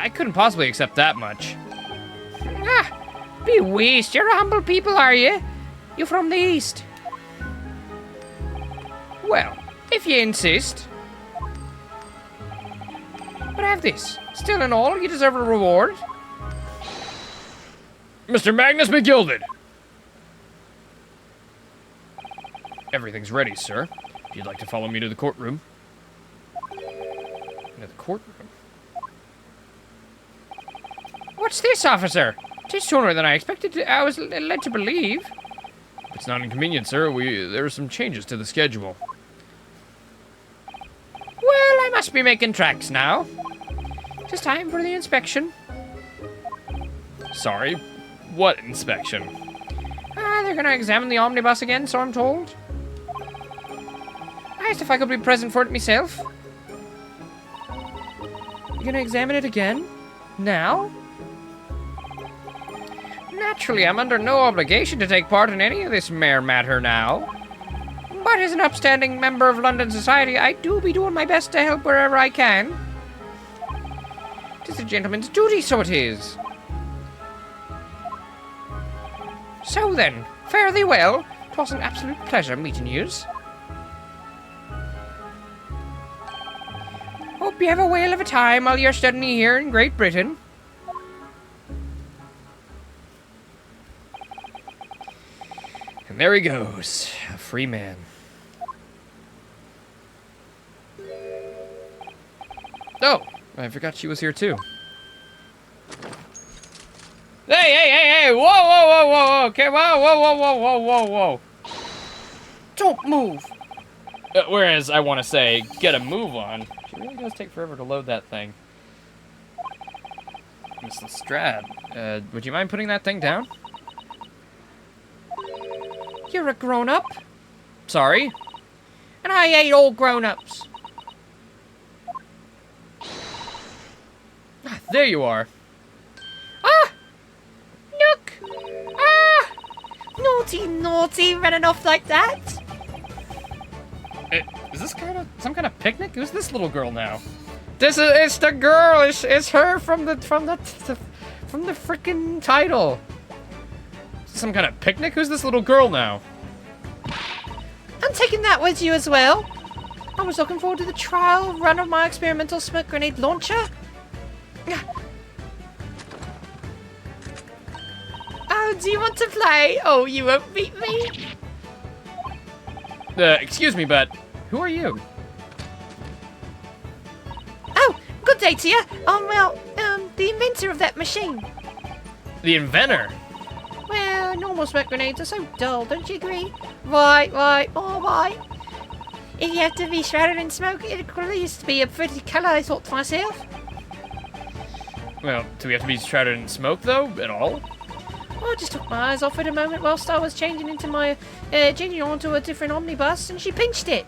couldn't possibly accept that much. Be waste, you're a humble people, are you? You from the east? Well, if you insist. But have this. Still in all, you deserve a reward. Mr. Magnus McGilded! Everything's ready, sir. If you'd like to follow me to the courtroom. Into the courtroom? What's this, officer? 'Tis sooner than I expected. I was led to believe. If it's not inconvenient, sir, there are some changes to the schedule. Well, I must be making tracks now. 'Tis time for the inspection. Sorry, what inspection? They're gonna examine the omnibus again, so I'm told. I asked if I could be present for it myself. You gonna examine it again? Now? Naturally, I'm under no obligation to take part in any of this mere matter now. But as an upstanding member of London society, I do be doing my best to help wherever I can. 'Tis a gentleman's duty, so it is. So then, fare thee well. 'Twas an absolute pleasure meeting yous. Hope you have a whale of a time while you're studying here in Great Britain. And there he goes, a free man. Oh, I forgot she was here too. Hey, whoa, okay, whoa. Don't move! Whereas I want to say, get a move on. She really does take forever to load that thing. Miss Lestrade, would you mind putting that thing down? You're a grown-up, Sorry? and I hate all grown-ups. There you are. Ah! Nook! Ah! Naughty, running off like that. Is this some kind of picnic? Who's this little girl now? It's the girl. It's her from the freaking title. Some kind of picnic? Who's this little girl now? I'm taking that with you as well. I was looking forward to the trial run of my experimental smoke grenade launcher. Oh, do you want to play? Oh, you won't beat me. Excuse me, but who are you? Oh, good day to you. The inventor of that machine. The inventor? Well, normal smoke grenades are so dull, don't you agree? Right, all right. If you have to be shrouded in smoke, it could at least be a pretty colour, I thought to myself. Well, do we have to be shrouded in smoke, though, at all? I just took my eyes off it a moment whilst I was changing onto a different omnibus, and she pinched it.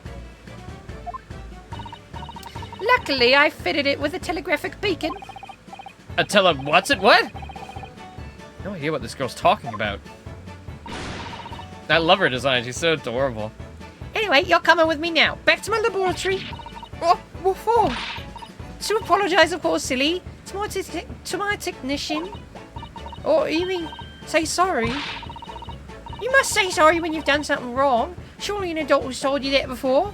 Luckily, I fitted it with a telegraphic beacon. What's it? What? No idea what this girl's talking about. I love her design. She's so adorable. Anyway, you're coming with me now. Back to my laboratory. Oh, what for? To apologise, of course, silly. To my technician. Or you mean, say sorry? You must say sorry when you've done something wrong. Surely an adult has told you that before.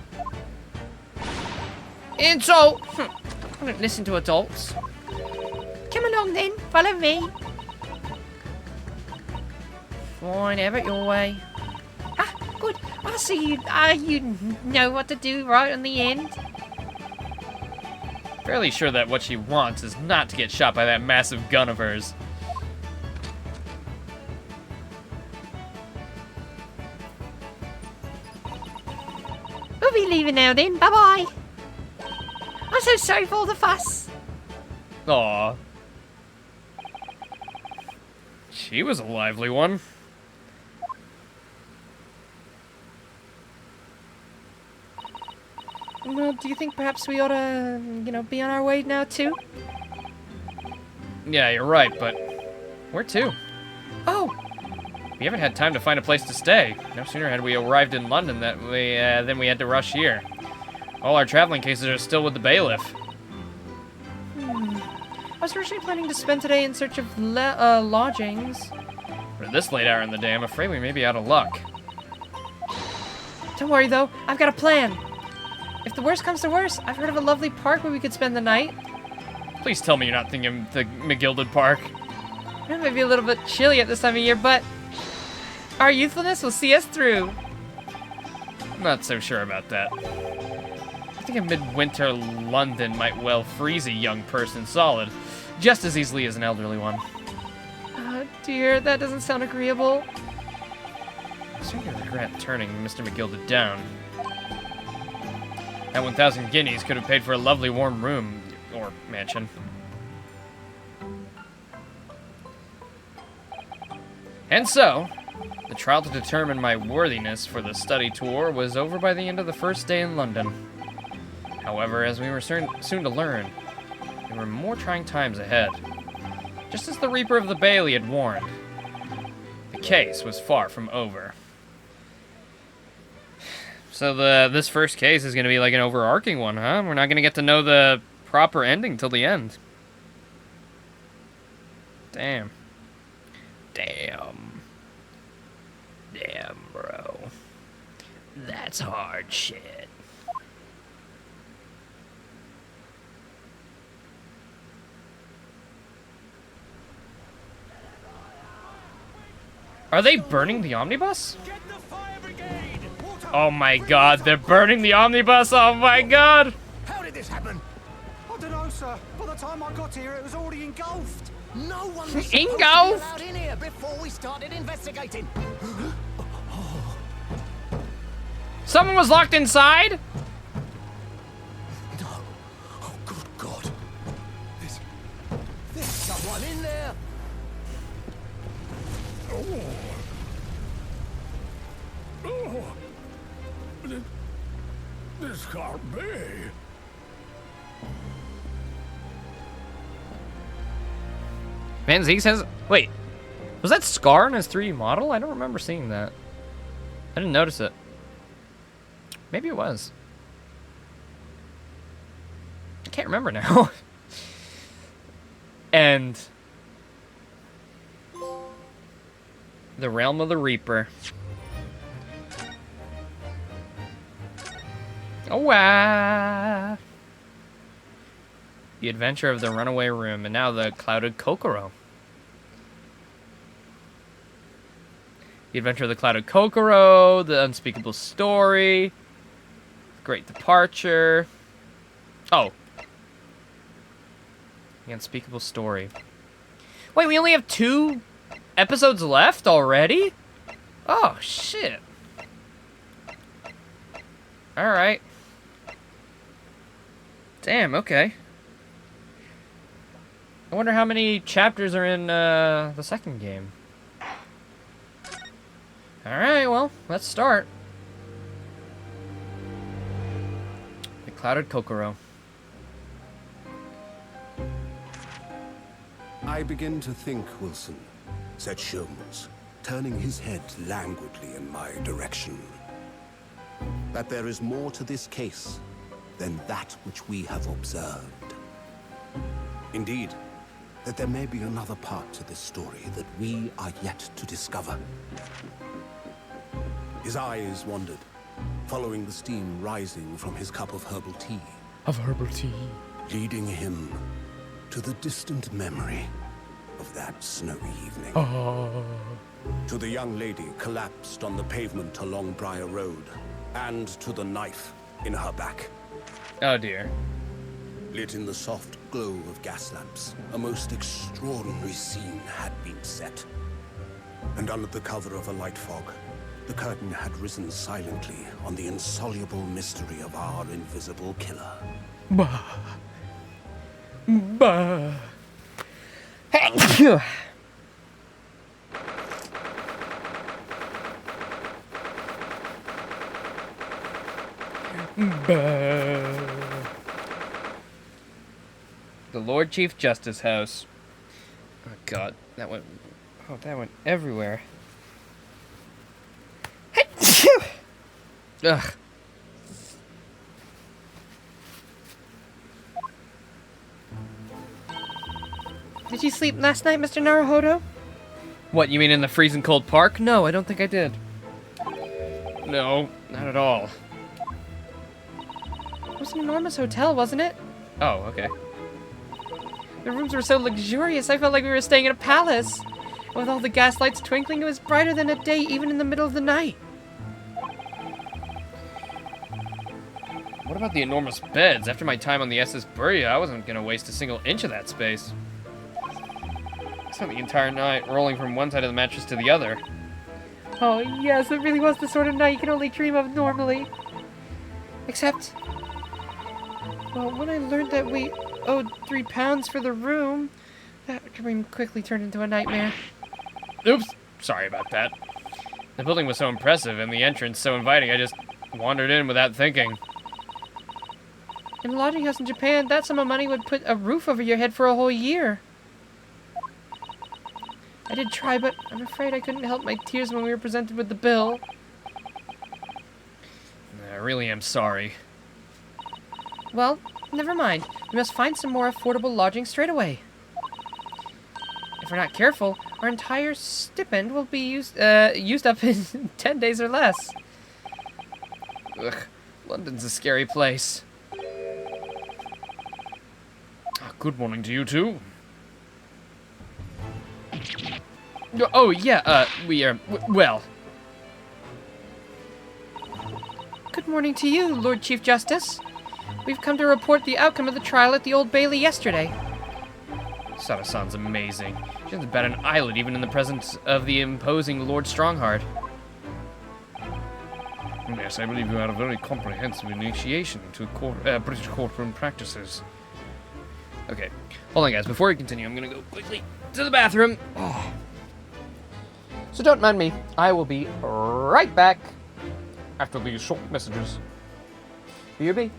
Insult. I don't listen to adults. Come along then, follow me. Fine, have it your way. Ah, good. I see you. You know what to do right on the end. Fairly sure that what she wants is not to get shot by that massive gun of hers. We'll be leaving now then. Bye-bye. I'm so sorry for all the fuss. Aww. She was a lively one. Well, do you think perhaps we ought to, be on our way now too? Yeah, you're right, but where to? Oh, We haven't had time to find a place to stay. No sooner had we arrived in London than we had to rush here. All our traveling cases are still with the bailiff. I was originally planning to spend today in search of lodgings. But at this late hour in the day, I'm afraid we may be out of luck. Don't worry though, I've got a plan. If the worst comes to worst, I've heard of a lovely park where we could spend the night. Please tell me you're not thinking of the McGilded Park. It might be a little bit chilly at this time of year, but our youthfulness will see us through. I'm not so sure about that. I think a midwinter London might well freeze a young person solid, just as easily as an elderly one. Oh dear, that doesn't sound agreeable. I certainly regret turning Mr. McGilded down. That 1,000 guineas could have paid for a lovely warm room, or mansion. And so, the trial to determine my worthiness for the study tour was over by the end of the first day in London. However, as we were soon to learn, there were more trying times ahead. Just as the Reaper of the Bailey had warned, the case was far from over. So this first case is going to be like an overarching one, huh? We're not going to get to know the proper ending till the end. Damn. Damn. Damn, bro. That's hard shit. Are they burning the omnibus? Oh my god, they're burning the omnibus! Oh my god! How did this happen? I don't know, sir. By the time I got here, it was already engulfed. No one was supposed to be Engulfed? allowed in here before we started investigating. Someone was locked inside? No. Oh, good God. There's someone in there. This can't be. Man, Zeke says... Wait. Was that Scar in his 3D model? I don't remember seeing that. I didn't notice it. Maybe it was. I can't remember now. And... the Realm of the Reaper. Oh, wow. The Adventure of the Runaway Room, and now the Clouded Kokoro. The Adventure of the Clouded Kokoro, the Unspeakable Story, Great Departure. Oh. The Unspeakable Story. Wait, we only have 2 episodes left already? Oh, shit. Alright. Damn, okay. I wonder how many chapters are in the second game. Alright, well, let's start. The Clouded Kokoro. I begin to think, Wilson, said Sholmes, turning his head languidly in my direction, that there is more to this case than that which we have observed. Indeed, that there may be another part to this story that we are yet to discover. His eyes wandered, following the steam rising from his cup of herbal tea. Leading him to the distant memory of that snowy evening. To the young lady collapsed on the pavement along Briar Road, and to the knife in her back. Oh dear. Lit in the soft glow of gas lamps, a most extraordinary scene had been set. And under the cover of a light fog, the curtain had risen silently on the insoluble mystery of our invisible killer. The Lord Chief Justice House. Oh god, that went everywhere. Ugh. Did you sleep last night, Mr. Naruhodo? What, you mean in the freezing cold park? No, I don't think I did. No, not at all. It was an enormous hotel, wasn't it? Oh, okay. The rooms were so luxurious, I felt like we were staying in a palace. With all the gas lights twinkling, it was brighter than a day, even in the middle of the night. What about the enormous beds? After my time on the SS Burya, I wasn't gonna waste a single inch of that space. I spent the entire night rolling from one side of the mattress to the other. Oh, yes, it really was the sort of night you can only dream of normally. Except, well, when I learned that we owed £3 for the room, that dream quickly turned into a nightmare. Oops, sorry about that. The building was so impressive and the entrance so inviting, I just wandered in without thinking. In a lodging house in Japan, that sum of money would put a roof over your head for a whole year. I did try, but I'm afraid I couldn't help my tears when we were presented with the bill. I really am sorry. Well, never mind. We must find some more affordable lodging straight away. If we're not careful, our entire stipend will be used up in 10 days or less. Ugh, London's a scary place. Good morning to you too. Oh, yeah, we are, well. Good morning to you, Lord Chief Justice. We've come to report the outcome of the trial at the Old Bailey yesterday. Sada-san's amazing. She doesn't bat an eyelid even in the presence of the imposing Lord Strongheart. Yes, I believe you had a very comprehensive initiation into British courtroom practices. Okay, hold on guys, before we continue, I'm gonna go quickly to the bathroom. Oh. So don't mind me, I will be right back After these short messages. B.R.B.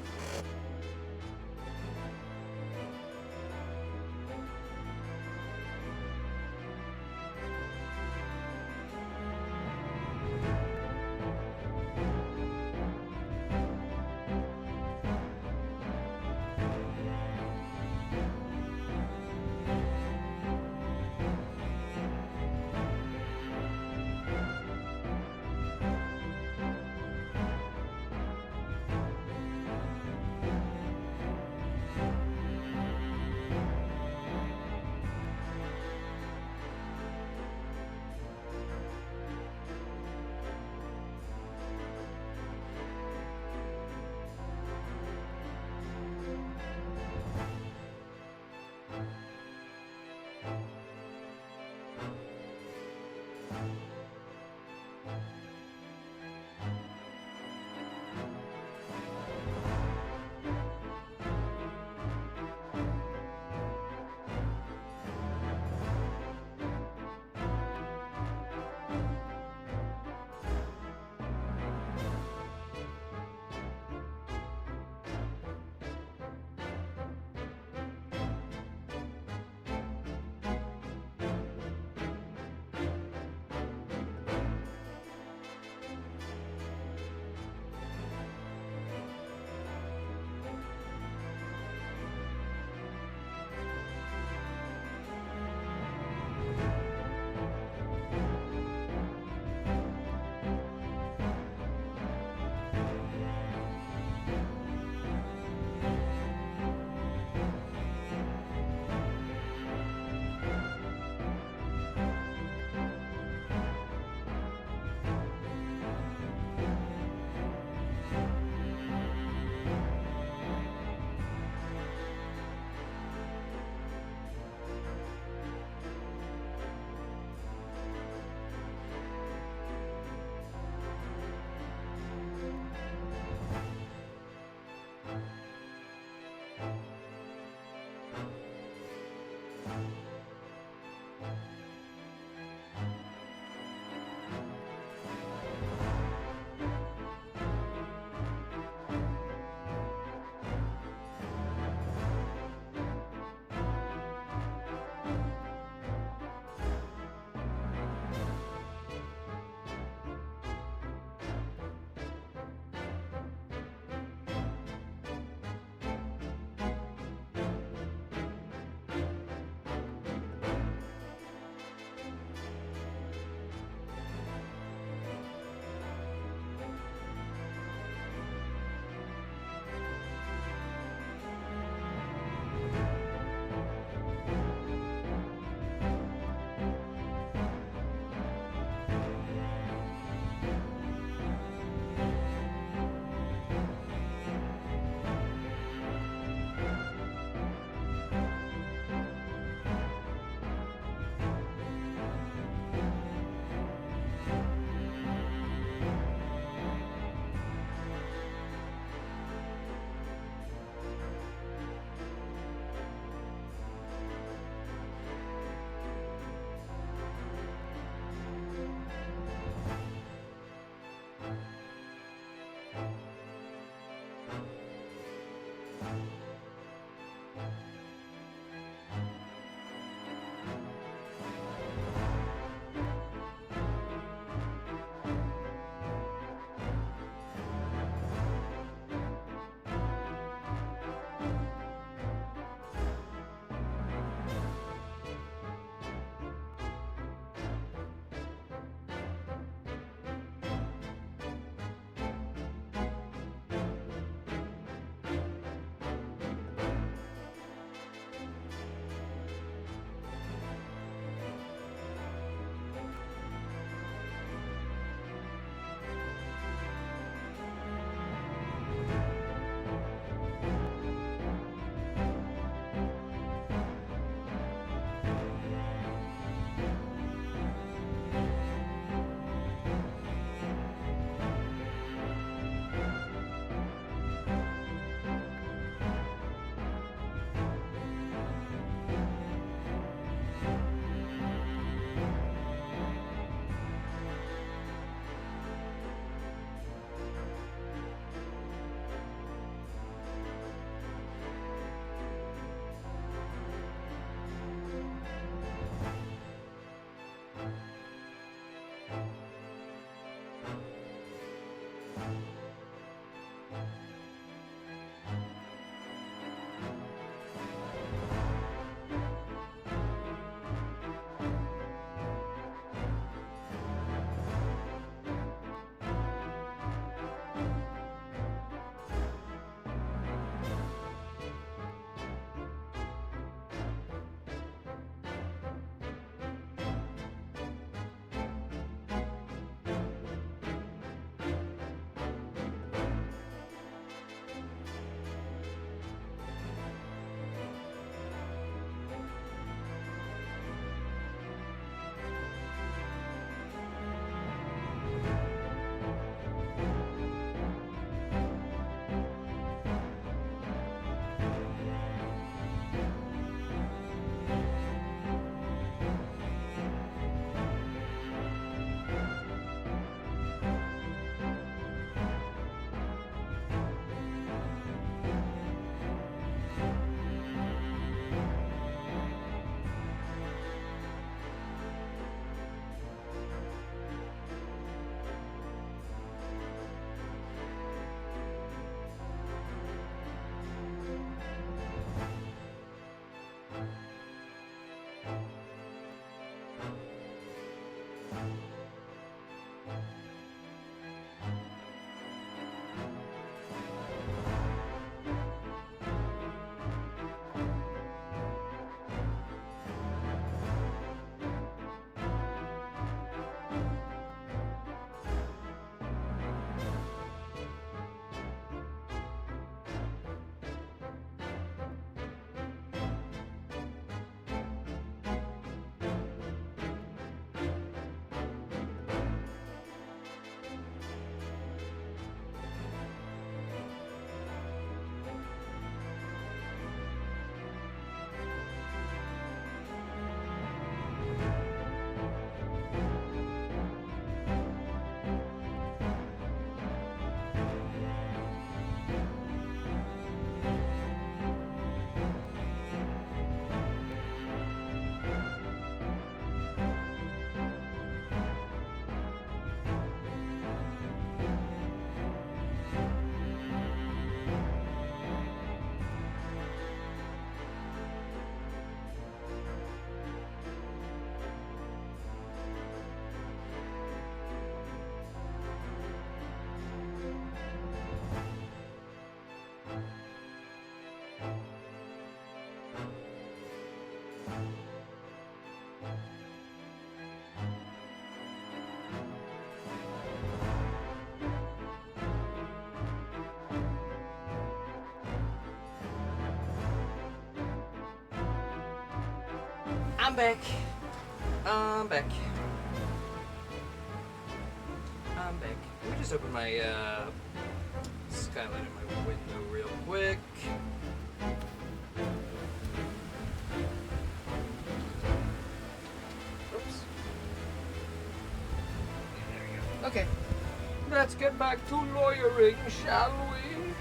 I'm back. I'm back. I'm back. Let me just open my skylight in my window real quick. Oops. There we go. Okay. Let's get back to lawyering, shall we?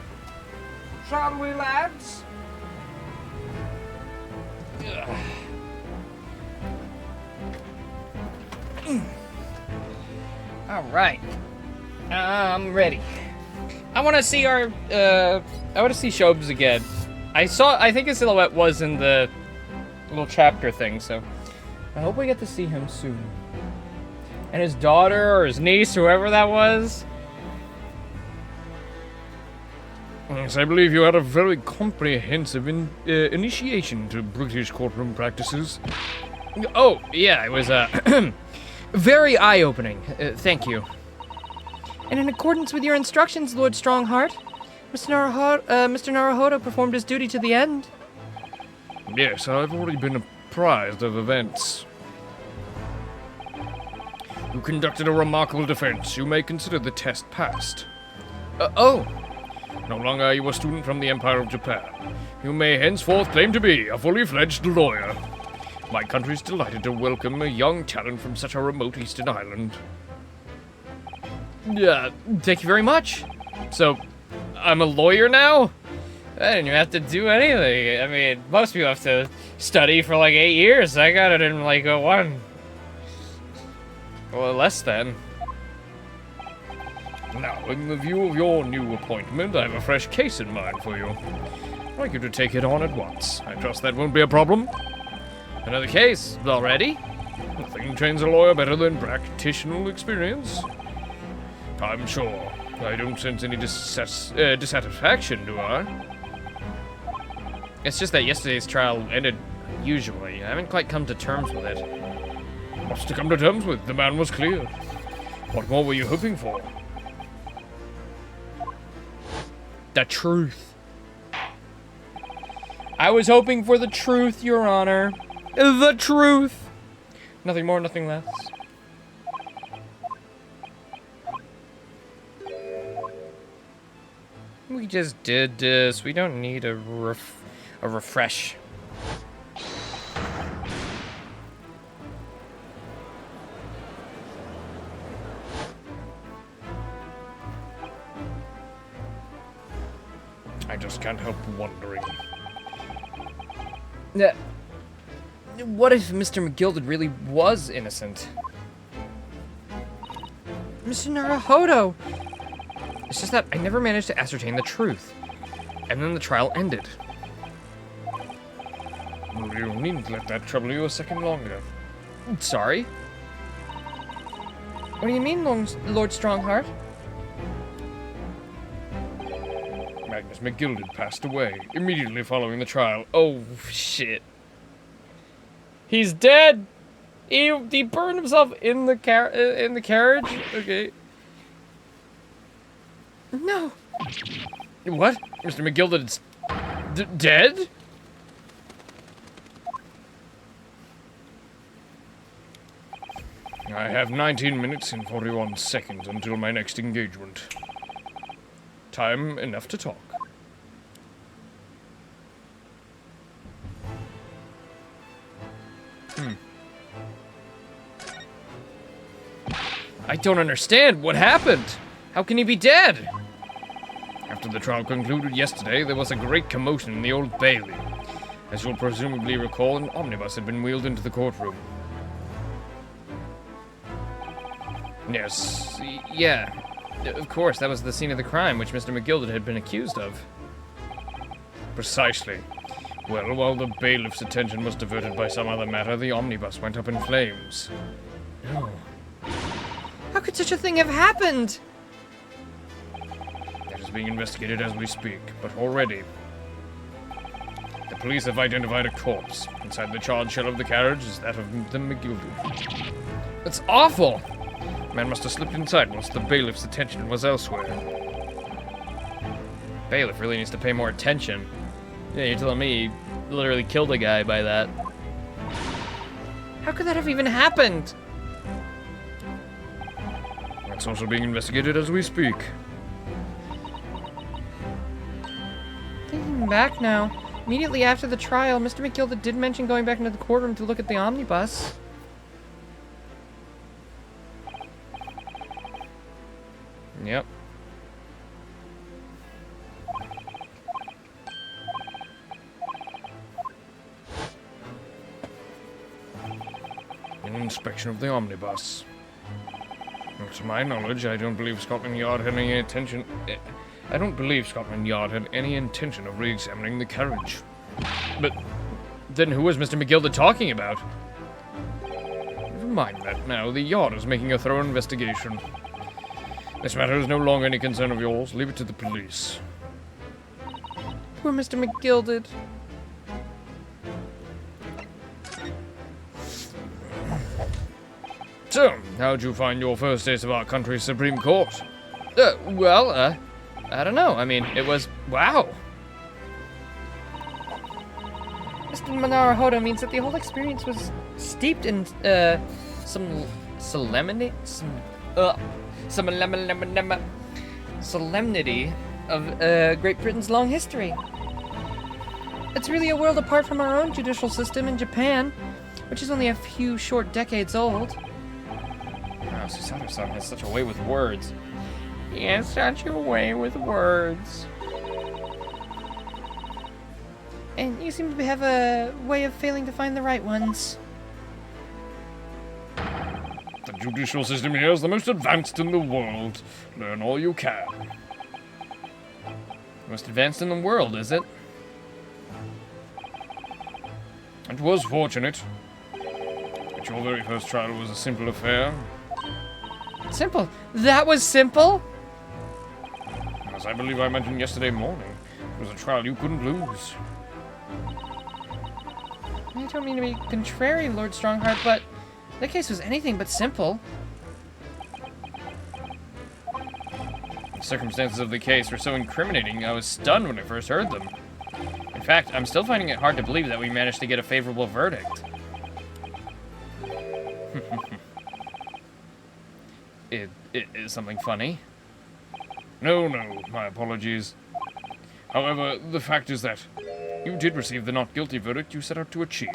Shall we, lads? All right. I'm ready. I want to see our, I want to see Shobes again. I think his silhouette was in the little chapter thing, so I hope we get to see him soon. And his daughter, or his niece, whoever that was. Yes, I believe you had a very comprehensive initiation to British courtroom practices. Oh, yeah, it was, very eye-opening. Thank you. And in accordance with your instructions, Lord Strongheart, Mr. Naruhodo performed his duty to the end. Yes, I've already been apprised of events. You conducted a remarkable defense. You may consider the test passed. Oh. No longer are you a student from the Empire of Japan. You may henceforth claim to be a fully fledged lawyer. My country is delighted to welcome a young talent from such a remote eastern island. Yeah, thank you very much. So, I'm a lawyer now? I didn't even have to do anything. I mean, most people have to study for like 8 years. I got it in like a 1. Well, less than. Now, in the view of your new appointment, I have a fresh case in mind for you. I'd like you to take it on at once. I trust that won't be a problem. Another case already? Nothing trains a lawyer better than practitioner experience. I'm sure. I don't sense any dissatisfaction, do I? It's just that yesterday's trial ended usually. I haven't quite come to terms with it. What's to come to terms with? The man was clear. What more were you hoping for? The truth. I was hoping for the truth, Your Honor. The truth. Nothing more, nothing less. We just did this. We don't need a refresh. I just can't help wondering. What if Mr. McGilded really was innocent? Mr. Naruhodo! It's just that I never managed to ascertain the truth. And then the trial ended. Well, you needn't let that trouble you a second longer. Sorry? What do you mean, Lord Strongheart? Magnus McGilded passed away immediately following the trial. Oh, shit. He's dead! He burned himself in the carriage? Okay. No. What? Mr. McGilded's dead? I have 19 minutes and 41 seconds until my next engagement. Time enough to talk. I don't understand. What happened? How can he be dead? After the trial concluded yesterday, there was a great commotion in the Old Bailey. As you'll presumably recall, an omnibus had been wheeled into the courtroom. Yes, yeah. Of course, that was the scene of the crime which Mr. McGilded had been accused of. Precisely. Well, while the bailiff's attention was diverted by some other matter, the omnibus went up in flames. Oh. How could such a thing have happened? It is being investigated as we speak, but already the police have identified a corpse. Inside the charred shell of the carriage is that of the McGilded. That's awful! The man must have slipped inside once the bailiff's attention was elsewhere. Bailiff really needs to pay more attention. Yeah, you're telling me he literally killed a guy by that. How could that have even happened? That's also being investigated as we speak. Thinking back now, immediately after the trial, Mr. McGilded did mention going back into the courtroom to look at the omnibus. Yep. an inspection of the omnibus. Well, to my knowledge, I don't believe Scotland Yard had any intention... I don't believe Scotland Yard had any intention of re-examining the carriage. But then who was Mr. McGilda talking about? Never mind that now. The Yard is making a thorough investigation. This matter is no longer any concern of yours. Leave it to the police. Poor Mr. McGilded. So, how'd you find your first taste of our country's Supreme Court? I don't know. I mean, it was... Wow. Mr. Manarohodo means that the whole experience was steeped in Some solemnity? Solemnity of Great Britain's long history. It's really a world apart from our own judicial system in Japan, which is only a few short decades old. Wow, Susato-san has such a way with words. He has such a way with words. And you seem to have a way of failing to find the right ones. The judicial system here is the most advanced in the world. Learn all you can. Most advanced in the world, is it? It was fortunate that your very first trial was a simple affair. Simple. That was simple? As I believe I mentioned yesterday morning, it was a trial you couldn't lose. I don't mean to be contrary, Lord Strongheart, but that case was anything but simple. The circumstances of the case were so incriminating, I was stunned when I first heard them. In fact, I'm still finding it hard to believe that we managed to get a favorable verdict. It is something funny? No, my apologies. However, the fact is that you did receive the not guilty verdict you set out to achieve.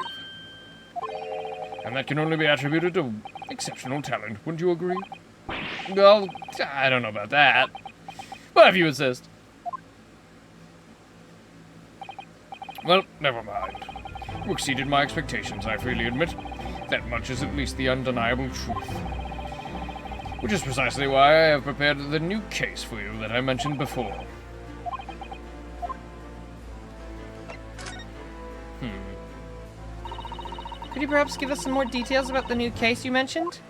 And that can only be attributed to exceptional talent, wouldn't you agree? Well, I don't know about that. But if you insist. Well, never mind. You exceeded my expectations, I freely admit. That much is at least the undeniable truth. Which is precisely why I have prepared the new case for you that I mentioned before. Could you perhaps give us some more details about the new case you mentioned?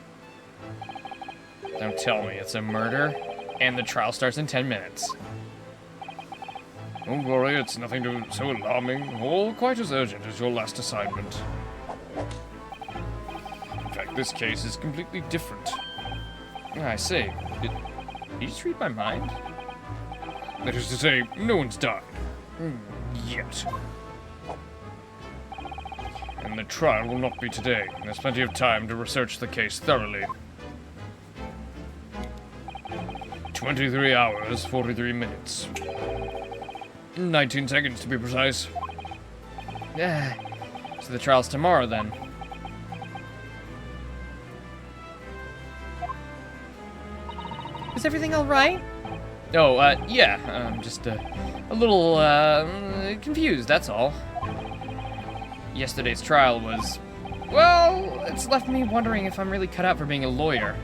Don't tell me it's a murder, and the trial starts in 10 minutes. Don't worry, it's nothing so alarming, or quite as urgent as your last assignment. In fact, this case is completely different. I see. Did you just read my mind? That is to say, no one's died. Yet. And the trial will not be today. There's plenty of time to research the case thoroughly. 23 hours, 43 minutes. 19 seconds to be precise. So the trial's tomorrow then. Is everything all right? Oh, yeah. I'm just a little confused, that's all. Yesterday's trial was, well, it's left me wondering if I'm really cut out for being a lawyer.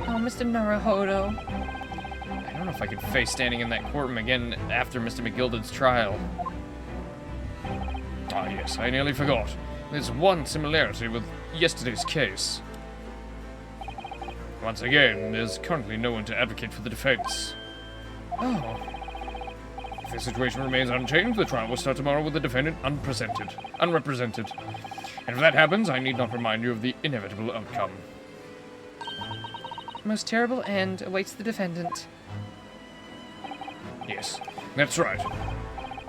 Oh, Mr. Naruhodo. I don't know if I could face standing in that courtroom again after Mr. McGilded's trial. Ah, yes, I nearly forgot. There's one similarity with yesterday's case. Once again, there's currently no one to advocate for the defense. Oh. If the situation remains unchanged, the trial will start tomorrow with the defendant unrepresented. And if that happens, I need not remind you of the inevitable outcome. Most terrible end awaits the defendant. Yes, that's right.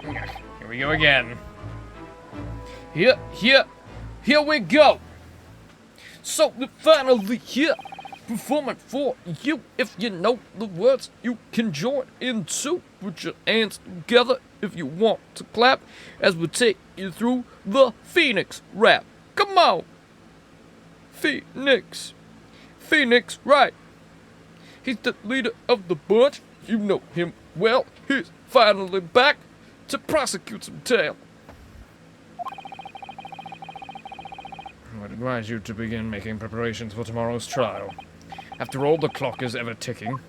Here we go again. Here we go! So, finally here, performing for you. If you know the words, you can join in too. Put your hands together if you want to clap as we take you through the Phoenix rap. Come on! Phoenix, right? He's the leader of the bunch. You know him well. He's finally back to prosecute some tale. I would advise you to begin making preparations for tomorrow's trial. After all, the clock is ever ticking.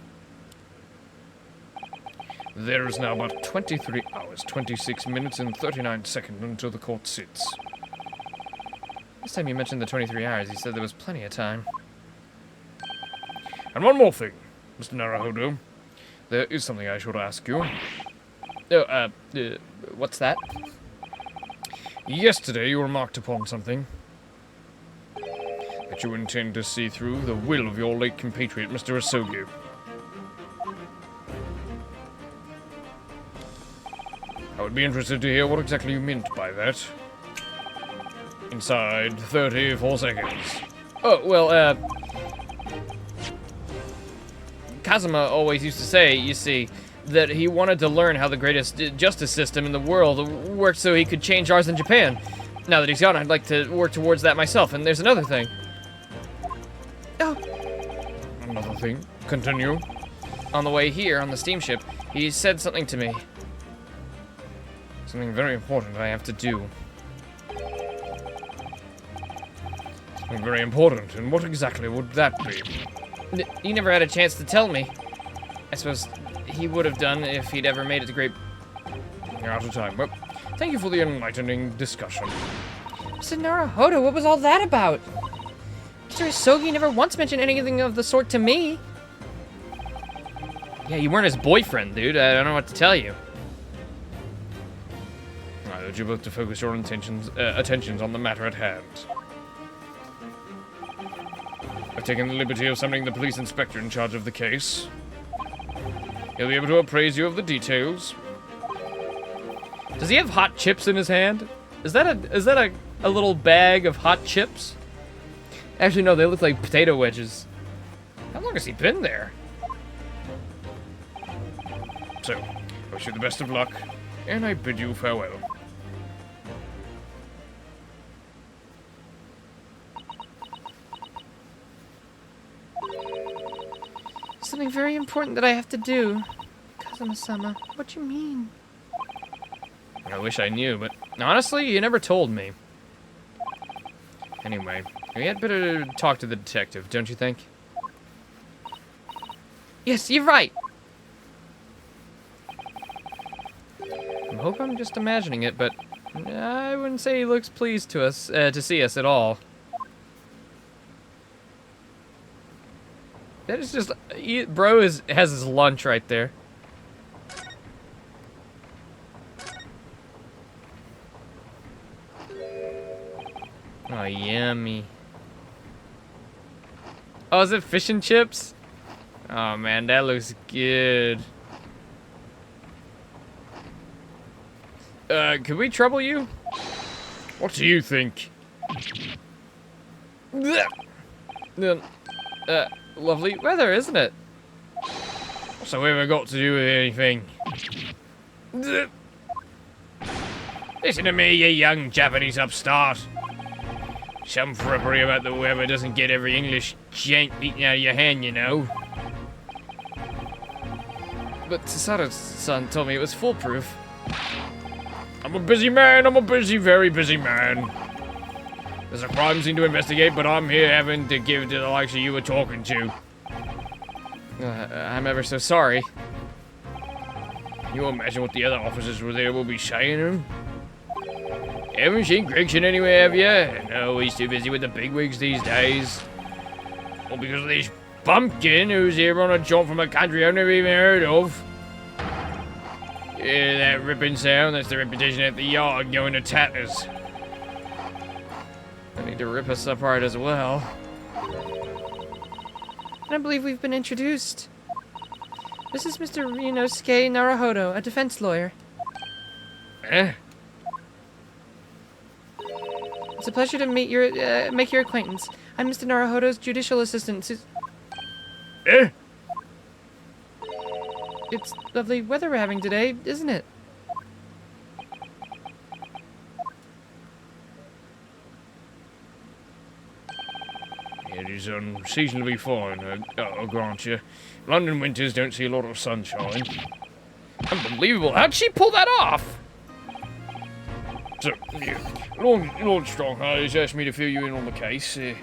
There is now about 23 hours, 26 minutes, and 39 seconds until the court sits. Last time you mentioned the 23 hours, you said there was plenty of time. And one more thing, Mr. Naruhodo. There is something I should ask you. What's that? Yesterday you remarked upon something. That you intend to see through the will of your late compatriot, Mr. Asogi. I would be interested to hear what exactly you meant by that. Inside 34 seconds. Oh, well, Kazuma always used to say, you see, that he wanted to learn how the greatest justice system in the world worked so he could change ours in Japan. Now that he's gone, I'd like to work towards that myself, and there's another thing. Oh. Another thing? Continue. On the way here, on the steamship, he said something to me. Something very important I have to do. Something very important, and what exactly would that be? He never had a chance to tell me. I suppose he would have done if he'd ever made it to Great... You're out of time. Well, thank you for the enlightening discussion. Mr. Naruhodo, what was all that about? Mr. Asogi never once mentioned anything of the sort to me. Yeah, you weren't his boyfriend, dude. I don't know what to tell you. I urge you both to focus your attentions on the matter at hand. I've taken the liberty of summoning the police inspector in charge of the case. He'll be able to appraise you of the details. Does he have hot chips in his hand? Is that a little bag of hot chips? Actually, no, they look like potato wedges. How long has he been there? So, I wish you the best of luck, and I bid you farewell. Something very important that I have to do. Kazuma-sama, what do you mean? I wish I knew, but honestly, you never told me. Anyway, we had better talk to the detective, don't you think? Yes, you're right. I hope I'm just imagining it, but I wouldn't say he looks pleased to us to see us at all. That is just, bro has his lunch right there. Oh, yummy. Oh, is it fish and chips? Oh man, that looks good. Could we trouble you? What do you think? Lovely weather, isn't it? What's that ever got to do with anything? Listen to me, you young Japanese upstart. Some frippery about the weather doesn't get every English gent eaten out of your hand, you know. But Tasada-san told me it was foolproof. I'm a busy man, I'm a busy, very busy man. There's a crime scene to investigate, but I'm here having to give to the likes of you were talking to. I'm ever so sorry. Can you imagine what the other officers were there will be saying to him? Haven't seen Gregson anywhere, have you? No, he's too busy with the bigwigs these days. All because of this bumpkin who's here on a jaunt from a country I've never even heard of. Yeah, that ripping sound, that's the reputation at the yard going to tatters. They need to rip us apart as well. I believe we've been introduced. This is Mr. Ryunosuke Naruhodo, a defense lawyer. Eh? It's a pleasure to meet your, make your acquaintance. I'm Mr. Naruhodo's judicial assistant. Eh? It's lovely weather we're having today, isn't it? It is unseasonably fine, I'll grant you. London winters don't see a lot of sunshine. Unbelievable. How'd she pull that off? So, yeah, Lord Strongheart has asked me to fill you in on the case. The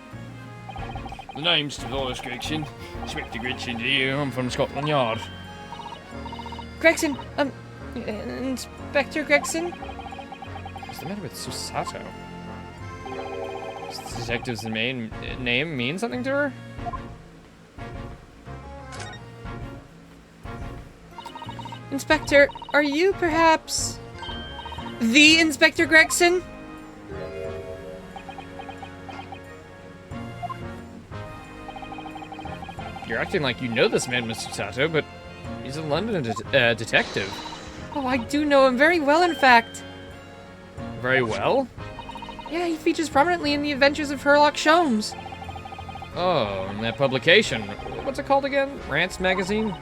name's Tobias Gregson. Inspector Gregson here. I'm from Scotland Yard. Gregson, Inspector Gregson? What's the matter with Susato? Does the detective's name mean something to her? Inspector, are you perhaps the Inspector Gregson? You're acting like you know this man, Mr. Susato, but he's a London detective. Oh, I do know him very well, in fact. Very well? Yeah, he features prominently in the adventures of Sherlock Sholmes. Oh, and that publication. What's it called again? Rants Magazine?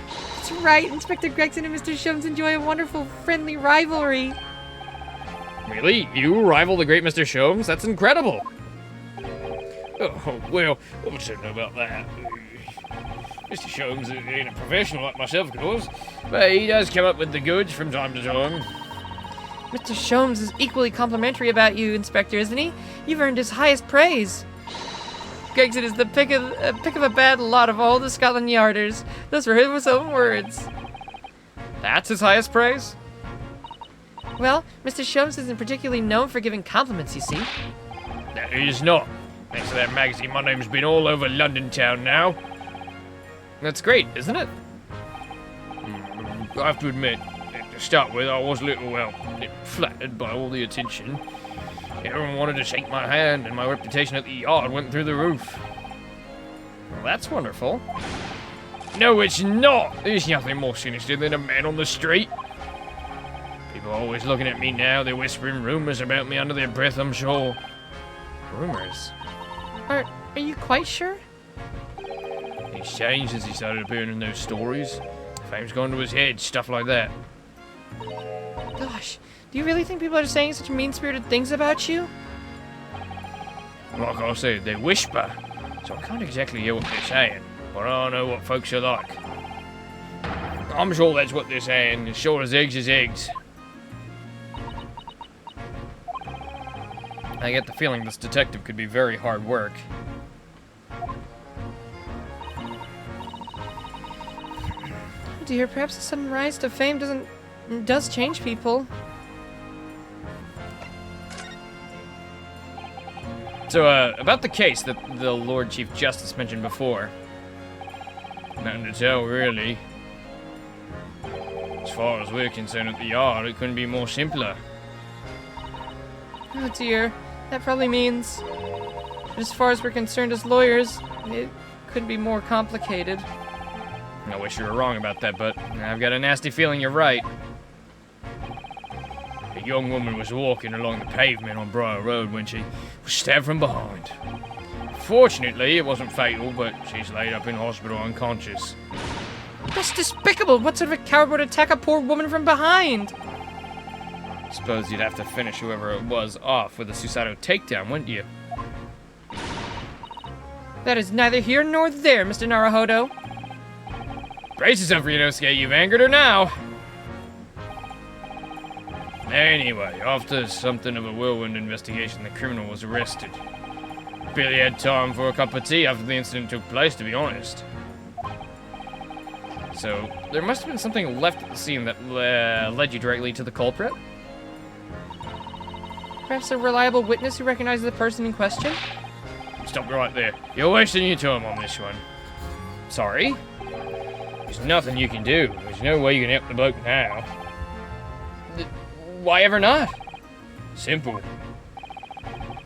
That's right, Inspector Gregson and Mr. Sholmes enjoy a wonderful, friendly rivalry. Really? You rival the great Mr. Sholmes? That's incredible! Oh, well, I don't know about that. Mr. Sholmes ain't a professional like myself, of course, but he does come up with the goods from time to time. Mr. Sholmes is equally complimentary about you, Inspector, isn't he? You've earned his highest praise. Gregson is the pick of a bad lot of all the Scotland Yarders. Those were his own words. That's his highest praise? Well, Mr. Sholmes isn't particularly known for giving compliments, you see. No, he is not. Thanks to that magazine, my name's been all over London town now. That's great, isn't it? I have to admit, to start with, I was a little, well, flattered by all the attention. Everyone wanted to shake my hand, and my reputation at the yard went through the roof. Well, that's wonderful. No, it's not! There's nothing more sinister than a man on the street. People are always looking at me now. They're whispering rumors about me under their breath, I'm sure. Rumors? Are you quite sure? He's changed since he started appearing in those stories. Fame's gone to his head, stuff like that. Gosh, do you really think people are saying such mean-spirited things about you? Like I said, they whisper, so I can't exactly hear what they're saying, but I know what folks are like. I'm sure that's what they're saying, as sure as eggs is eggs. I get the feeling this detective could be very hard work. Oh dear, perhaps the sudden rise to fame does change people. So, about the case that the Lord Chief Justice mentioned before. Nothing to tell, really. As far as we're concerned at the yard, it couldn't be more simpler. Oh dear, that probably means that as far as we're concerned as lawyers, it couldn't be more complicated. I wish you were wrong about that, but I've got a nasty feeling you're right. A young woman was walking along the pavement on Briar Road when she was stabbed from behind. Fortunately, it wasn't fatal, but she's laid up in hospital unconscious. That's despicable! What sort of a coward would attack a poor woman from behind? Suppose you'd have to finish whoever it was off with a Susato takedown, wouldn't you? That is neither here nor there, Mr. Naruhodo. Brace yourself, Ryunosuke, you've angered her now! Anyway, after something of a whirlwind investigation, the criminal was arrested. Barely had time for a cup of tea after the incident took place, to be honest. So, there must have been something left at the scene that led you directly to the culprit? Perhaps a reliable witness who recognizes the person in question? Stop right there. You're wasting your time on this one. Sorry? There's nothing you can do. There's no way you can help the bloke now. Why ever not? Simple.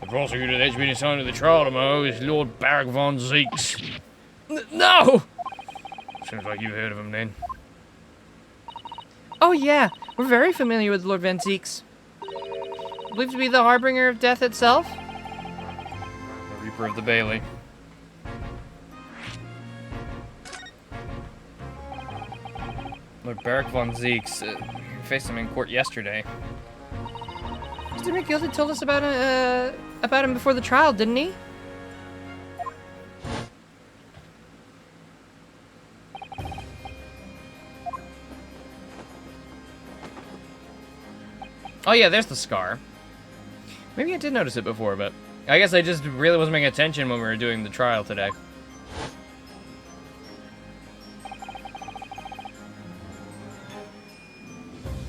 The prosecutor that's been assigned to the trial tomorrow is Lord Barrack von Zeeks. No! Sounds like you've heard of him then. Oh yeah, we're very familiar with Lord Van Zeeks. Believed to be the harbinger of death itself? The Reaper of the Bailey. Lord Barrack von Zeeks faced him in court yesterday. Mr. McGill told us about him before the trial, didn't he? Oh yeah, there's the scar. Maybe I did notice it before, but I guess I just really wasn't paying attention when we were doing the trial today.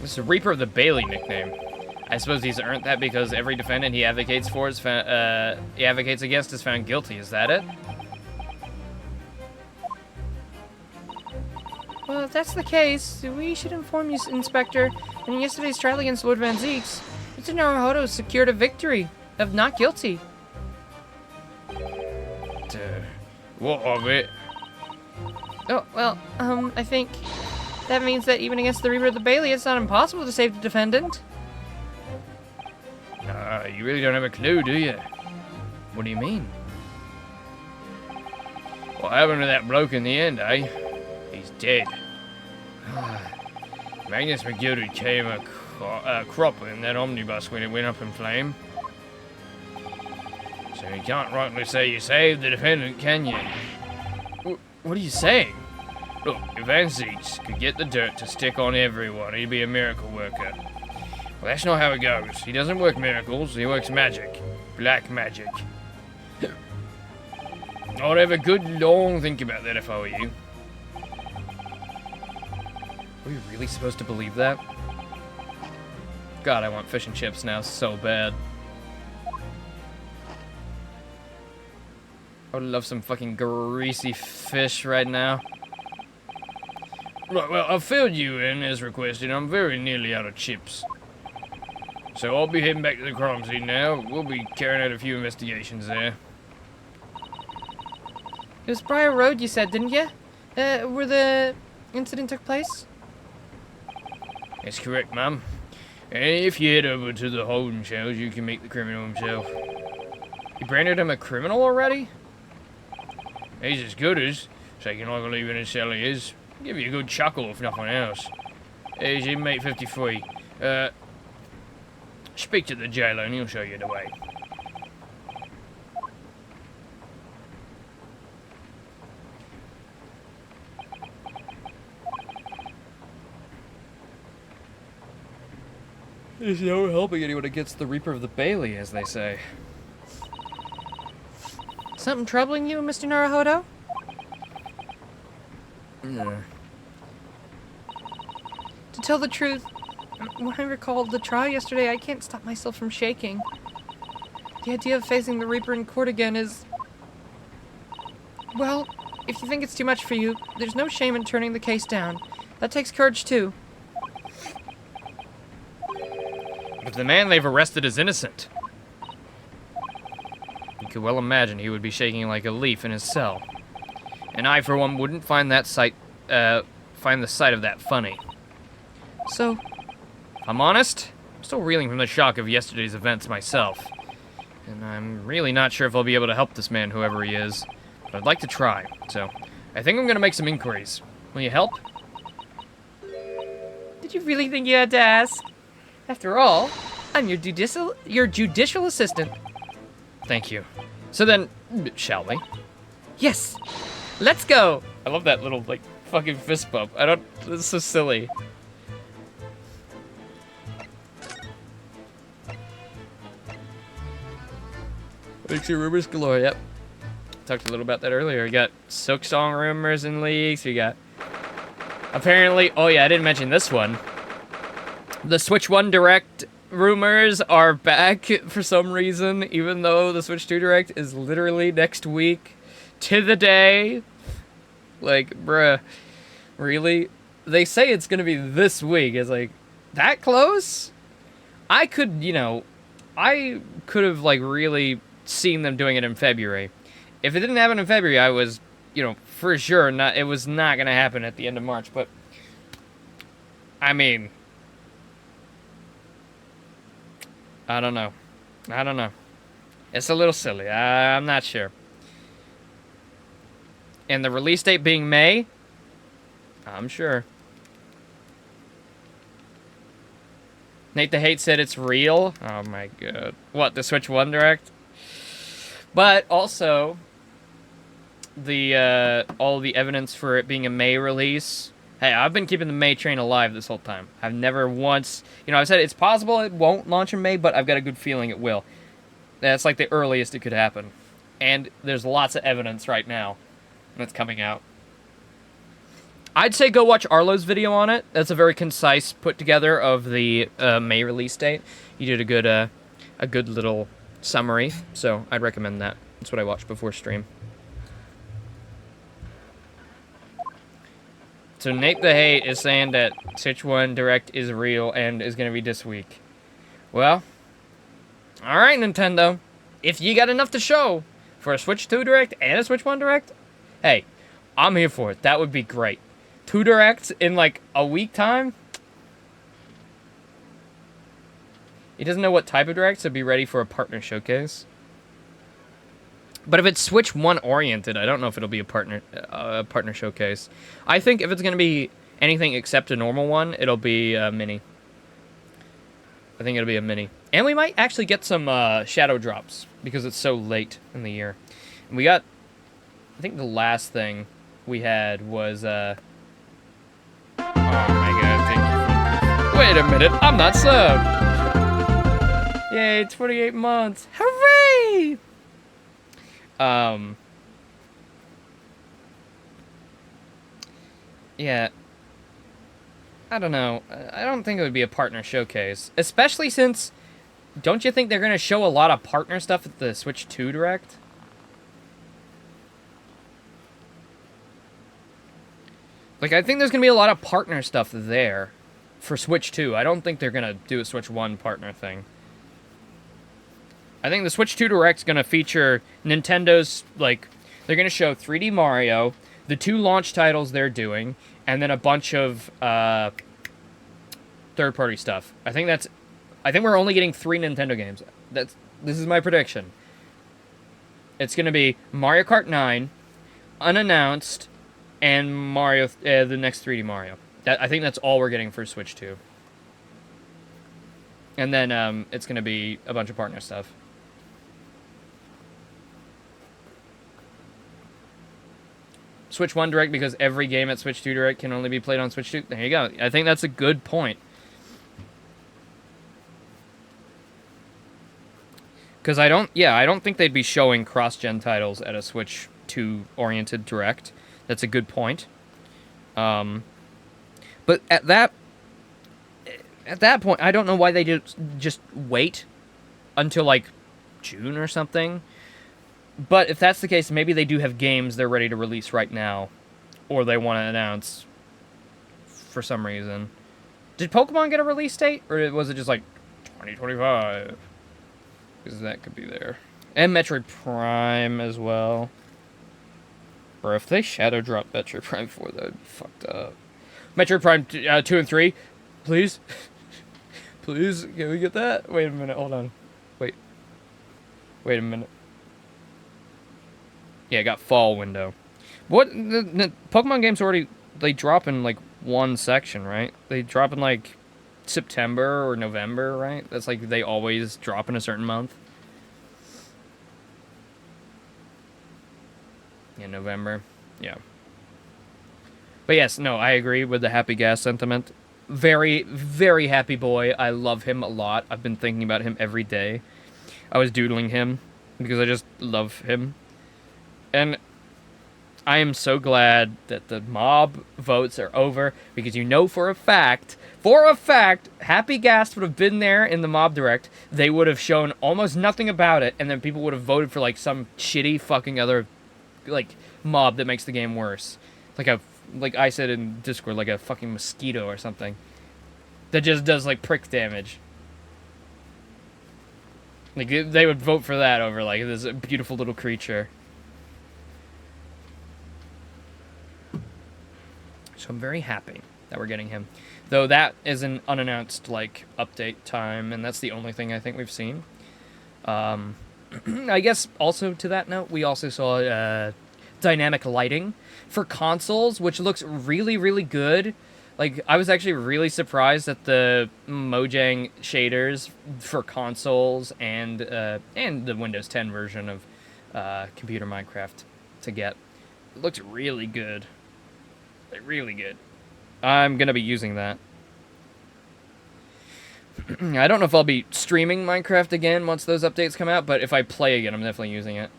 This is Reaper of the Bailey nickname. I suppose he's earned that because every defendant he advocates for is he advocates against is found guilty. Is that it? Well, if that's the case, we should inform you, Inspector. In yesterday's trial against Lord Van Zeeks, Mr. Naruhodo secured a victory of not guilty. What of it? Oh, well, I think that means that even against the Reaper of the Bailey, it's not impossible to save the defendant. You really don't have a clue, do you? What do you mean? What happened to that bloke in the end, eh? He's dead. Magnus McGilded came a cropper in that omnibus when it went up in flame. So you can't rightly say you saved the defendant, can you? What are you saying? Look, if Van Zeeks could get the dirt to stick on everyone, he'd be a miracle worker. Well, that's not how it goes. He doesn't work miracles, he works magic. Black magic. I'd have a good long think about that if I were you. Are we really supposed to believe that? God, I want fish and chips now so bad. I would love some fucking greasy fish right now. Right, well, I've filled you in as requested. I'm very nearly out of chips. So I'll be heading back to the crime scene now. We'll be carrying out a few investigations there. It was Briar Road, you said, didn't you? Where the incident took place? That's correct, ma'am. And if you head over to the holding cells, you can meet the criminal himself. You branded him a criminal already? He's as good as, shaking like a leaf in his cell he is. Give you a good chuckle if nothing else. He's inmate 53. Speak to the jailer and he'll show you the way. There's no helping anyone against the Reaper of the Bailey, as they say. Something troubling you, Mr. Naruhodo? Yeah. To tell the truth, when I recalled the trial yesterday, I can't stop myself from shaking. The idea of facing the Reaper in court again is... Well, if you think it's too much for you, there's no shame in turning the case down. That takes courage, too. But the man they've arrested is innocent. You could well imagine he would be shaking like a leaf in his cell. And I, for one, wouldn't find the sight of that funny. So, If I'm honest, I'm still reeling from the shock of yesterday's events myself. And I'm really not sure if I'll be able to help this man, whoever he is. But I'd like to try, so I think I'm gonna make some inquiries. Will you help? did you really think you had to ask? After all, I'm your judicial assistant. Thank you. So then, shall we? Yes! Let's go! I love that little, like, fucking fist bump. It's so silly. Leaks and rumors galore, yep. Talked a little about that earlier. We got Silk Song rumors and leaks. We got... Apparently... Oh yeah, I didn't mention this one. The Switch 1 Direct rumors are back for some reason, even though the Switch 2 Direct is literally next week to the day. Like, bruh. Really? They say it's gonna be this week. It's like, that close? I could, I could have, like, really seen them doing it in February. If it didn't happen in February, I was, for sure it was not gonna happen at the end of March, but I mean, I don't know. It's a little silly. I'm not sure. And the release date being May, I'm sure. Nate the Hate said it's real. Oh my god. What, the Switch 1 Direct? But also, all the evidence for it being a May release Hey, I've been keeping the May train alive this whole time. I've never once... You know, I've said it's possible it won't launch in May, but I've got a good feeling it will. That's like the earliest it could happen. And there's lots of evidence right now that's coming out. I'd say go watch Arlo's video on it. That's a very concise put together of the May release date. He did a good little summary, so I'd recommend that. That's what I watched before stream. So Nate the Hate is saying that Switch 1 Direct is real and is going to be this week. Well, alright Nintendo. If you got enough to show for a Switch 2 Direct and a Switch 1 Direct, hey, I'm here for it. That would be great. 2 Directs in like a week time? He doesn't know what type of Direct, so be ready for a partner showcase. But if it's Switch 1 oriented, I don't know if it'll be a partner showcase. I think if it's going to be anything except a normal one, it'll be a mini. I think it'll be a mini. And we might actually get some shadow drops because it's so late in the year. And we got, I think the last thing we had was, oh my god, wait a minute, I'm not subbed. Yay, 28 months. Hooray! Yeah. I don't know. I don't think it would be a partner showcase. Especially since, don't you think they're going to show a lot of partner stuff at the Switch 2 Direct? Like, I think there's going to be a lot of partner stuff there for Switch 2. I don't think they're going to do a Switch 1 partner thing. I think the Switch 2 Direct's going to feature Nintendo's, like, they're going to show 3D Mario, the 2 launch titles they're doing, and then a bunch of third-party stuff. I think we're only getting 3 Nintendo games. This is my prediction. It's going to be Mario Kart 9, unannounced, and Mario, the next 3D Mario. I think that's all we're getting for Switch 2. And then it's going to be a bunch of partner stuff. Switch 1 Direct because every game at Switch 2 Direct can only be played on Switch 2. There you go. I think that's a good point. Because I don't think they'd be showing cross-gen titles at a Switch 2 oriented Direct. That's a good point. But at that point, I don't know why they did just wait until like June or something. But if that's the case, maybe they do have games they're ready to release right now, or they want to announce for some reason. Did Pokemon get a release date, or was it just like 2025? Because that could be there. And Metroid Prime as well. Bro, if they shadow drop Metroid Prime 4, that would be fucked up. Metroid Prime 2 and 3, please? Please, can we get that? Wait a minute, hold on. Wait a minute. Yeah, I got fall window. What, the Pokemon games already, they drop in like one section, right? They drop in like September or November, right? That's like they always drop in a certain month. Yeah, November. Yeah. But yes, no, I agree with the Happy Gas sentiment. Very, very happy boy. I love him a lot. I've been thinking about him every day. I was doodling him because I just love him. And I am so glad that the mob votes are over because you know for a fact, Happy Gas would have been there in the mob direct. They would have shown almost nothing about it, and then people would have voted for like some shitty fucking other like mob that makes the game worse. Like I said in Discord, like a fucking mosquito or something that just does like prick damage. Like they would vote for that over like this beautiful little creature. So I'm very happy that we're getting him. Though that is an unannounced, like, update time, and that's the only thing I think we've seen. I guess also to that note, we also saw dynamic lighting for consoles, which looks really, really good. Like, I was actually really surprised at the Mojang shaders for consoles and the Windows 10 version of Computer Minecraft to get. It looks really good. Like, really good. I'm gonna be using that. I don't know if I'll be streaming Minecraft again once those updates come out, but if I play again, I'm definitely using it.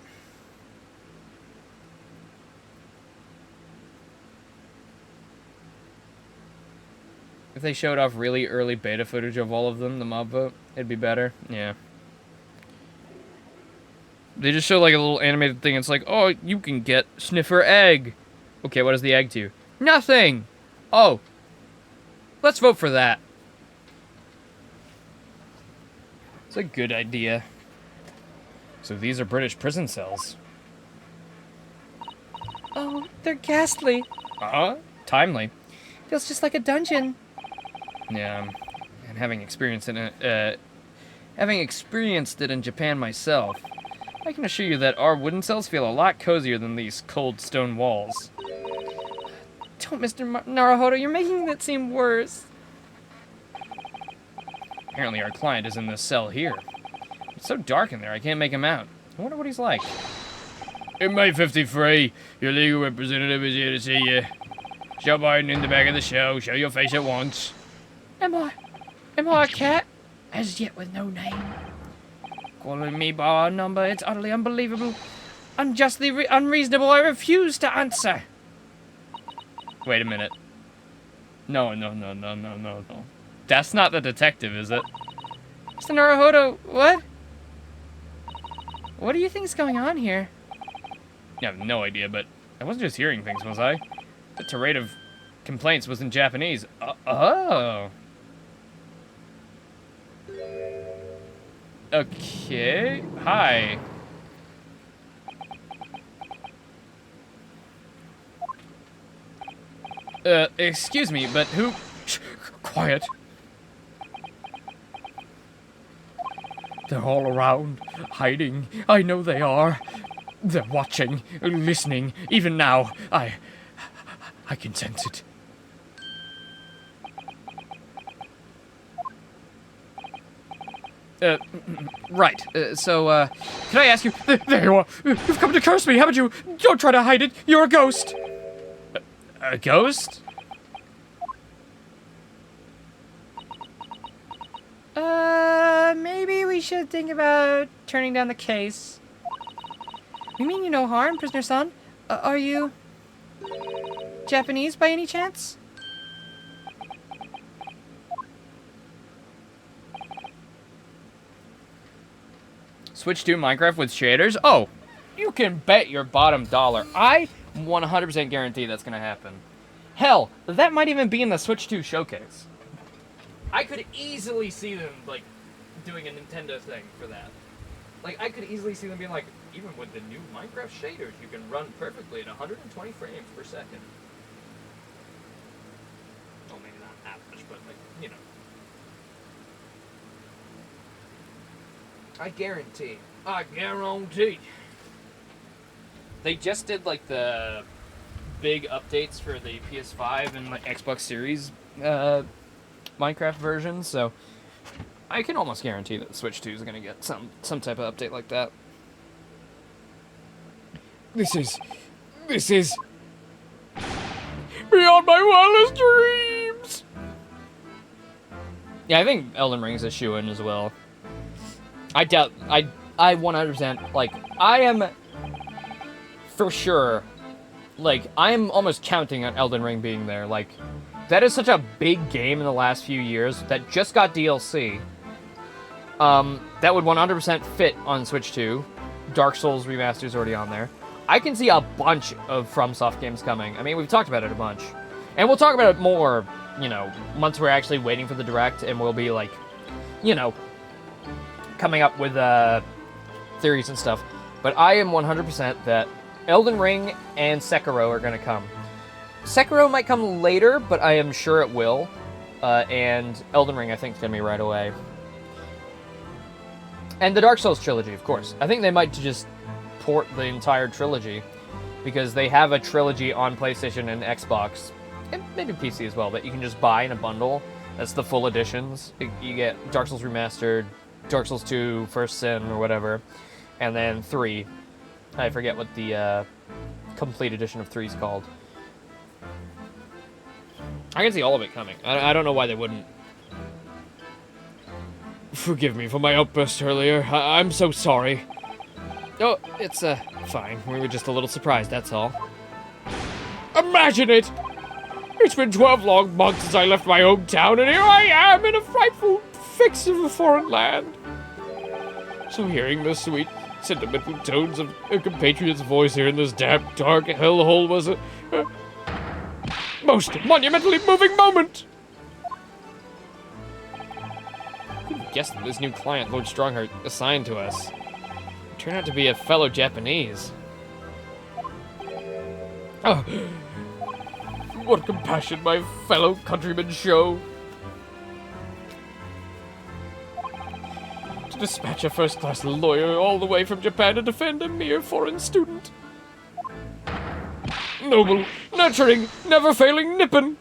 If they showed off really early beta footage of all of them, the mob vote, it'd be better. Yeah. They just show like a little animated thing. It's like, oh, you can get sniffer egg. Okay, what does the egg do? Nothing! Oh. Let's vote for that. It's a good idea. So these are British prison cells. Oh, they're ghastly. Timely. Feels just like a dungeon. Yeah, and having experienced it in Japan myself, I can assure you that our wooden cells feel a lot cozier than these cold stone walls. Don't, Mr. Naruhodo, you're making it seem worse. Apparently our client is in this cell here. It's so dark in there, I can't make him out. I wonder what he's like. Inmate 53, your legal representative is here to see you. Show Biden in the back of the show. Show your face at once. Am I a cat? As yet with no name. Calling me by our number, it's utterly unbelievable. Unjustly unreasonable, I refuse to answer. Wait a minute. No. That's not the detective, is it? Mr. Naruhodo, what? What do you think's going on here? I have no idea, but I wasn't just hearing things, was I? The tirade of complaints was in Japanese. Oh. Okay. Hi. Excuse me, but who... Shh, quiet. They're all around, hiding. I know they are. They're watching, listening. Even now, I can sense it. Right. So, can I ask you... There you are. You've come to curse me, haven't you? Don't try to hide it. You're a ghost. A ghost? Maybe we should think about turning down the case. We mean you no harm, prisoner-san. Are you... Japanese by any chance? Switch to Minecraft with shaders? Oh, you can bet your bottom dollar. I 100% guarantee that's going to happen. Hell, that might even be in the Switch 2 showcase. I could easily see them, like, doing a Nintendo thing for that. Like, I could easily see them being like, even with the new Minecraft shaders, you can run perfectly at 120 frames per second. Well, maybe not that much, but, like, you know. I guarantee. I guarantee. They just did, like, the big updates for the PS5 and like, Xbox Series Minecraft version, so I can almost guarantee that the Switch 2 is going to get some type of update like that. This is beyond my wildest dreams. Yeah, I think Elden Ring is a shoo-in as well. I doubt... I 100%... Like, I am... For sure... Like, I am almost counting on Elden Ring being there. Like, that is such a big game in the last few years that just got DLC. That would 100% fit on Switch 2. Dark Souls Remastered is already on there. I can see a bunch of FromSoft games coming. I mean, we've talked about it a bunch. And we'll talk about it more, you know, once we're actually waiting for the Direct, and we'll be, like, you know, coming up with theories and stuff. But I am 100% that Elden Ring and Sekiro are going to come. Sekiro might come later, but I am sure it will. And Elden Ring, I think, is going to be right away. And the Dark Souls trilogy, of course. I think they might just port the entire trilogy, because they have a trilogy on PlayStation and Xbox, and maybe PC as well, that you can just buy in a bundle. That's the full editions. You get Dark Souls Remastered, Dark Souls 2, First Sin, or whatever, and then 3. I forget what the complete edition of 3 is called. I can see all of it coming. I don't know why they wouldn't. Forgive me for my outburst earlier. I'm so sorry. Oh, it's, fine. We were just a little surprised, that's all. Imagine it! It's been 12 long months since I left my hometown, and here I am in a frightful fix of a foreign land. So hearing the sweet, sentimental tones of a compatriot's voice here in this damp, dark hellhole was a most monumentally moving moment. Guess that this new client Lord Strongheart assigned to us turned out to be a fellow Japanese. Oh, what compassion my fellow countrymen show. To dispatch a first-class lawyer all the way from Japan to defend a mere foreign student. Noble, nurturing, never-failing Nippon.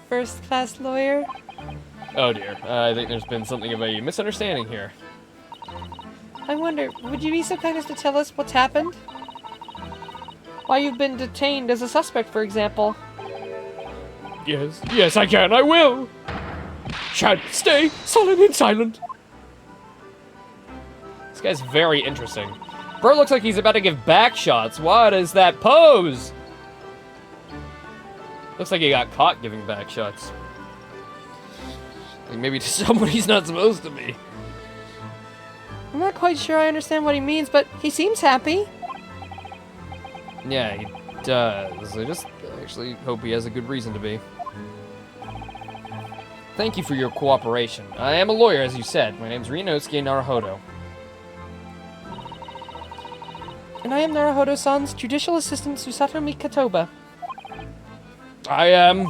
First-class lawyer? Oh dear, I think there's been something of a misunderstanding here. I wonder, would you be so kind as to tell us what's happened? Why you've been detained as a suspect, for example. Yes, I can, I will. Shan't stay sullen and silent. This guy's very interesting. Bro looks like he's about to give back shots. What is that pose? Looks like he got caught giving back shots. Like maybe to someone he's not supposed to be. I'm not quite sure I understand what he means, but he seems happy. Yeah, he does. I just actually hope he has a good reason to be. Thank you for your cooperation. I am a lawyer, as you said. My name's Ryunosuke Naruhodo. And I am Naruhodo-san's judicial assistant, Susato Mikatoba. I am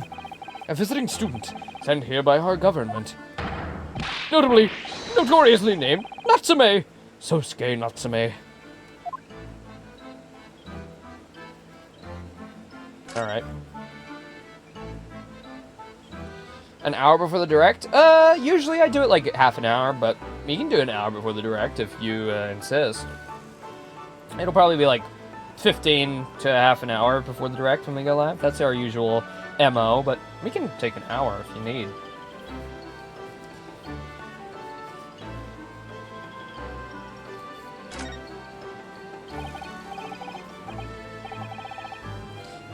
a visiting student sent here by our government. Notoriously named Natsume. Sosuke Natsume. Alright. An hour before the direct? Usually I do it like half an hour, but you can do an hour before the direct if you insist. It'll probably be like 15 to half an hour before the direct when we go live. That's our usual MO, but we can take an hour if you need.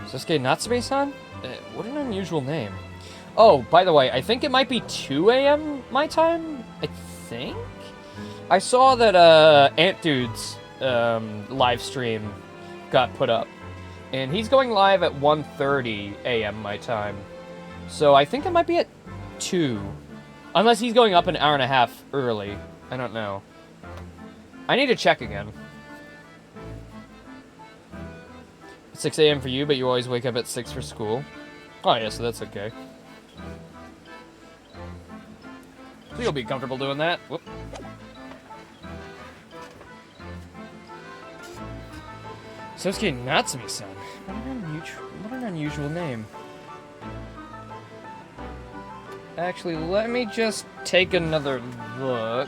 Sosuke Natsume-san? What an unusual name. Oh, by the way, I think it might be 2 a.m. my time? I think? I saw that Ant Dude's live stream got put up. And he's going live at 1:30 a.m. my time. So I think it might be at 2. Unless he's going up an hour and a half early. I don't know. I need to check again. 6 a.m. for you, but you always wake up at 6 for school. Oh yeah, so that's okay. So you'll be comfortable doing that. Whoop. Sosuke Natsume-san. What an unusual name. Actually, let me just take another look.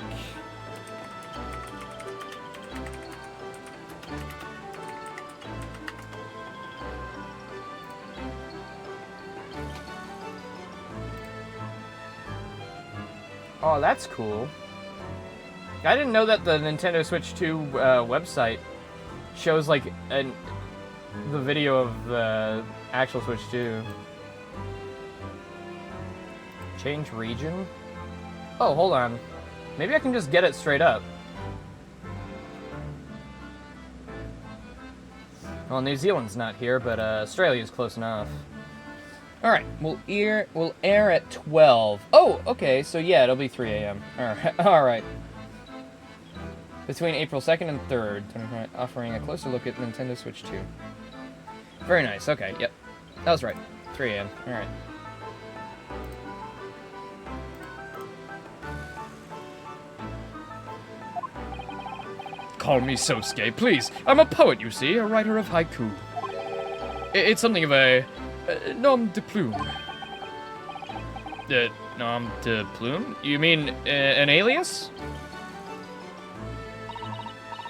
Oh, that's cool. I didn't know that the Nintendo Switch 2 website shows, like, the video of the actual Switch 2. Change region? Oh, hold on. Maybe I can just get it straight up. Well, New Zealand's not here, but Australia's close enough. Alright, we'll air at 12. Oh, okay, so yeah, it'll be 3 a.m. Alright. Between April 2nd and 3rd, offering a closer look at Nintendo Switch 2. Very nice, okay, yep. That was right. 3 a.m. Alright. Call me Sosuke, please. I'm a poet, you see, a writer of haiku. It's something of a nom de plume. Nom de plume? You mean an alias?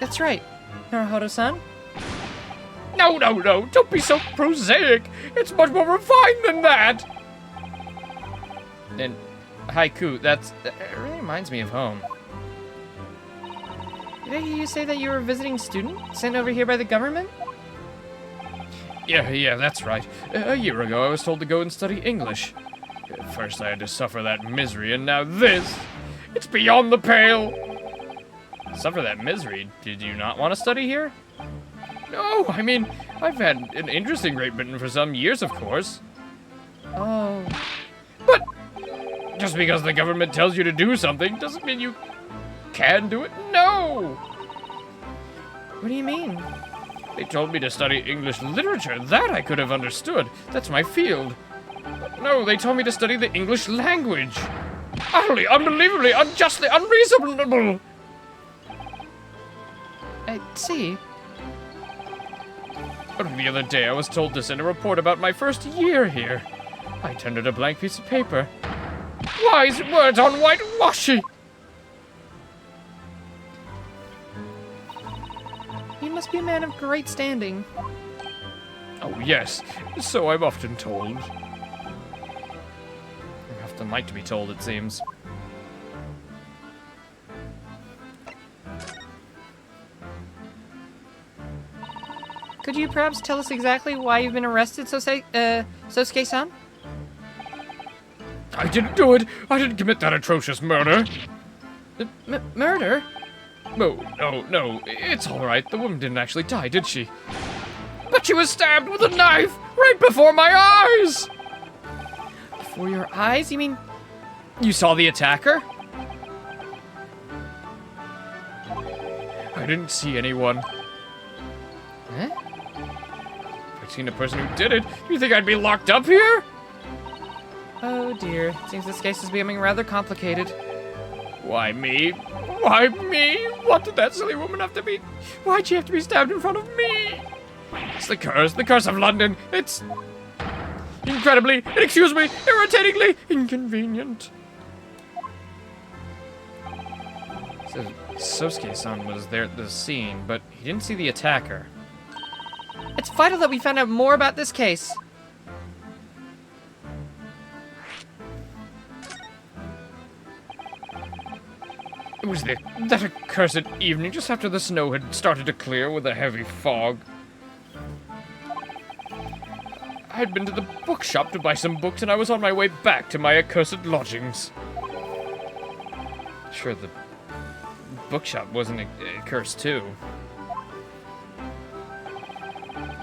That's right, Naruhodo-san. No, no, no, don't be so prosaic. It's much more refined than that. And haiku, that really reminds me of home. Did I hear you say that you were a visiting student sent over here by the government? Yeah, that's right. A year ago, I was told to go and study English. At first, I had to suffer that misery, and now this. It's beyond the pale. Suffer that misery? Did you not want to study here? No, I mean, I've had an interest in Great Britain for some years, of course. Oh. But just because the government tells you to do something doesn't mean you can do it. No! What do you mean? They told me to study English literature. That I could have understood. That's my field. But no, they told me to study the English language. Utterly, unbelievably, unjustly, unreasonable. I see. But the other day, I was told to send a report about my first year here. I tendered a blank piece of paper. Wise words on whitewashing. You must be a man of great standing. Oh, yes. So I'm often told. You often like to be told, it seems. Could you perhaps tell us exactly why you've been arrested, Sosuke-san? I didn't do it. I didn't commit that atrocious murder. Murder? No. It's all right. The woman didn't actually die, did she? But she was stabbed with a knife right before my eyes. Before your eyes? You mean you saw the attacker? I didn't see anyone. Huh? If I'd seen a person who did it, do you think I'd be locked up here? Oh dear. Seems this case is becoming rather complicated. Why me? Why me? What did that silly woman have to be? Why'd she have to be stabbed in front of me? It's the curse of London. It's incredibly, inexcusably, irritatingly inconvenient. So Sosuke-san was there at the scene, but he didn't see the attacker. It's vital that we find out more about this case. It was that accursed evening just after the snow had started to clear with a heavy fog. I had been to the bookshop to buy some books, and I was on my way back to my accursed lodgings. Sure, the bookshop wasn't a curse too.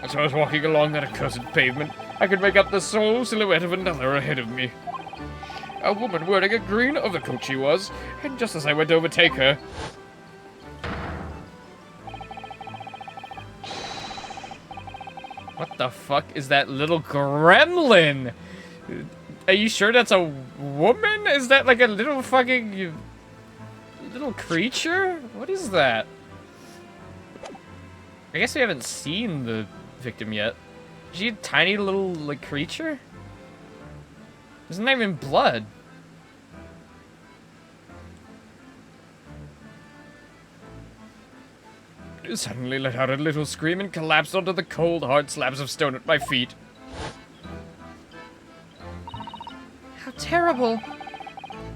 As I was walking along that accursed pavement, I could make out the sole silhouette of another ahead of me. A woman wearing a green overcoat she was, and just as I went to overtake her... What the fuck is that little gremlin? Are you sure that's a woman? Is that like a little fucking... little creature? What is that? I guess we haven't seen the victim yet. Is she a tiny little, like, creature? There's not even blood. I suddenly let out a little scream and collapsed onto the cold, hard slabs of stone at my feet. How terrible.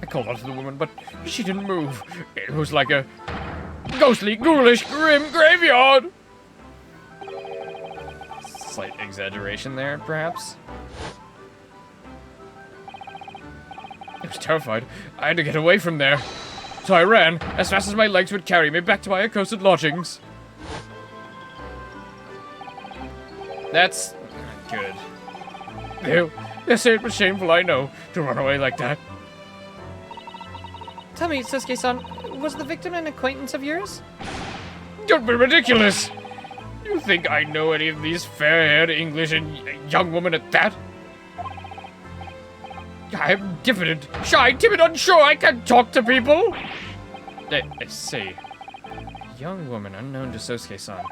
I called out to the woman, but she didn't move. It was like a ghostly, ghoulish, grim graveyard. Slight exaggeration there, perhaps? I was terrified. I had to get away from there. So I ran as fast as my legs would carry me back to my accursed lodgings. That's good. They say it was shameful, I know, to run away like that. Tell me, Sosuke-san, was the victim an acquaintance of yours? Don't be ridiculous! You think I know any of these fair-haired English and young women at that? I am diffident, shy, timid, unsure. I can't talk to people. I see. A young woman unknown to Sosuke-san.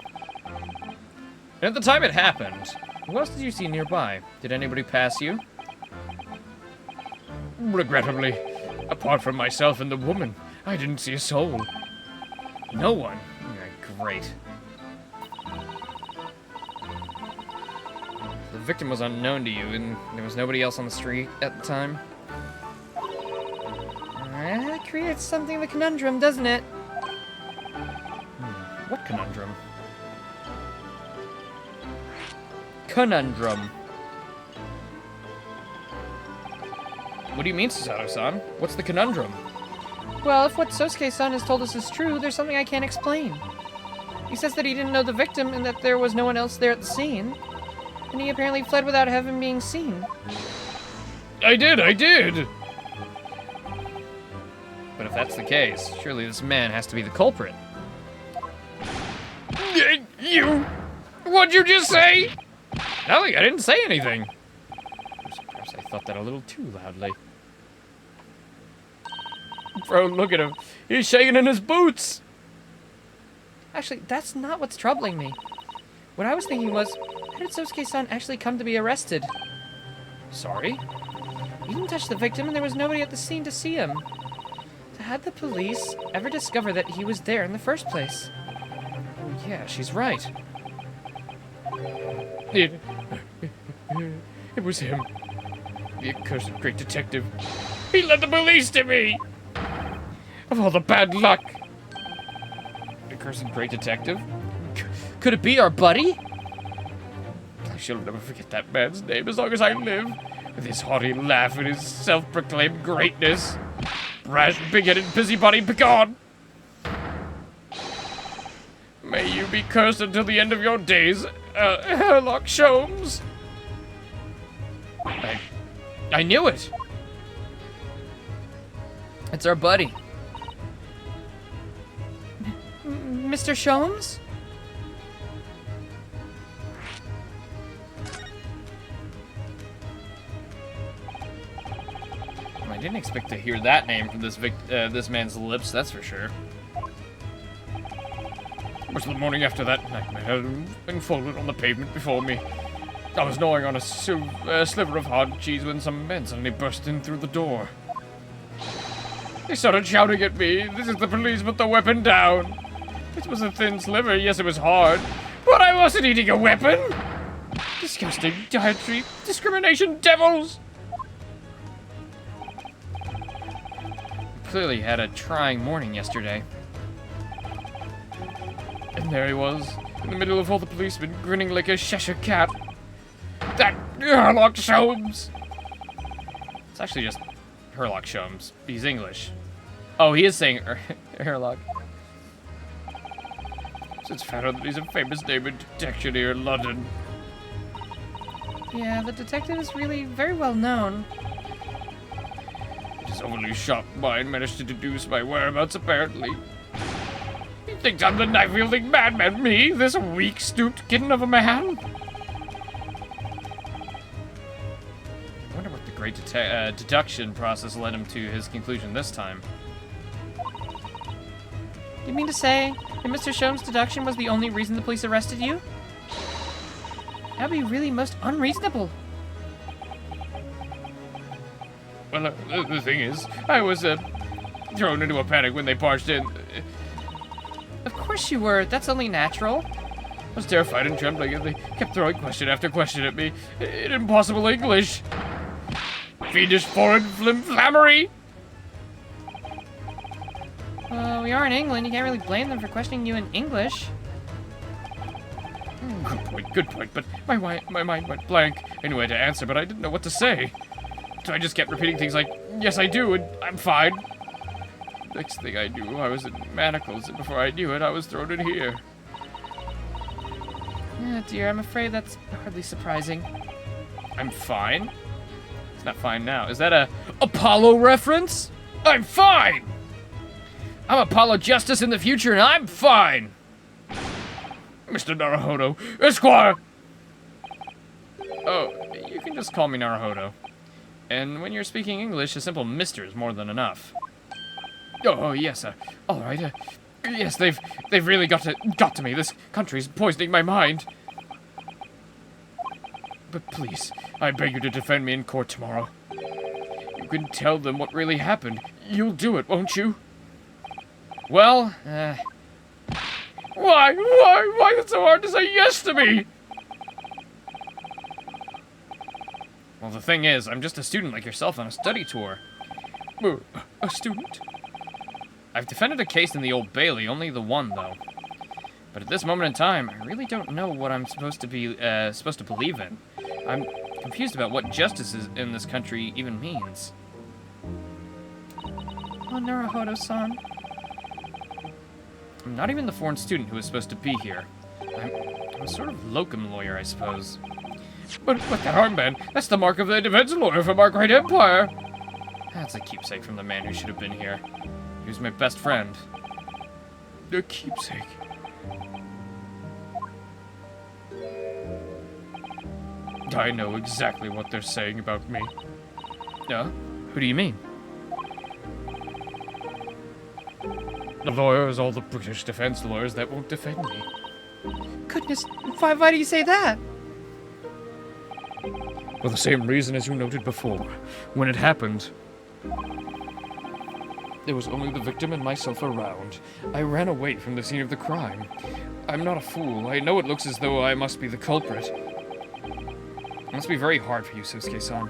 And at the time it happened, who else did you see nearby? Did anybody pass you? Regrettably, apart from myself and the woman, I didn't see a soul. No one? Great. The victim was unknown to you, and there was nobody else on the street at the time? That creates something of a conundrum, doesn't it? What conundrum? Conundrum. What do you mean, Susato-san? What's the conundrum? Well, if what Sosuke-san has told us is true, there's something I can't explain. He says that he didn't know the victim and that there was no one else there at the scene. And he apparently fled without having being seen. I did! But if that's the case, surely this man has to be the culprit. You... What'd you just say? Nothing, I didn't say anything. Perhaps I thought that a little too loudly. Bro, look at him. He's shaking in his boots. Actually, that's not what's troubling me. What I was thinking was, how did Sosuke-san actually come to be arrested? Sorry? He didn't touch the victim and there was nobody at the scene to see him. So how'd the police ever discover that he was there in the first place? Oh, yeah, she's right. It was him. The accursed great detective. He led the police to me! Of all the bad luck! The cursed great detective? Could it be our buddy? I shall never forget that man's name as long as I live. With his haughty laugh and his self-proclaimed greatness. Brash, big-headed busybody, begone! May you be cursed until the end of your days, Herlock Sholmes! I knew it! It's our buddy. Mr. Sholmes? I didn't expect to hear that name from this man's lips, that's for sure. It was the morning after that nightmare had unfolded on the pavement before me. I was gnawing on a sliver of hard cheese when some men suddenly burst in through the door. They started shouting at me, "This is the police, put the weapon down!" It was a thin sliver, yes it was hard, but I wasn't eating a weapon! Disgusting dietary discrimination devils! Clearly had a trying morning yesterday. And there he was, in the middle of all the policemen, grinning like a Cheshire cat. That Herlock Sholmes! It's actually just Herlock Sholmes. He's English. Oh, he is saying Herlock. It's fatter that he's a famous name in detection here in London. Yeah, the detective is really very well known. His overly sharp mind managed to deduce my whereabouts, apparently. He thinks I'm the knife-wielding madman, me, this weak, stooped kitten of a man? I wonder what the great deduction process led him to his conclusion this time. You mean to say that Mr. Sholmes' deduction was the only reason the police arrested you? That'd be really most unreasonable. Well, the thing is, I was thrown into a panic when they barged in. Of course you were. That's only natural. I was terrified and trembling, and they kept throwing question after question at me in impossible English. Fiendish foreign flammery! We are in England. You can't really blame them for questioning you in English. Good point, but my mind went blank. I knew I had to answer, but I didn't know what to say. So I just kept repeating things like, "Yes, I do, and I'm fine." Next thing I knew, I was in manacles, and before I knew it, I was thrown in here. Oh dear, I'm afraid that's hardly surprising. I'm fine? It's not fine now. Is that a Apollo reference? I'm fine! I'm Apollo Justice in the future, and I'm fine! Mr. Naruhodo, Esquire! Oh, you can just call me Naruhodo. And when you're speaking English, a simple Mr. is more than enough. Oh, yes, all right. Yes, they've really got to me. This country's poisoning my mind. But please, I beg you to defend me in court tomorrow. You can tell them what really happened. You'll do it, won't you? Well, Why is it so hard to say yes to me? Well, the thing is, I'm just a student like yourself on a study tour. A student? I've defended a case in the Old Bailey, only the one, though. But at this moment in time, I really don't know what I'm supposed to believe in. I'm confused about what justice in this country even means. Oh, Naruhodo-san. I'm not even the foreign student who is supposed to be here. I'm a sort of locum lawyer, I suppose. But that armband, that's the mark of the defense lawyer from our great empire. That's a keepsake from the man who should have been here. He was my best friend. A keepsake? I know exactly what they're saying about me. Who do you mean? The lawyers, all the British defense lawyers that won't defend me. Goodness, why do you say that? For the same reason as you noted before. When it happened, there was only the victim and myself around. I ran away from the scene of the crime. I'm not a fool. I know it looks as though I must be the culprit. It must be very hard for you, Sosuke-san.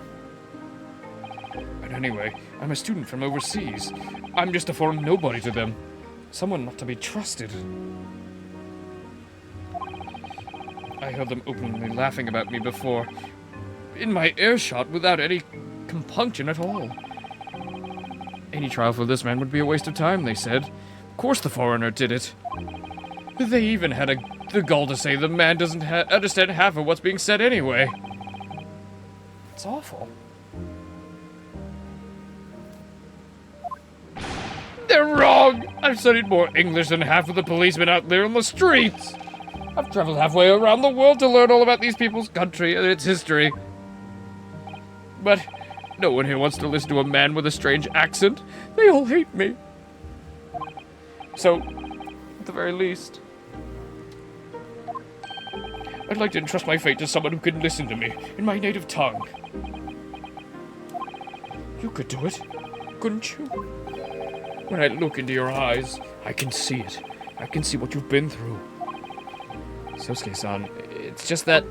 But anyway, I'm a student from overseas. I'm just a foreign nobody to them. Someone not to be trusted. I heard them openly laughing about me before. In my earshot without any compunction at all. Any trial for this man would be a waste of time, they said. Of course the foreigner did it. They even had the gall to say the man doesn't understand half of what's being said anyway. It's awful. They're wrong! I've studied more English than half of the policemen out there on the streets! I've traveled halfway around the world to learn all about these people's country and its history. But no one here wants to listen to a man with a strange accent. They all hate me. So, at the very least, I'd like to entrust my fate to someone who can listen to me in my native tongue. You could do it, couldn't you? When I look into your eyes, I can see it. I can see what you've been through. Sosuke-san, it's just that...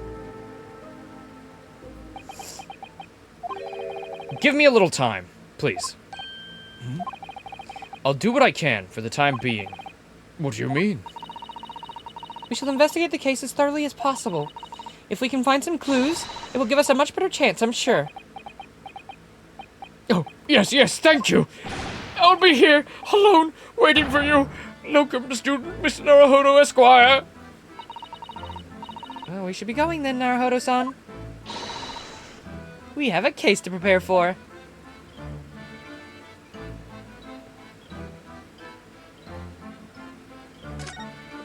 Give me a little time, please. I'll do what I can for the time being. What do you mean? We shall investigate the case as thoroughly as possible. If we can find some clues, it will give us a much better chance, I'm sure. Oh, yes, thank you. I'll be here, alone, waiting for you. Locum student, Mr. Naruhodo Esquire. Well, we should be going then, Naruhodo-san. We have a case to prepare for.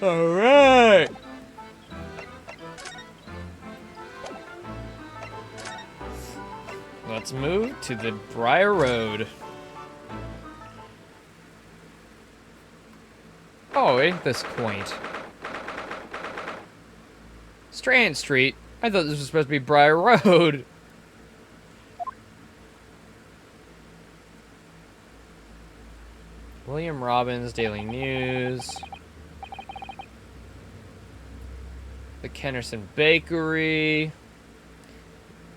Alright. Let's move to the Briar Road. Oh, ain't this quaint. Strand Street? I thought this was supposed to be Briar Road. William Robbins, Daily News. The Kennerson Bakery.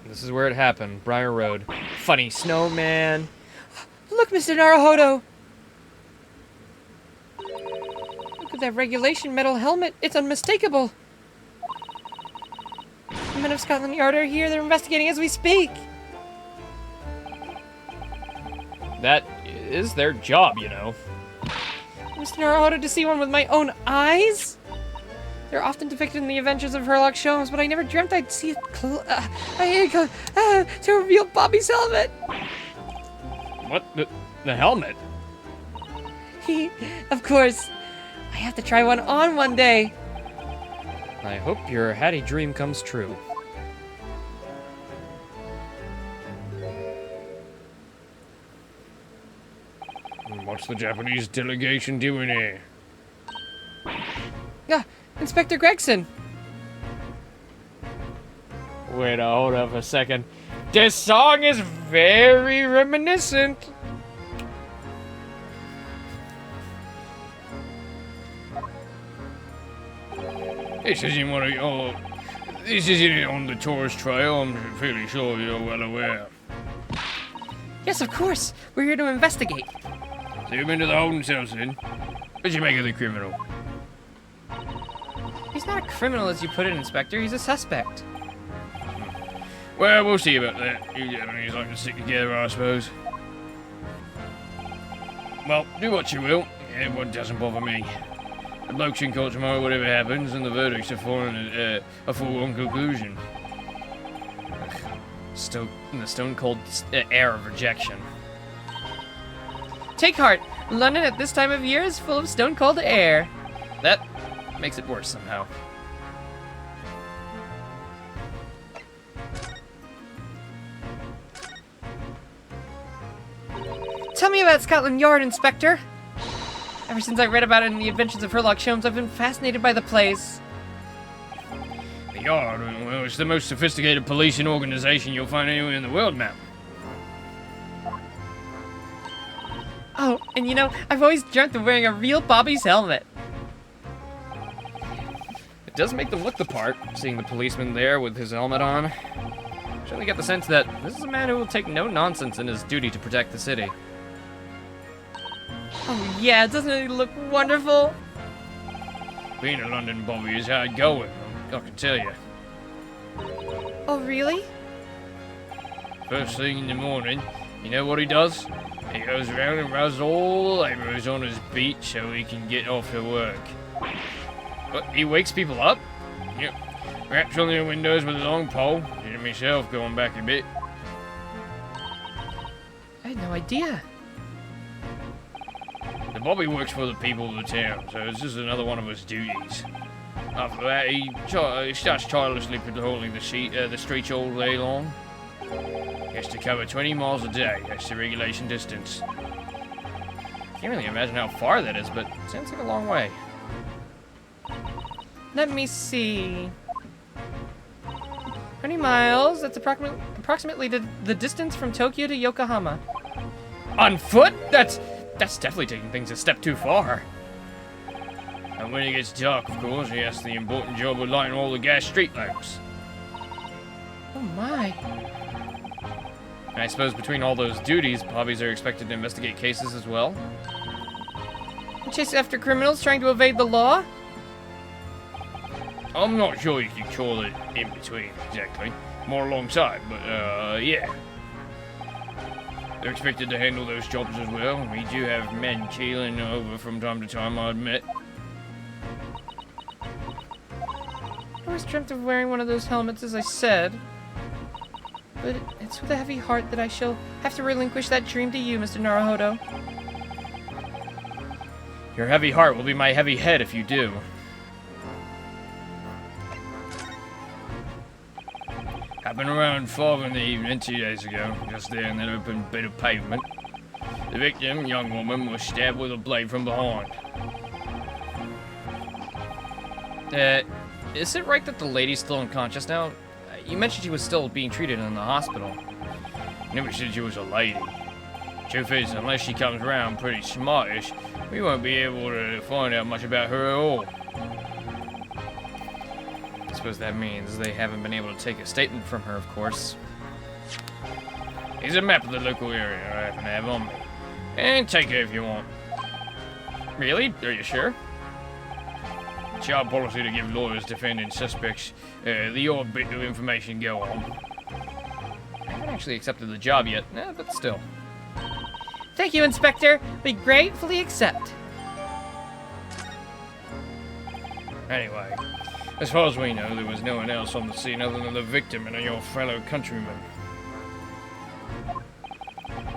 This is where it happened, Briar Road. Funny snowman. Look, Mr. Naruhodo! Look at that regulation metal helmet. It's unmistakable. The men of Scotland Yard are here. They're investigating as we speak. That is their job, you know. Mr. Naruhodo, to see one with my own eyes? They're often depicted in the adventures of Herlock Sholmes, but I never dreamt I'd see it to reveal Bobby's helmet. What? The helmet? Of course. I have to try one on one day. I hope your Hattie dream comes true. What's the Japanese delegation doing here? Yeah, Inspector Gregson. Wait, hold up a second. This song is very reminiscent. This isn't one of your... This isn't on the tourist trail, I'm fairly sure you're well aware. Yes, of course. We're here to investigate. So you've been to the holding cells then? What'd you make of the criminal? He's not a criminal as you put it, Inspector. He's a suspect. Well, we'll see about that. You Japanese like to stick together, I suppose. Well, do what you will. It doesn't bother me. The bloke's in court tomorrow, whatever happens, and the verdict's a foregone conclusion. The stone cold air of rejection. Take heart. London at this time of year is full of stone cold air. That makes it worse somehow. Tell me about Scotland Yard, Inspector. Ever since I read about it in The Adventures of Sherlock Holmes, I've been fascinated by the place. The Yard, well, it's the most sophisticated policing organization you'll find anywhere in the world, ma'am. Oh, and you know, I've always dreamt of wearing a real Bobby's helmet. It does make them look the part, seeing the policeman there with his helmet on. Certainly get the sense that this is a man who will take no nonsense in his duty to protect the city. Oh yeah, doesn't it look wonderful? Being a London Bobby is hard going, I can tell you. Oh really? First thing in the morning, you know what he does? He goes around and rouses all the labourers on his beat so he can get off to work. But he wakes people up? Yep. Raps on their windows with a long pole. Did it myself going back a bit. I had no idea. The Bobby works for the people of the town, so it's just another one of his duties. After that, he starts tirelessly patrolling the streets all day long. He has to cover 20 miles a day. That's the regulation distance. Can't really imagine how far that is, but it sounds like a long way. Let me see. 20 miles, that's approximately the distance from Tokyo to Yokohama. On foot? That's definitely taking things a step too far. And when it gets dark, of course, he has the important job of lighting all the gas street lamps. Oh my. And I suppose between all those duties, Bobbies are expected to investigate cases as well. Chase after criminals trying to evade the law? I'm not sure you can call it in between exactly. More alongside, but yeah. They're expected to handle those jobs as well. We do have men keeling over from time to time, I admit. I always dreamt of wearing one of those helmets, as I said. But it's with a heavy heart that I shall have to relinquish that dream to you, Mr. Naruhodo. Your heavy heart will be my heavy head if you do. Happened around 5 in the evening 2 days ago, just there in that open bit of pavement. The victim, young woman, was stabbed with a blade from behind. Is it right that the lady's still unconscious now? You mentioned she was still being treated in the hospital. Never said she was a lady. Truth is, unless she comes around pretty smartish, we won't be able to find out much about her at all. I suppose that means they haven't been able to take a statement from her, of course. Here's a map of the local area I happen to have on me. And take it if you want. Really? Are you sure? It's our policy to give lawyers defending suspects the odd bit of information go on. I haven't actually accepted the job yet, but still. Thank you, Inspector. We gratefully accept. Anyway, as far as we know, there was no one else on the scene other than the victim and your fellow countrymen.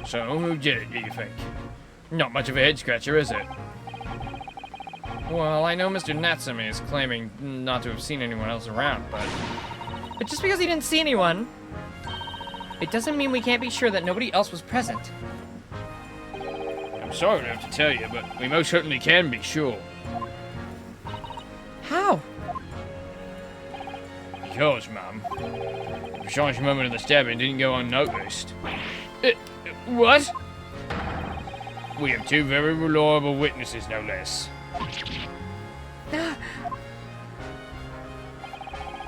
So, who did it, do you think? Not much of a head-scratcher, is it? Well, I know Mr. Natsumi is claiming not to have seen anyone else around, but just because he didn't see anyone, it doesn't mean we can't be sure that nobody else was present. I'm sorry to have to tell you, but we most certainly can be sure. How? Because, ma'am, the precise moment of the stabbing didn't go unnoticed. What? We have two very reliable witnesses, no less.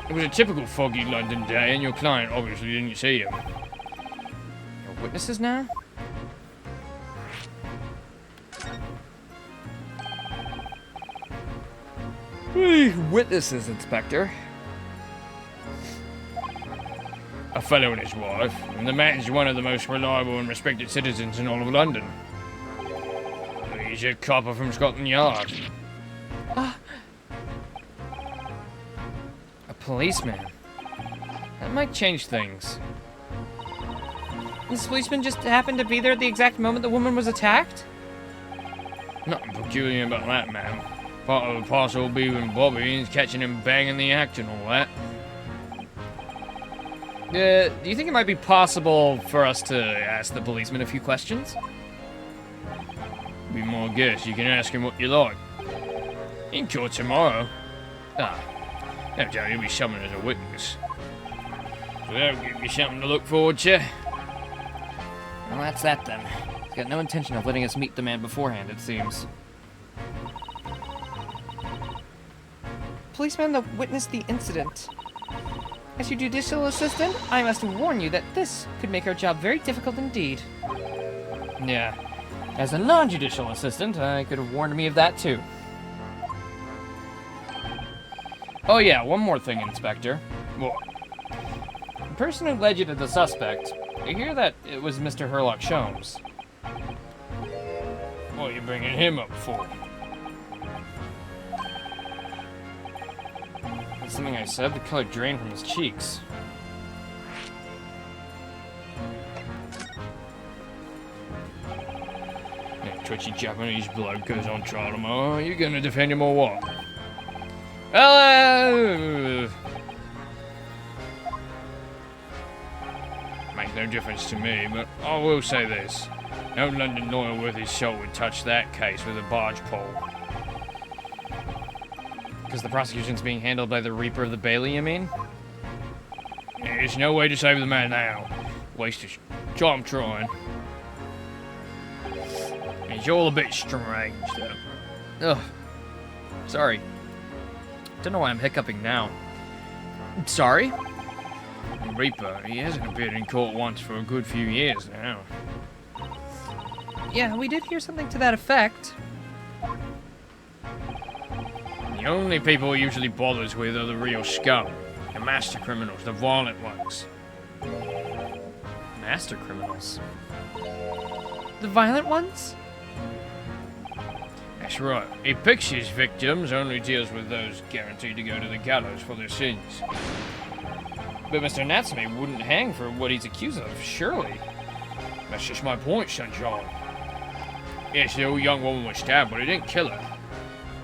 It was a typical foggy London day, and your client obviously didn't see him. You're witnesses now? Witnesses, Inspector. A fellow and his wife, and the man's one of the most reliable and respected citizens in all of London. He's a copper from Scotland Yard. A policeman. That might change things. This policeman just happened to be there at the exact moment the woman was attacked? Nothing peculiar about that, ma'am. Part of the parcel of Beaver and Bobby is catching him banging the act and all that. Do you think it might be possible for us to ask the policeman a few questions? Be my guest, you can ask him what you like. In court tomorrow. No doubt he'll be summoned as a witness. So that'll give you something to look forward to. Well, that's that then. He's got no intention of letting us meet the man beforehand, it seems. Policeman that witnessed the incident. As your judicial assistant, I must warn you that this could make our job very difficult indeed. Yeah. As a non-judicial assistant, I could have warned me of that too. Oh yeah, one more thing, Inspector. What? The person who led you to the suspect, I hear that it was Mr. Herlock Sholmes. What are you bringing him up for? That's something I said, the color drained from his cheeks. That twitchy Japanese bloke goes on trial tomorrow. Are you gonna defend him or what? Well, Makes no difference to me, but I will say this. No London lawyer worth his salt would touch that case with a barge pole. because the prosecution's being handled by the Reaper of the Bailey, you mean? There's no way to save the man now. Waste his time trying. It's all a bit strange, though. Ugh. Sorry. Don't know why I'm hiccuping now. Sorry? Reaper, he hasn't appeared in court once for a good few years now. Yeah, we did hear something to that effect. The only people he usually bothers with are the real scum. The master criminals, the violent ones. Master criminals. The violent ones? That's right. He picks his victims, only deals with those guaranteed to go to the gallows for their sins. But Mr. Natsume wouldn't hang for what he's accused of, surely. That's just my point, Sunshine. Yes, the old young woman was stabbed, but he didn't kill her.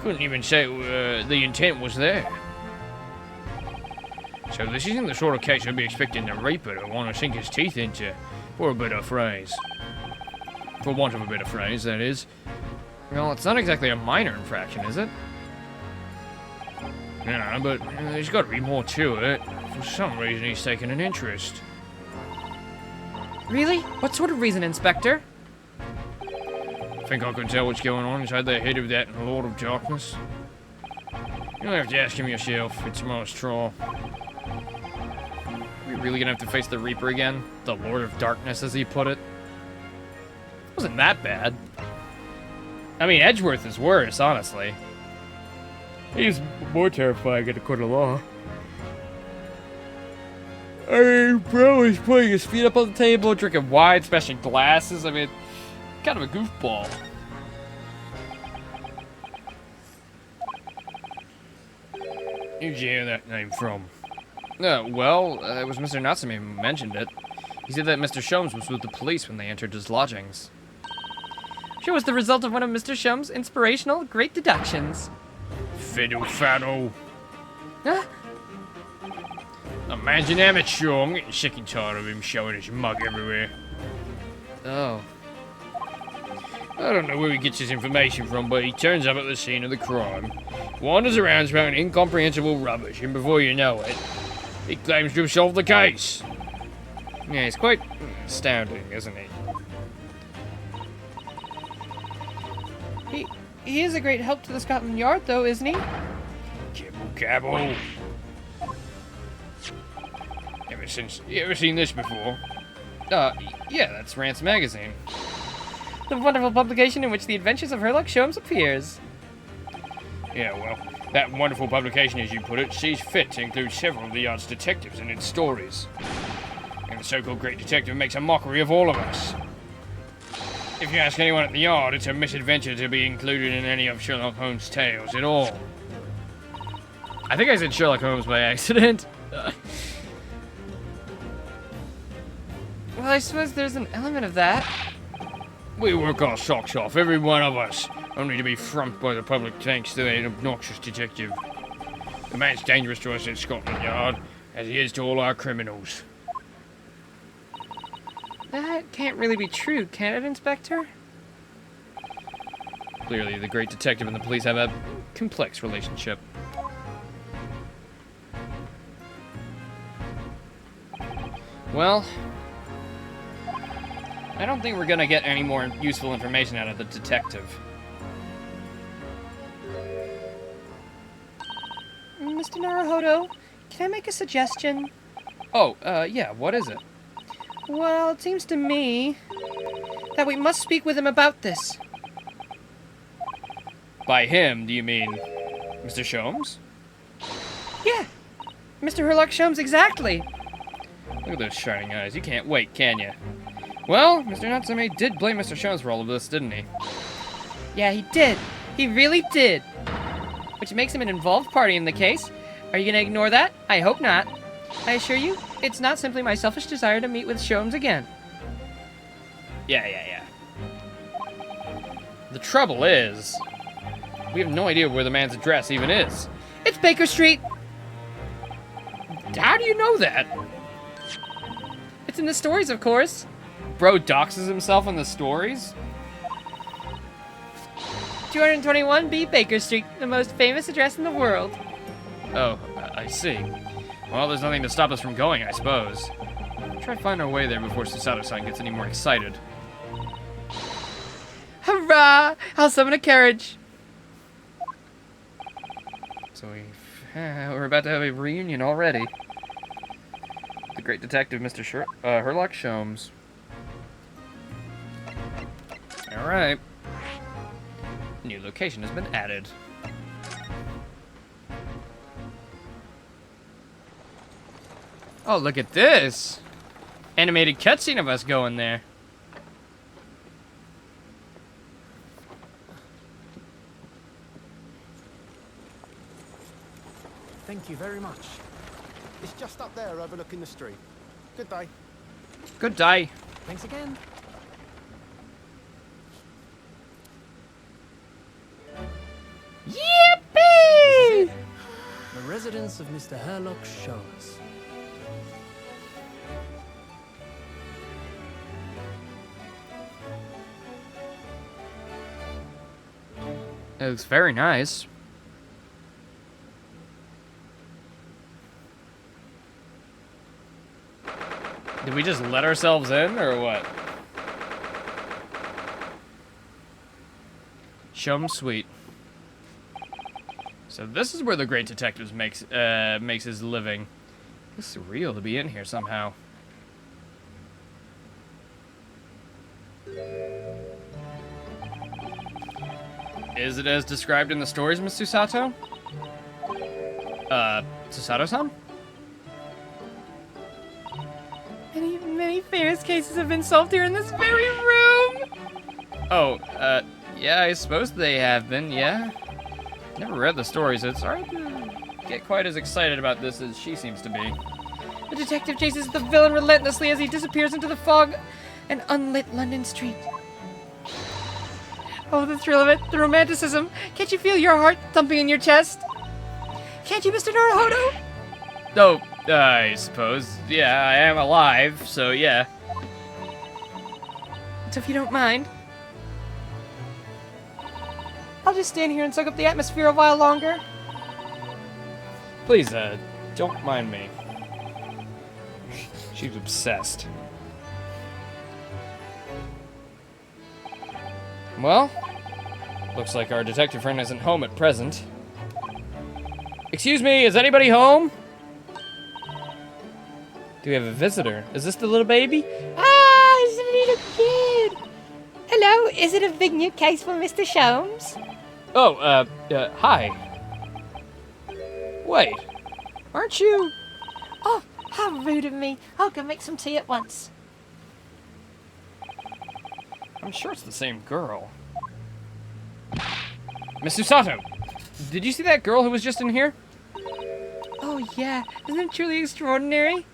Couldn't even say the intent was there. So this isn't the sort of case I'd be expecting the Reaper to want to sink his teeth into, for a better phrase. For want of a better phrase, that is. Well, it's not exactly a minor infraction, is it? Yeah, but there's got to be more to it. For some reason, he's taken an interest. Really? What sort of reason, Inspector? Think I can tell what's going on inside the head of that Lord of Darkness? You'll have to ask him yourself. It's tomorrow's trial. Are we really gonna have to face the Reaper again? The Lord of Darkness, as he put it? Wasn't that bad. I mean, Edgeworth is worse, honestly. He's more terrifying in a court of law. I mean, bro, he's putting his feet up on the table, Drinking wine, smashing glasses. I mean, kind of a goofball. Who'd you hear that name from? Well, it was Mr. Natsume who mentioned it. He said that Mr. Sholmes was with the police when they entered his lodgings. Sure was the result of one of Mr. Shum's inspirational great deductions. Fiddle faddle. Huh? The man's an amateur. I'm getting sick and tired of him showing his mug everywhere. Oh. I don't know where he gets his information from, but he turns up at the scene of the crime, wanders around spouting incomprehensible rubbish, and before you know it, he claims to have solved the case. Yeah, he's quite astounding, isn't he? He is a great help to the Scotland Yard, though, isn't he? Kibble cabble. You ever seen this before? Yeah, that's Rant's magazine. The wonderful publication in which the adventures of Sherlock Holmes appears. Yeah, well, that wonderful publication, as you put it, sees fit to include several of the yard's detectives in its stories. And the so-called great detective makes a mockery of all of us. If you ask anyone at the yard, it's a misadventure to be included in any of Sherlock Holmes' tales at all. I think I said Sherlock Holmes by accident. Well, I suppose there's an element of that. We work our socks off, every one of us, only to be frumped by the public thanks to an obnoxious detective. The man's dangerous to us at Scotland Yard, as he is to all our criminals. That can't really be true, can it, Inspector? Clearly, the great detective and the police have a complex relationship. Well, I don't think we're gonna get any more useful information out of the detective. Mr. Naruhodo, can I make a suggestion? Oh, yeah, what is it? Well, it seems to me that we must speak with him about this. By him, do you mean Mr. Sholmes? Yeah, Mr. Sherlock Holmes, exactly. Look at those shining eyes. You can't wait, can you? Well, Mr. Natsume did blame Mr. Sholmes for all of this, didn't he? Yeah, he did. He really did. Which makes him an involved party in the case. Are you going to ignore that? I hope not. I assure you, it's not simply my selfish desire to meet with Sholmes again. Yeah. The trouble is, we have no idea where the man's address even is. It's Baker Street. How do you know that? It's in the stories, of course. Bro doxes himself in the stories? 221B Baker Street, the most famous address in the world. Oh, I see. Well, there's nothing to stop us from going, I suppose. Try to find our way there before Susato-san gets any more excited. Hurrah! I'll summon a carriage. So we're about to have a reunion already. The great detective, Mr. Sherlock Holmes. All right. New location has been added. Oh, look at this! Animated cutscene of us going there. Thank you very much. It's just up there overlooking the street. Good day. Good day. Thanks again. Yippee! The residence of Mr. Sherlock Holmes. It looks very nice. Did we just let ourselves in, or what? Shum Suite. So this is where the great detective makes his living. It's surreal to be in here somehow. Is it as described in the stories, Miss Susato? Susato-san? Many famous cases have been solved here in this very room. Oh, yeah, I suppose they have been, yeah. Never read the stories, so it's hard to get quite as excited about this as she seems to be. The detective chases the villain relentlessly as he disappears into the fog and unlit London street. Oh, the thrill of it, the romanticism. Can't you feel your heart thumping in your chest? Can't you, Mr. Naruhodo? Oh, I suppose. Yeah, I am alive, so yeah. So if you don't mind, I'll just stand here and soak up the atmosphere a while longer. Please, don't mind me. She's obsessed. Well, looks like our detective friend isn't home at present. Excuse me, is anybody home? Do we have a visitor? Is this the little baby? Ah, it's a little kid. Hello, is it a big new case for Mr. Sholmes? Oh, hi. Wait, aren't you? Oh, how rude of me. I'll go make some tea at once. I'm sure it's the same girl. Miss Susato, did you see that girl who was just in here? Oh yeah, isn't it truly extraordinary?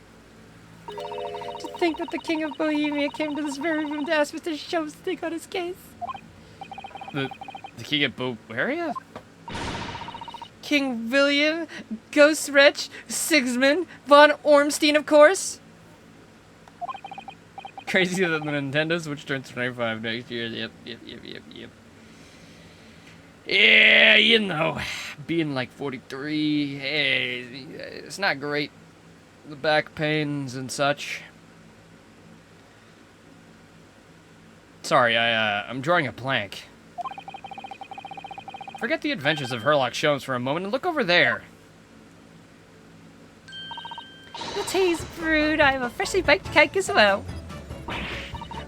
To think that the King of Bohemia came to this very room to ask Mr. Sholmes to take on his case. The King of Bulgaria? King William, Ghost Wretch, Sigismund, von Ormstein, of course. Crazy that the Nintendo Switch turns 25 next year. Yep. Yeah, you know, being like 43, hey, it's not great. The back pains and such. Sorry, I'm drawing a blank. Forget the adventures of Herlock Sholmes for a moment and look over there. The tea's brewed. I have a freshly baked cake as well.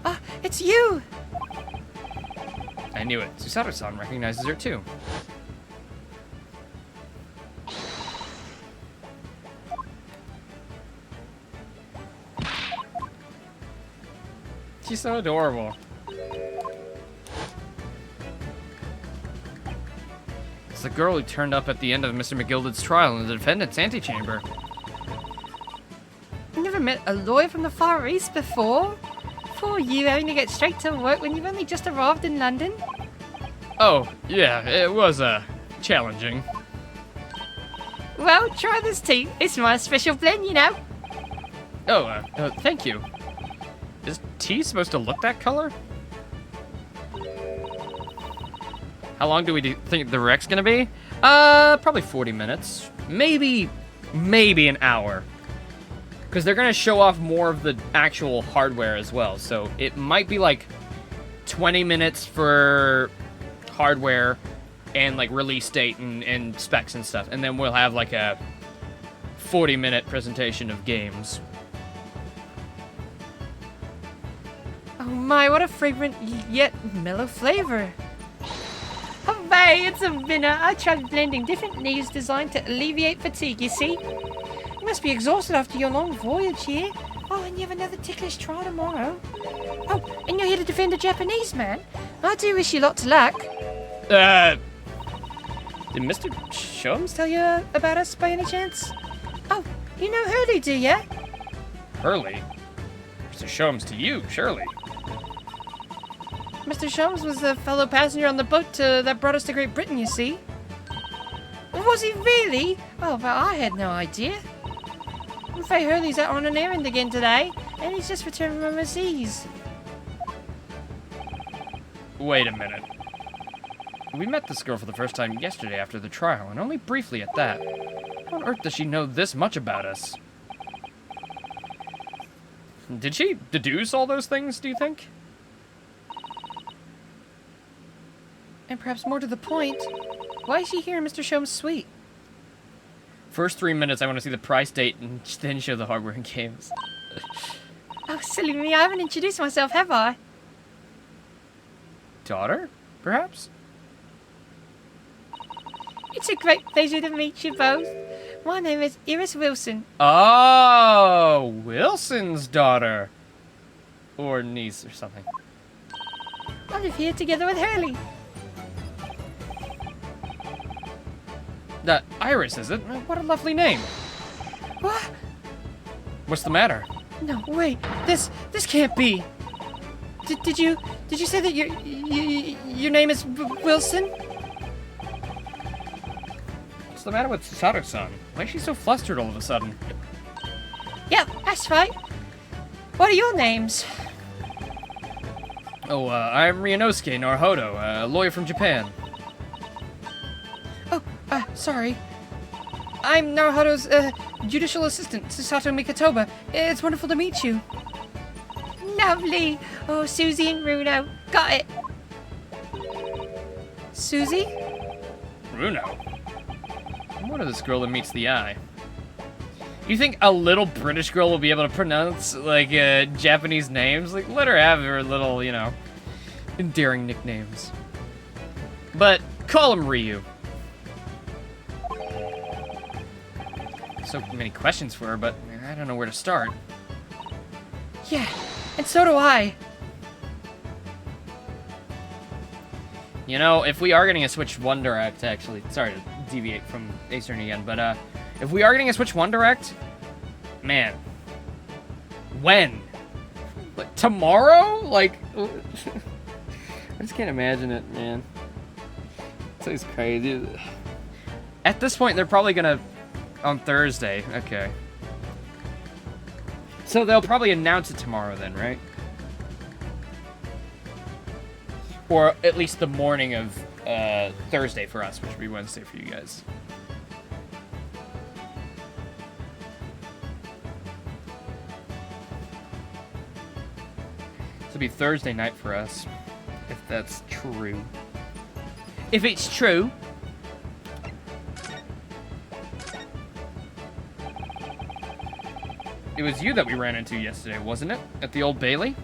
Ah, it's you! I knew it. Susato-san recognizes her too. She's so adorable. It's the girl who turned up at the end of Mr. McGilded's trial in the defendant's antechamber. I never met a lawyer from the Far East before. Poor you having to get straight to work when you've only just arrived in London. Oh, yeah, it was, challenging. Well, try this tea. It's my special blend, you know. Oh, thank you. Is tea supposed to look that color? How long do we think the rec's gonna be? Probably 40 minutes. Maybe an hour. Because they're gonna show off more of the actual hardware as well. So it might be like 20 minutes for hardware and like release date and specs and stuff. And then we'll have like a 40-minute presentation of games. Oh my, what a fragrant yet mellow flavor. Hooray, it's a winner. I tried blending different leaves designed to alleviate fatigue, you see. You must be exhausted after your long voyage here. Oh, and you have another ticklish trial tomorrow. Oh, and you're here to defend a Japanese man? I do wish you lots of luck. Did Mr. Sholmes tell you? About us by any chance? Oh, you know Hurley, do ya? Hurley? Mr. Sholmes to you, surely. Mr. Sholmes was the fellow passenger on the boat that brought us to Great Britain, you see. Was he really? Oh, but I had no idea. I'm afraid Hurley's out on an errand again today, and he's just returned from overseas. Wait a minute. We met this girl for the first time yesterday after the trial, and only briefly at that. How on earth does she know this much about us? Did she deduce all those things, do you think? And perhaps more to the point, why is she here in Mr. Sholmes' suite? First 3 minutes, I want to see the price date and then show the hardware and games. Oh, silly me, I haven't introduced myself, have I? Daughter, perhaps? It's a great pleasure to meet you both. My name is Iris Wilson. Oh, Wilson's daughter. Or niece or something. I live here together with Hurley. Iris, is it? What a lovely name. What? What's the matter? No, wait. This can't be. Did you say that your name is Wilson? What's the matter with Susato-san? Why is she so flustered all of a sudden? Yep, that's right. What are your names? Oh, I'm Ryunosuke Naruhodo, a lawyer from Japan. Oh, sorry. I'm Naruhodo's judicial assistant, Susato Mikatoba. It's wonderful to meet you. Lovely. Oh, Susie and Runo. Got it. Susie? Runo? What is this girl that meets the eye? You think a little British girl will be able to pronounce, like, Japanese names? Like, let her have her little, you know, endearing nicknames. But, call him Ryu. So many questions for her, but I don't know where to start. Yeah, and so do I. You know, if we are getting a Switch 1 Direct, actually, sorry to deviate from Ace Attorney again, but, if we are getting a Switch 1 Direct, man, when? Like, tomorrow? Like, I just can't imagine it, man. It's crazy. At this point, they're probably gonna, on Thursday, okay. So they'll probably announce it tomorrow then, right? Or at least the morning of Thursday for us, which would be Wednesday for you guys. This will be Thursday night for us, if that's true. If it's true. It was you that we ran into yesterday, wasn't it? At the Old Bailey?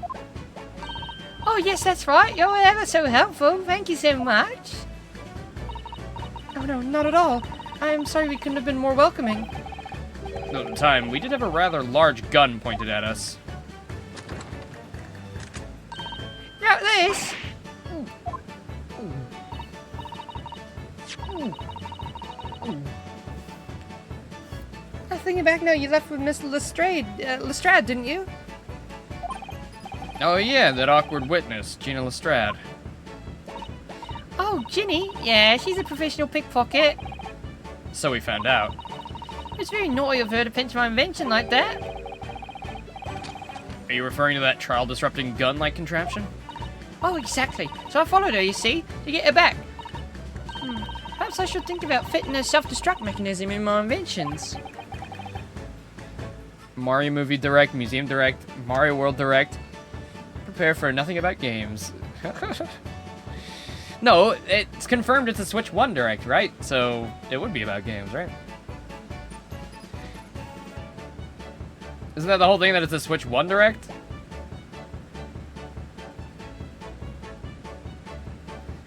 Oh, yes, that's right. You're ever so helpful. Thank you so much. Oh, no, not at all. I'm sorry we couldn't have been more welcoming. At the time, we did have a rather large gun pointed at us. Now this. I'm thinking back now, you left with Miss Lestrade, didn't you? Oh yeah, that awkward witness, Gina Lestrade. Oh, Ginny? Yeah, she's a professional pickpocket. So we found out. It's very naughty of her to pinch my invention like that. Are you referring to that trial-disrupting gun-like contraption? Oh, exactly. So I followed her, you see, to get her back. Perhaps I should think about fitting a self-destruct mechanism in my inventions. Mario Movie Direct, Museum Direct, Mario World Direct. Prepare for nothing about games. No, it's confirmed it's a Switch 1 Direct, right? So it would be about games, right? Isn't that the whole thing, that it's a Switch 1 Direct?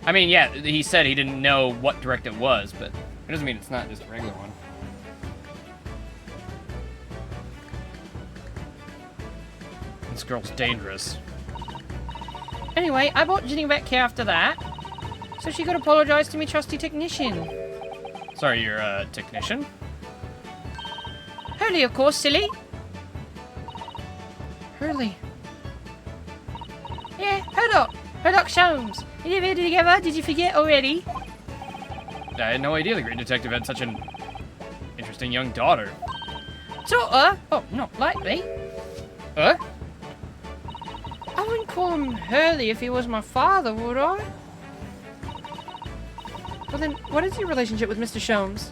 I mean, yeah, he said he didn't know what Direct it was, but it doesn't mean it's not just a regular one. This girl's dangerous. Anyway, I brought Ginny back here after that, so she could apologize to me trusty technician. Sorry, you're a technician? Hurley, of course, silly. Hurley. Yeah, Hurdock. Hurdock Sholmes. You never had it together? Did you forget already? I had no idea the great detective had such an interesting young daughter. Daughter? Oh, not likely. Huh? I wouldn't call him Hurley if he was my father, would I? Well then, what is your relationship with Mr. Sholmes?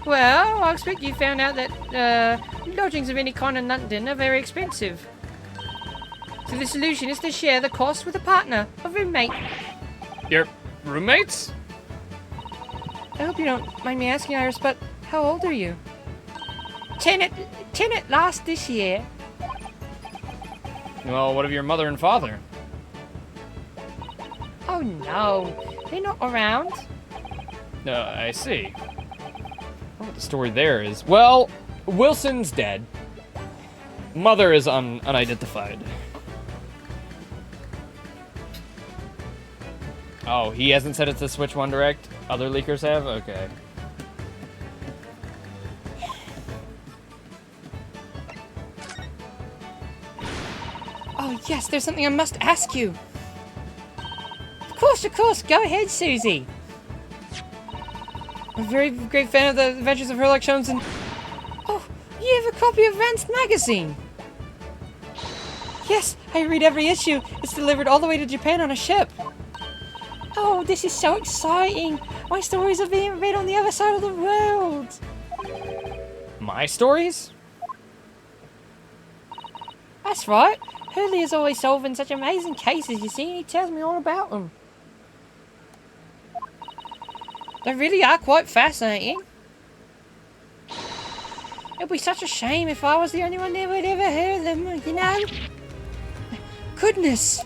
Well, I expect you found out that lodgings of any kind in London are very expensive. So the solution is to share the cost with a partner, a roommate. Your roommates? I hope you don't mind me asking, Iris, but how old are you? 10 at last this year. Well, what of your mother and father? Oh no, they're not around. I see. Oh, the story there is, well, Wilson's dead. Mother is unidentified. Oh, he hasn't said it's a Switch 1 Direct? Other leakers have? Okay. Oh yes, there's something I must ask you. Of course, go ahead, Susie. I'm a very great fan of the Adventures of Sherlock Holmes and... Oh, you have a copy of Rand's magazine? Yes, I read every issue. It's delivered all the way to Japan on a ship. Oh, this is so exciting. My stories are being read on the other side of the world. My stories? That's right. Hurley is always solving such amazing cases, you see, and he tells me all about them. They really are quite fascinating. It'd be such a shame if I was the only one that would ever hear them, you know? Goodness!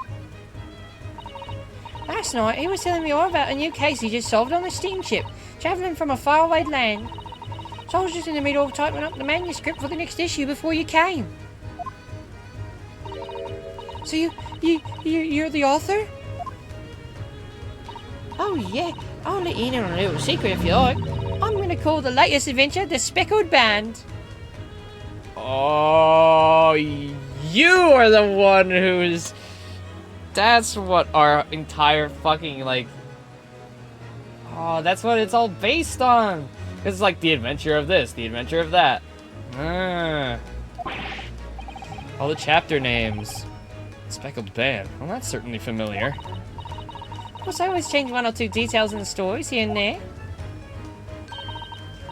Last night, he was telling me all about a new case he just solved on the steamship, travelling from a faraway land. So I was just in the middle of typing up the manuscript for the next issue before you came. So you're the author? Oh yeah, I'll let you in on a little secret if you like. I'm gonna call the latest adventure The Speckled Band. Oh, you are the one who's... That's what our entire fucking, like... Oh, that's what it's all based on. It's like the adventure of this, the adventure of that. All the chapter names. Speckled Band. Well, that's certainly familiar. Of course, I always change one or two details in the stories here and there.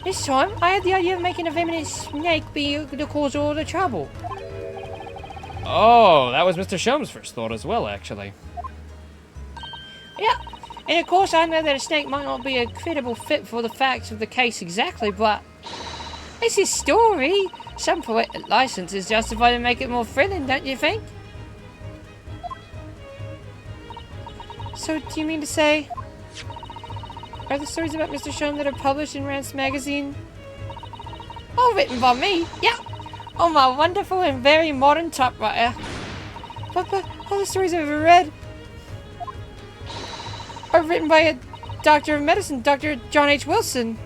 This time, I had the idea of making a venomous snake be the cause of all the trouble. Oh, that was Mr. Shum's first thought as well, actually. Yeah, and of course I know that a snake might not be a credible fit for the facts of the case exactly, but it's his story. Some poetic license is justified to make it more thrilling, don't you think? So, do you mean to say, are the stories about Mr. Shum that are published in Rance magazine all written by me? Yeah, on my wonderful and very modern typewriter. But all the stories I've ever read are written by a doctor of medicine, Dr. John H. Wilson.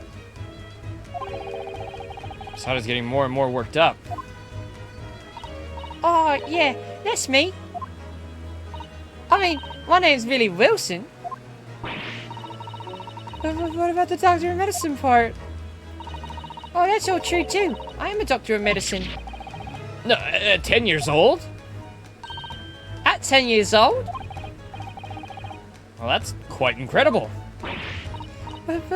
Sada's getting more and more worked up. Oh, yeah, that's me. I mean, my name's Billy Wilson. But what about the doctor of medicine part? Oh, that's all true too. I am a doctor of medicine. No, 10 years old? At 10 years old? Well, that's quite incredible. But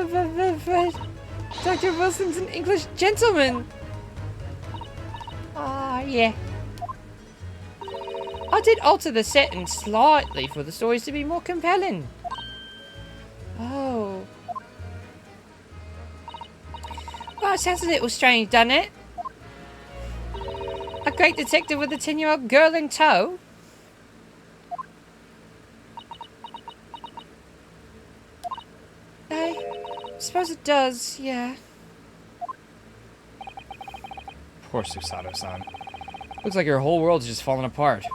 Dr. Wilson's an English gentleman. Ah, yeah. I did alter the setting slightly for the stories to be more compelling. Oh. Well, it sounds a little strange, doesn't it? A great detective with a 10-year-old girl in tow? I suppose it does, yeah. Poor Susato-san. Looks like your whole world's just falling apart.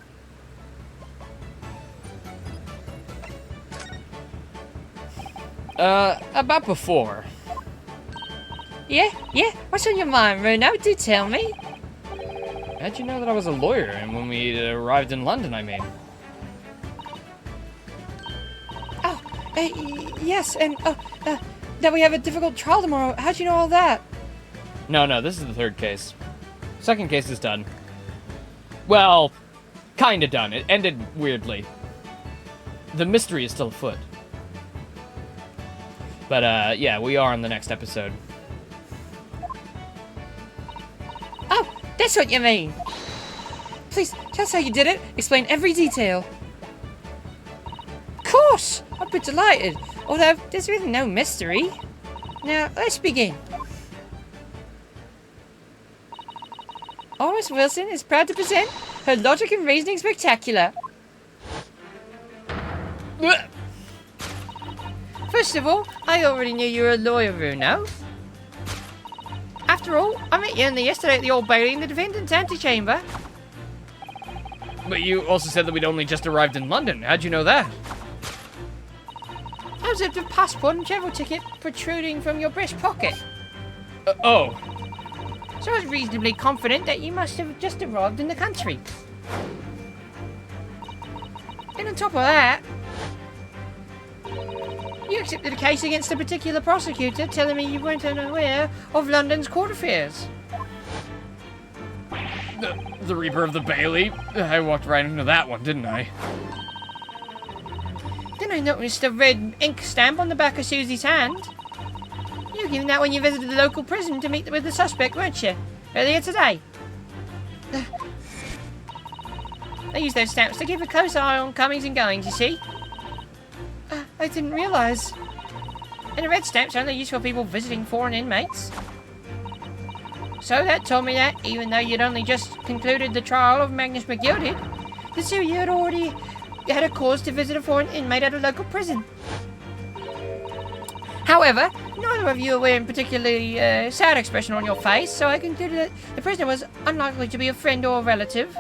About before. Yeah? What's on your mind, Bruno? Do tell me. How'd you know that I was a lawyer and when we arrived in London, I mean? Oh, yes, and that we have a difficult trial tomorrow. How'd you know all that? No, this is the third case. Second case is done. Well, kinda done. It ended weirdly. The mystery is still afoot. But, yeah, we are on the next episode. Oh, that's what you mean. Please, tell us how you did it. Explain every detail. Of course! I'd be delighted. Although, there's really no mystery. Now, let's begin. Iris Wilson is proud to present her Logic and Reasoning Spectacular. First of all, I already knew you were a lawyer, Bruno. After all, I met you yesterday at the Old Bailey in the defendant's antechamber. But you also said that we'd only just arrived in London. How'd you know that? I observed a passport and travel ticket protruding from your breast pocket. Oh. So I was reasonably confident that you must have just arrived in the country. And on top of that, you accepted a case against a particular prosecutor, telling me you weren't unaware of London's court affairs. The Reaper of the Bailey? I walked right into that one, didn't I? Then I noticed a red ink stamp on the back of Susie's hand. You were given that when you visited the local prison to meet with the suspect, weren't you? Earlier today. They use those stamps to keep a close eye on comings and goings, you see. I didn't realise. And the red stamps are only used for people visiting foreign inmates. So that told me that, even though you'd only just concluded the trial of Magnus McGilded, the two you had already had a cause to visit a foreign inmate at a local prison. However, neither of you were wearing particularly sad expression on your face, so I concluded that the prisoner was unlikely to be a friend or a relative.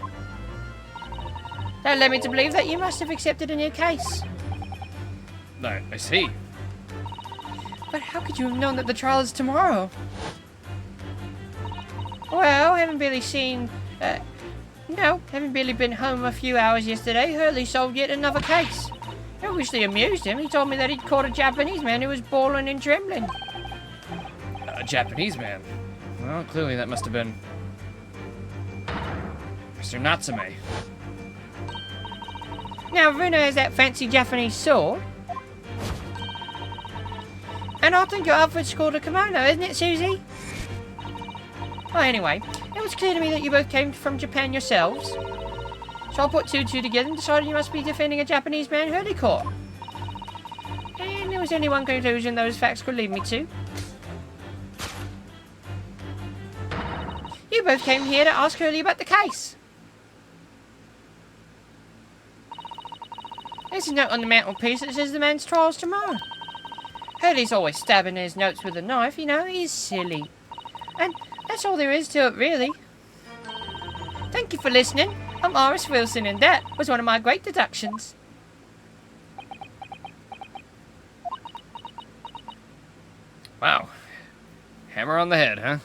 That led me to believe that you must have accepted a new case. I see. But how could you have known that the trial is tomorrow? Well, having barely been home a few hours yesterday, Hurley solved yet another case. It obviously amused him. He told me that he'd caught a Japanese man who was bawling and trembling. A Japanese man? Well, clearly that must have been Mr. Natsume. Now, Runa has that fancy Japanese sword. And I think your outfit's called a kimono, isn't it, Susie? Well, anyway, it was clear to me that you both came from Japan yourselves. So I put two and two together and decided you must be defending a Japanese man Hurley caught. And there was only one conclusion those facts could lead me to. You both came here to ask Hurley about the case. There's a note on the mantelpiece that says the man's trial's tomorrow. Hurley's always stabbing his notes with a knife, you know, he's silly. And that's all there is to it, really. Thank you for listening. I'm Iris Wilson, and that was one of my great deductions. Wow. Hammer on the head, huh?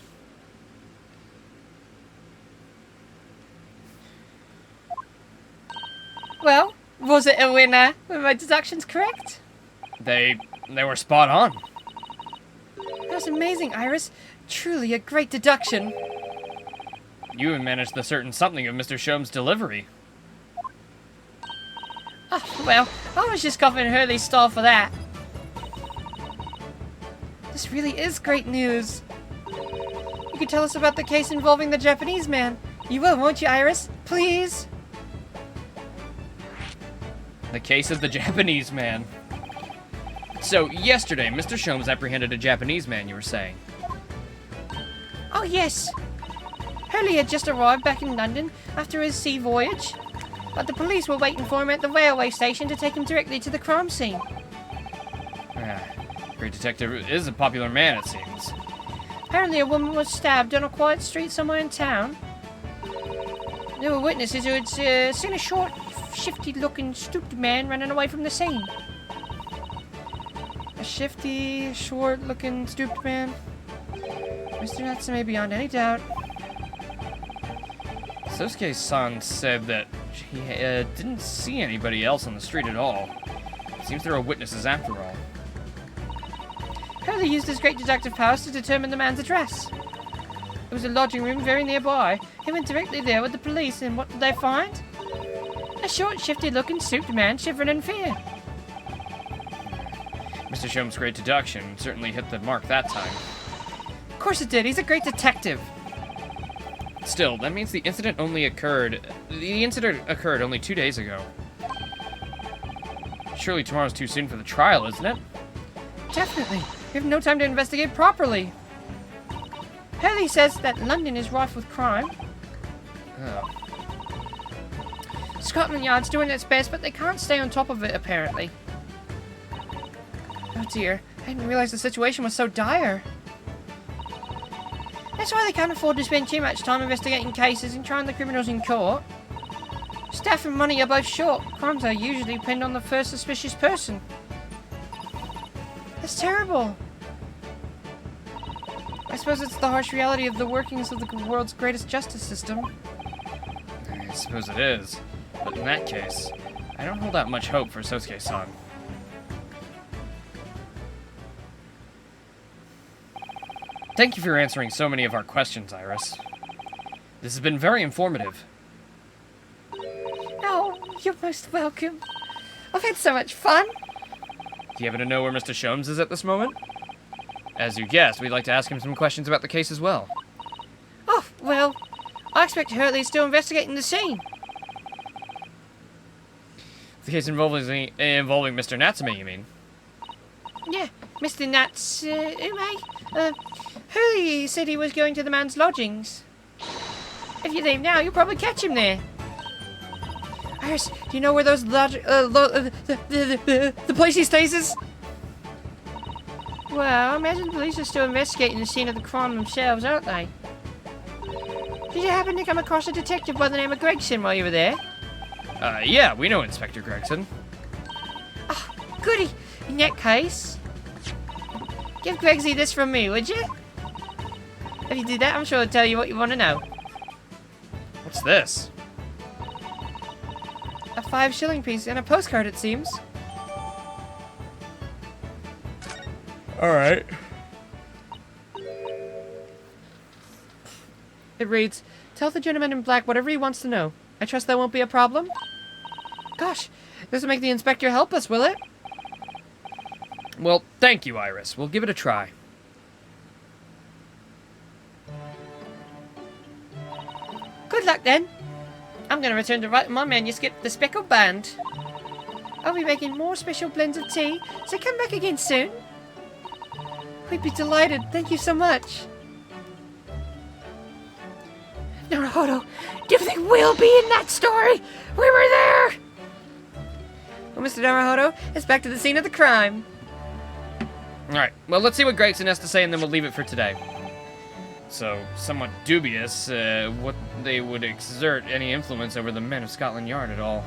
Well, was it a winner? Were my deductions correct? They were spot on. That was amazing, Iris. Truly a great deduction. You even managed to ascertain something of Mr. Shom's delivery. Oh, well, I was just copying Hurley's style for that. This really is great news. You could tell us about the case involving the Japanese man. You will, won't you, Iris? Please? The case of the Japanese man. So, yesterday, Mr. Shomes apprehended a Japanese man, you were saying? Oh, yes. Hurley had just arrived back in London after his sea voyage, but the police were waiting for him at the railway station to take him directly to the crime scene. Great detective is a popular man, it seems. Apparently a woman was stabbed on a quiet street somewhere in town. There were witnesses who had seen a short, shifty-looking, stooped man running away from the scene. A shifty, short-looking, stooped man. Mr. Natsume beyond any doubt. Sosuke-san said that he didn't see anybody else on the street at all. Seems there are witnesses after all. Hurley used his great deductive powers to determine the man's address. There was a lodging room very nearby. He went directly there with the police, and what did they find? A short, shifty-looking, stooped man shivering in fear. Mr. Shom's great deduction certainly hit the mark that time. Of course it did. He's a great detective. Still, that means the incident occurred only 2 days ago. Surely tomorrow's too soon for the trial, isn't it? Definitely. We have no time to investigate properly. Hurley says that London is rife with crime. Oh. Scotland Yard's doing its best, but they can't stay on top of it, apparently. Oh dear, I didn't realize the situation was so dire. That's why they can't afford to spend too much time investigating cases and trying the criminals in court. Staff and money are both short. Crimes are usually pinned on the first suspicious person. That's terrible. I suppose it's the harsh reality of the workings of the world's greatest justice system. I suppose it is. But in that case, I don't hold out much hope for Sosuke-san. Thank you for answering so many of our questions, Iris. This has been very informative. Oh, you're most welcome. I've had so much fun. Do you happen to know where Mr. Shomes is at this moment? As you guessed, we'd like to ask him some questions about the case as well. Oh, well, I expect Hurley's still investigating the scene. The case involving Mr. Natsume, you mean? Yeah, Mr. Natsume. Hurley said he was going to the man's lodgings. If you leave now, you'll probably catch him there. Iris, do you know where those the place he stays is? Well, I imagine the police are still investigating the scene of the crime themselves, aren't they? Did you happen to come across a detective by the name of Gregson while you were there? Yeah, we know Inspector Gregson. Oh, goody. In that case, give Gregsy this from me, would you? If you do that, I'm sure he'll tell you what you want to know. What's this? A 5-shilling piece and a postcard, it seems. Alright. It reads, "Tell the gentleman in black whatever he wants to know. I trust that won't be a problem." Gosh, this will make the inspector help us, will it? Well, thank you, Iris. We'll give it a try. Good luck, then. I'm going to return to write my manuscript, The Speckled Band. I'll be making more special blends of tea, so come back again soon. We'd be delighted. Thank you so much. Naruhodo, do you think we'll be in that story? We were there! Well, Mr. Naruhodo, it's back to the scene of the crime. Alright, well, let's see what Gregson has to say, and then we'll leave it for today. So, somewhat dubious what they would exert any influence over the men of Scotland Yard at all.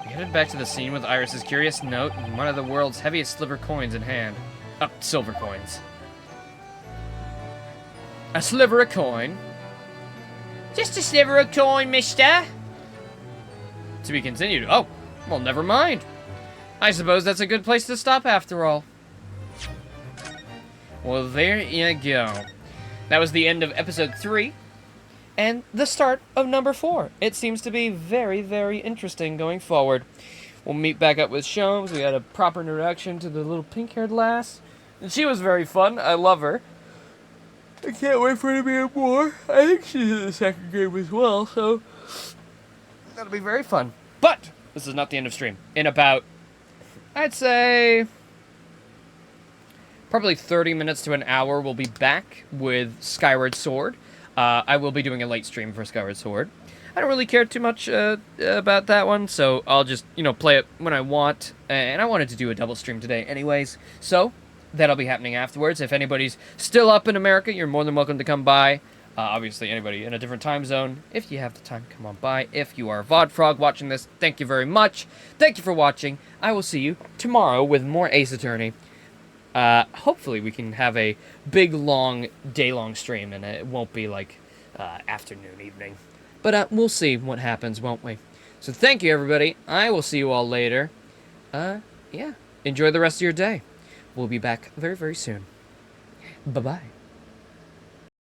We headed back to the scene with Iris's curious note and one of the world's heaviest silver coins in hand. Silver coins. A sliver of coin. Just a sliver of coin, mister. To be continued. Oh, well, never mind. I suppose that's a good place to stop after all. Well, there you go. That was the end of episode 3. And the start of number 4. It seems to be very, very interesting going forward. We'll meet back up with Sholmes. We had a proper introduction to the little pink-haired lass. And she was very fun. I love her. I can't wait for her to be in more. I think she's in the second game as well, so that'll be very fun. But this is not the end of stream. In about, I'd say, probably 30 minutes to an hour, we'll be back with Skyward Sword. I will be doing a late stream for Skyward Sword. I don't really care too much about that one, so I'll just, play it when I want. And I wanted to do a double stream today anyways, so that'll be happening afterwards. If anybody's still up in America, you're more than welcome to come by. Obviously, anybody in a different time zone, if you have the time, come on by. If you are a VODfrog watching this, thank you very much. Thank you for watching. I will see you tomorrow with more Ace Attorney. Hopefully we can have a big, long, day-long stream, and it won't be like afternoon, evening. But we'll see what happens, won't we? So thank you, everybody. I will see you all later. Yeah. Enjoy the rest of your day. We'll be back very, very soon. Bye-bye.